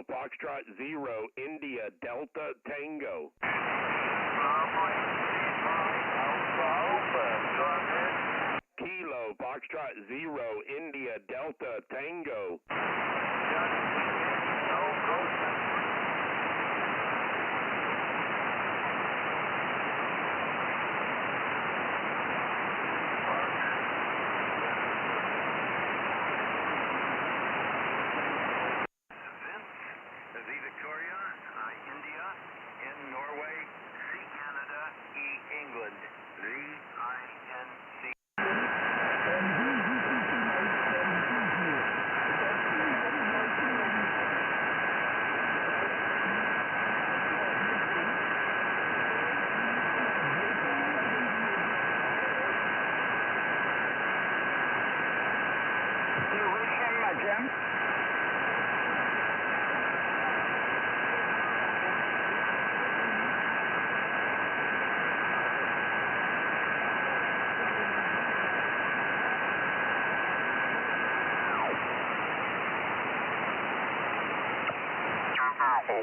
Foxtrot 0, India, Delta, Tango. Kilo, Foxtrot 0, India, Delta, Tango.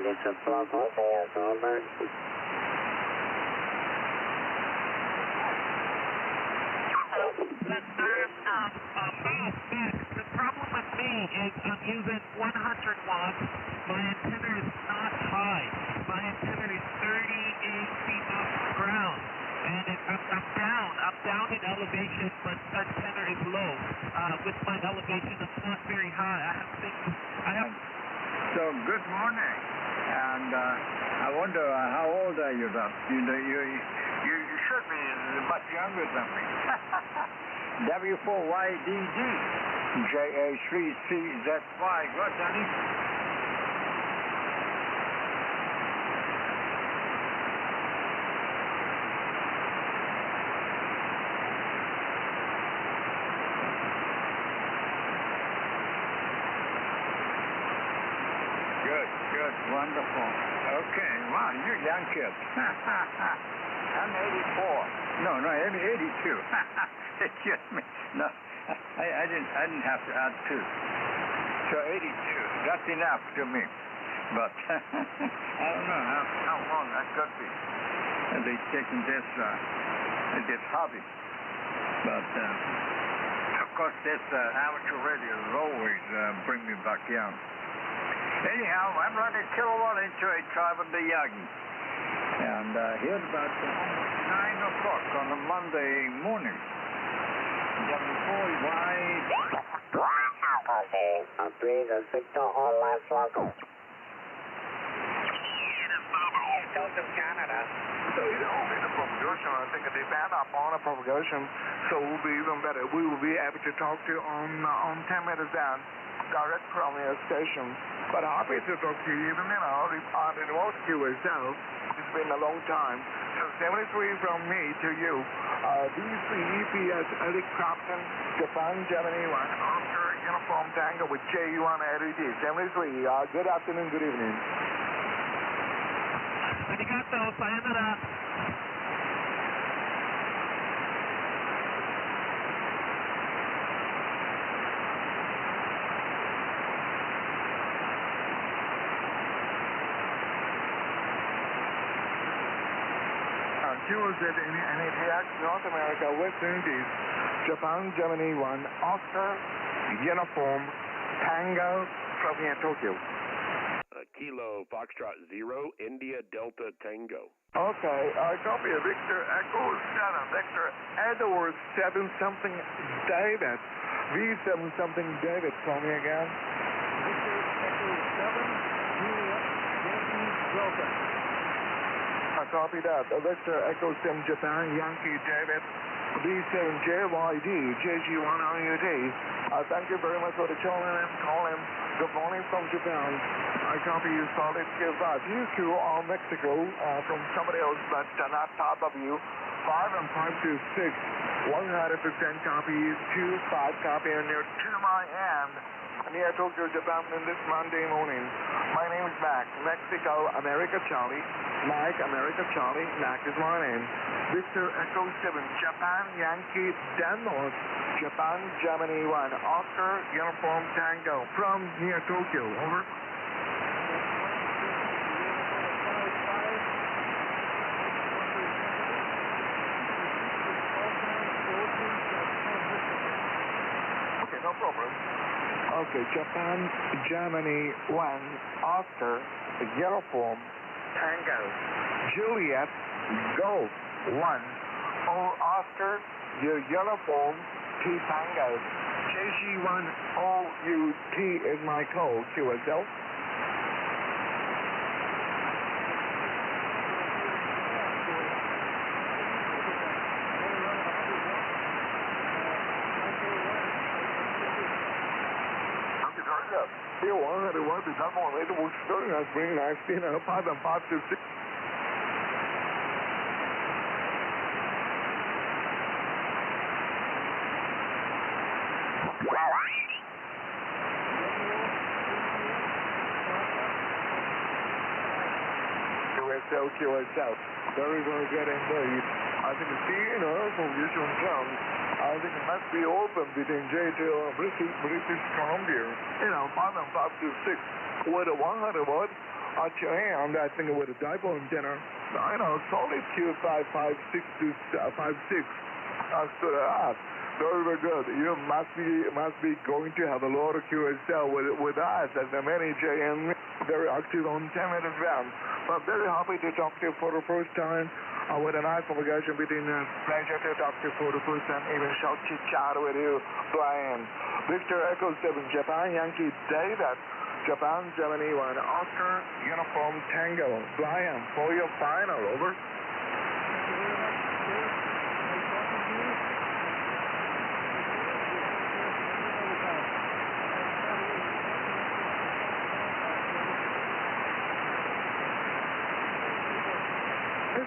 It's a plug with the emergency. The problem with me is I'm using 100 watts. My antenna is not high. My antenna is 38 feet off the ground. And I'm down in elevation, but antenna is low. With my elevation, it's not very high. So, good morning. And I wonder, how old are you now? You should be much younger than me. W4YDD, JA3CZY. Good, Danny? Good, wonderful. Okay, wow, you're a young kid. I'm 84. No, I'm 82. Excuse me. No, I didn't have to add 2. So 82, that's enough to me. But I don't know how long that could be. They taking this hobby. But of course, this amateur radio will always bring me back young. Anyhow, I'm running kilowatt into a tribe of the Yagi. And here's about 9 o'clock on a Monday morning. W4Y. Upgrade the signal on last local. Delta Canada. So you don't need a propagation. I think they ban up on a propagation, so it will be even better. We will be able to talk to you on 10 meters down, direct from your station. But happy to talk to you even, on the remote queue itself. It's been a long time. So 73 from me to you. DC EPS Eric Crofton, Japan, Germany 1, Oscar Uniform Tango with J1 LED. 73, good afternoon, good evening. Arigato, sayonara. QZ and ATX, North America, West Indies, Japan, Germany 1, Oscar, Uniform, Tango, from here, Tokyo. Kilo Foxtrot 0, India Delta Tango. Okay, I copy Victor Echo 7, Victor Edward 7 something David, V7 something David, call me again. Victor Echo 7, Juliet, Yankee Delta. I copy that. Victor Echo 7 Japan, Yankee David, B7JYD, JG1RUD. Thank you very much for the calling. Good morning from Japan. I copy you solid Q5. You two are Mexico from somebody else, but not top of you. 5 and 5 to 6. 100% copy. 2-5 copy near to my end. Near Tokyo, Japan in this Monday morning. My name is Mac. Mexico, America, Charlie. Mike, America, Charlie. Mac is my name. Victor Echo 7, Japan, Yankee, Denmark, Japan, Germany 1, Oscar, Uniform Tango, from near Tokyo. Over. Okay, no problem. Okay, Japan, Germany 1, Oscar, Uniform, Tango, Juliet, Golf 1, O Oscar, your uniform, T Tango, JG1 OUT is my code, QSL. Here, 101 is not more later. We're starting on spring 19 and 5 and 5 to 6. QSL. Very, very good indeed. I think the from Yishun Town, I think it must be open between JTL and British Columbia. 5 and 5 to 6 with a 100 watt at your hand. I think with a dipole antenna. Solid Q556 to 56 stood up. Very, very good. You must be going to have a lot of QSL with us as a manager and very active on 10 minutes round. But very happy to talk to you for the first time. With a nice conversation between pleasure to talk to you for the first time, even short chit-chat with you, Brian. Victor Echo 7, Japan Yankee David, Japan Germany 1, Oscar Uniform Tango. Brian, for your final, over.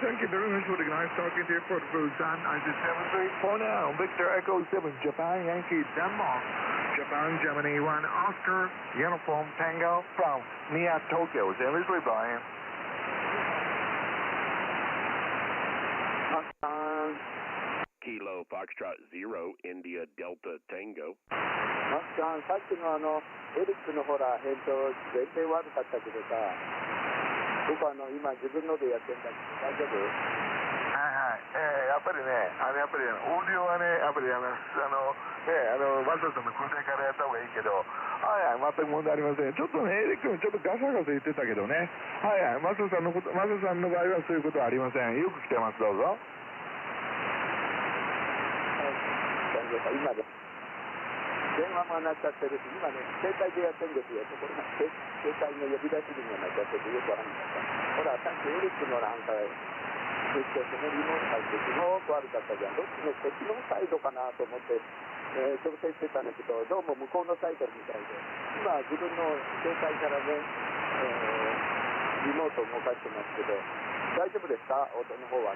Thank you very much for the nice talking to you for the first time. I just demonstrate for now. Victor Echo 7, Japan Yankee Denmark, Japan Germany 1, Oscar Uniform Tango from near Tokyo. Seriously, Brian. Kilo Foxtrot 0, India Delta Tango. マスカン、さっきのエリックのほら、全然悪かったけどさ、僕今自分のでやってんだけど、大丈夫？はいはい。やっぱりね、オーディオはね、やっぱりマサさんの答えからやった方がいいけど、はいはい、全く問題ありません。ちょっとね、エリックもちょっとガサガサ言ってたけどね、はいはい、マサさんの場合はそういうことはありません。よく来てます、どうぞ。今で電話も鳴っちゃってるし、今ね、携帯でやってるんですよ。ところが携帯の呼び出しにもなっちゃっててよくわかんなかった。ほら、さっきエリックのなんか、そしてそのリモート入ってすごく悪かったじゃん。どっちのこっちのサイドかなと思って、調整してたんだけど、どうも向こうのサイドみたいで、今自分の携帯からね、リモートを動かしてますけど、大丈夫ですか？音の方は。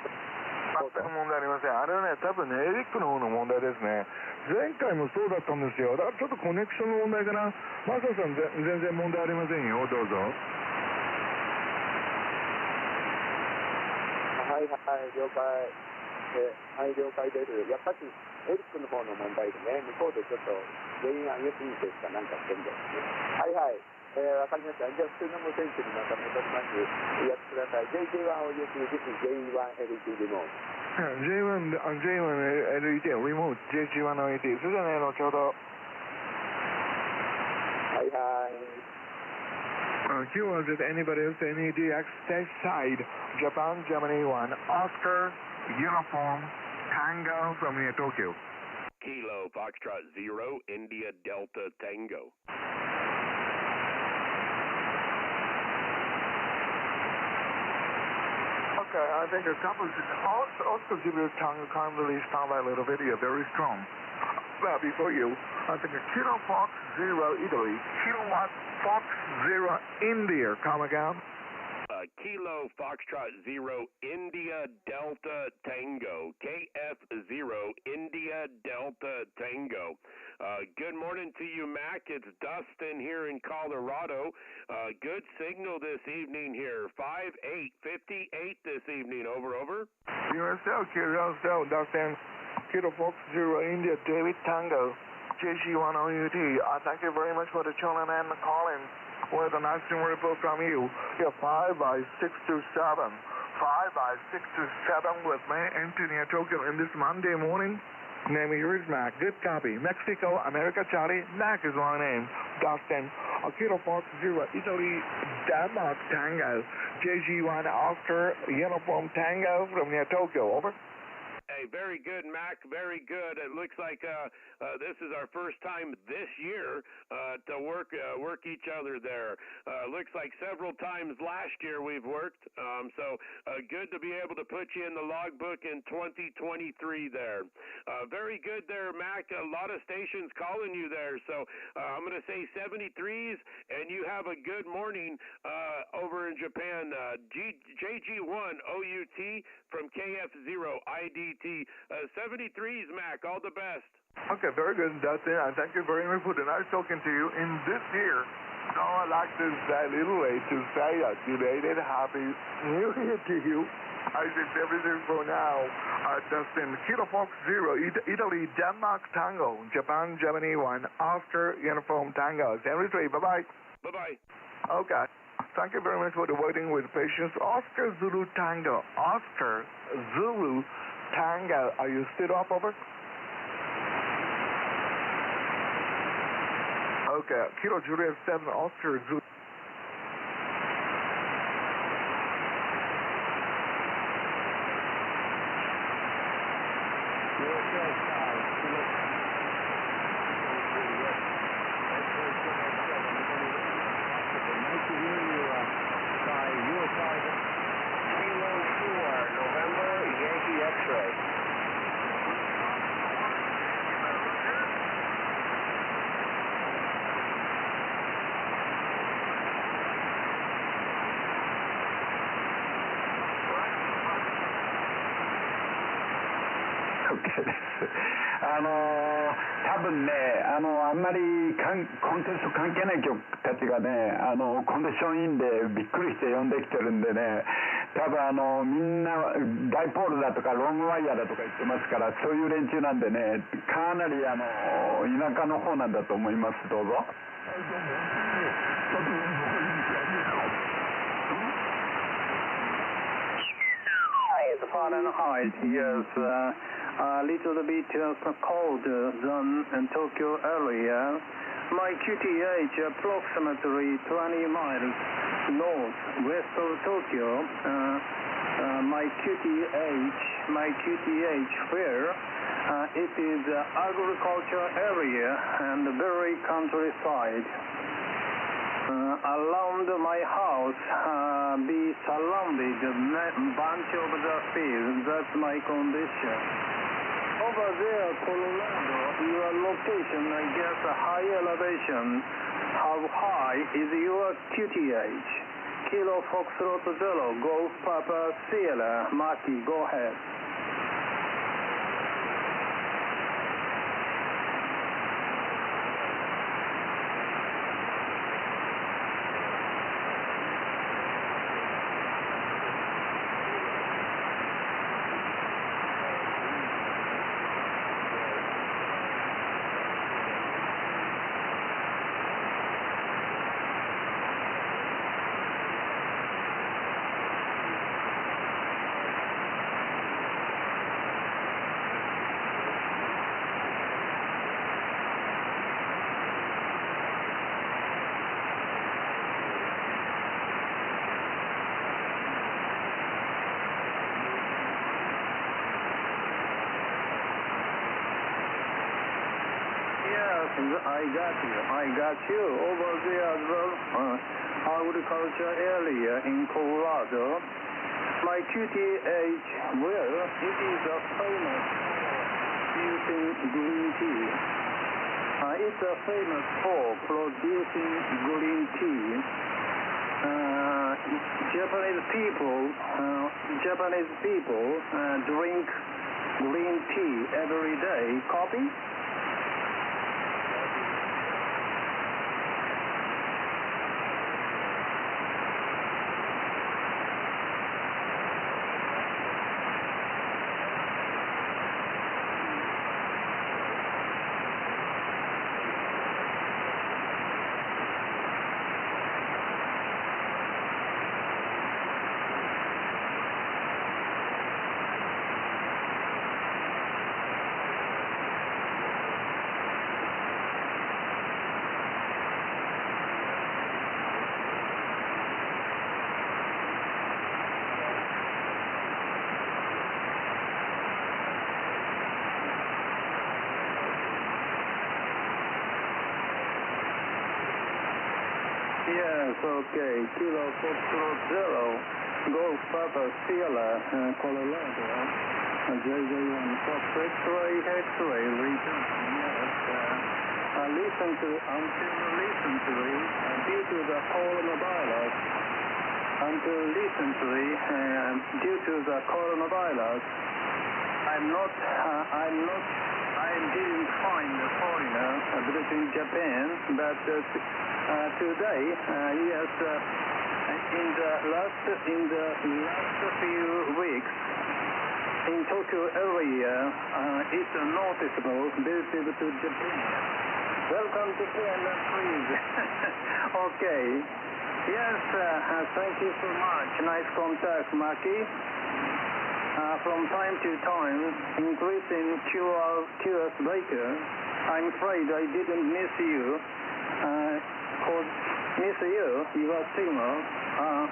全く問題ありません。あれはね、多分ね、エリックの方の問題ですね。前回もそうだったんですよ。だからちょっとコネクションの問題かな。マサさん全然問題ありませんよ。どうぞ。はいはい、了解。はい、了解です。やっぱりエリックの方の問題でね、向こうでちょっと原因上げすぎてしかなんかしてるんですね。はいはい。わかりました。じゃあ普通の無線機にまた戻ります。やってください。JJ1 を言うと、this is J1LT リモート。J1LET リモート JG1LET。それじゃね、後ほど。はいはい。QRZ anybody else NED X side Japan Germany 1 Oscar Uniform Tango from near Tokyo. Kilo Foxtrot 0, India Delta Tango. Okay, I think a couple of also give you a tongue can't really start that little video very strong. Well, before you, I think a Kilo Fox 0 Italy, Kilowatt Fox 0 India, come again. Kilo Foxtrot 0, India Delta Tango, KF0, India Delta Tango. Good morning to you, Mac. It's Dustin here in Colorado. Good signal this evening here. 5858 this evening. Over. QSL, Dustin. Kilo Fox 0, India, David Tango, JG1OUT. Thank you very much for the tuning and the calling. With a nice report from you. Yeah, 5 by 6 to 7. 5 by 6 to 7 with me, Anthony Tokyo, in this Monday morning. Name here is Mac. Good copy. Mexico, America, Charlie. Mac is my name. Dustin. Kilo Fox 0, Italy, Denmark, Tango. JG1 Oscar, Uniform Tango from near Tokyo. Over. Hey, very good, Mac. Very good. It looks like this is our first time this year to work each other there. Looks like several times last year we've worked. So good to be able to put you in the logbook in 2023 there. Very good there, Mac. A lot of stations calling you there. So I'm going to say 73s, and you have a good morning over in Japan. JG1 OUT from KF0 IDT. 73s, Mac. All the best. Okay, very good. That's it. I thank you very much for the nice talking to you in this year. So I'd like to say a little way to say a belated Happy New Year to you. I just everything for now. Dustin, Kilo Fox 0, Italy, Denmark, Tango, Japan, Germany 1, Oscar, Uniform, Tango. Seriously, bye-bye. Bye-bye. Okay. Thank you very much for the waiting with patience. Oscar Zulu Tango. Oscar Zulu Tango. Are you still up, over? Okay, Kilo Juliet 7, Oscar Juliet.多分ね、あんまりコンテスト関係ない曲たちがね、コンディションいいんでびっくりして呼んできてるんでね、多分みんなダイポールだとかロングワイヤーだとか言ってますから、そういう連中なんでね、かなり田舎の方なんだと思います。どうぞ。Fahrenheit, yes, a little bit colder than in Tokyo area. My QTH approximately 20 miles northwest of Tokyo. My QTH where it is agriculture area and very countryside. Around my house, be surrounded bunch of the fields. That's my condition. Over there, Colorado, your location, I guess a high elevation. How high is your QTH? Kilo Foxtrot 0, Golf Papa Sierra, Maki, go ahead. I got you over there as well. Agriculture area in Colorado. My QTH, well, it is a famous producing green tea. It's a famous for producing green tea. Japanese people drink green tea every day. Copy? Yes, okay. Kilo Foxtrot 0, Golf Papa Sierra, Colorado. JJ1 Fox X-ray, return. Yes. Until recently, due to the coronavirus, I didn't find a foreigner visiting Japan, but today, yes, in the last few weeks, in Tokyo area, it's noticeable visit to Japan. Welcome to Japan, please. Okay. Yes, thank you so much. Nice contact, Maki. From time to time, increasing QS Baker. I'm afraid I didn't miss you. Could miss your signal.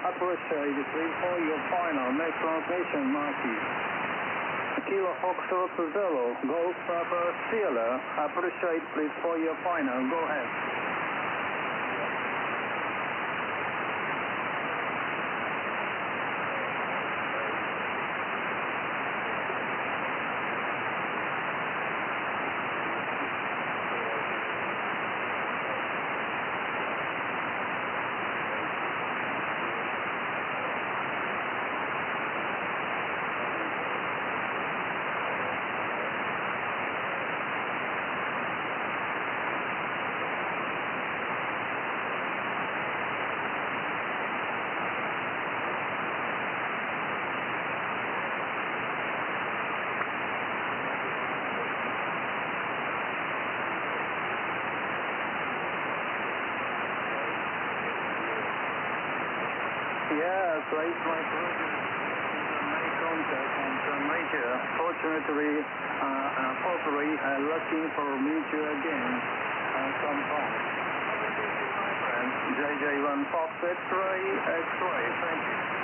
Appreciate please for your final next transmission market. Kilo Foxtrot 0, Golf Papa Sierra. Appreciate please for your final. Go ahead. Yes, right, my brother made contact and major. Fortunately, hopefully, looking for meet you again sometime. JJ1 Fox X-ray, thank you.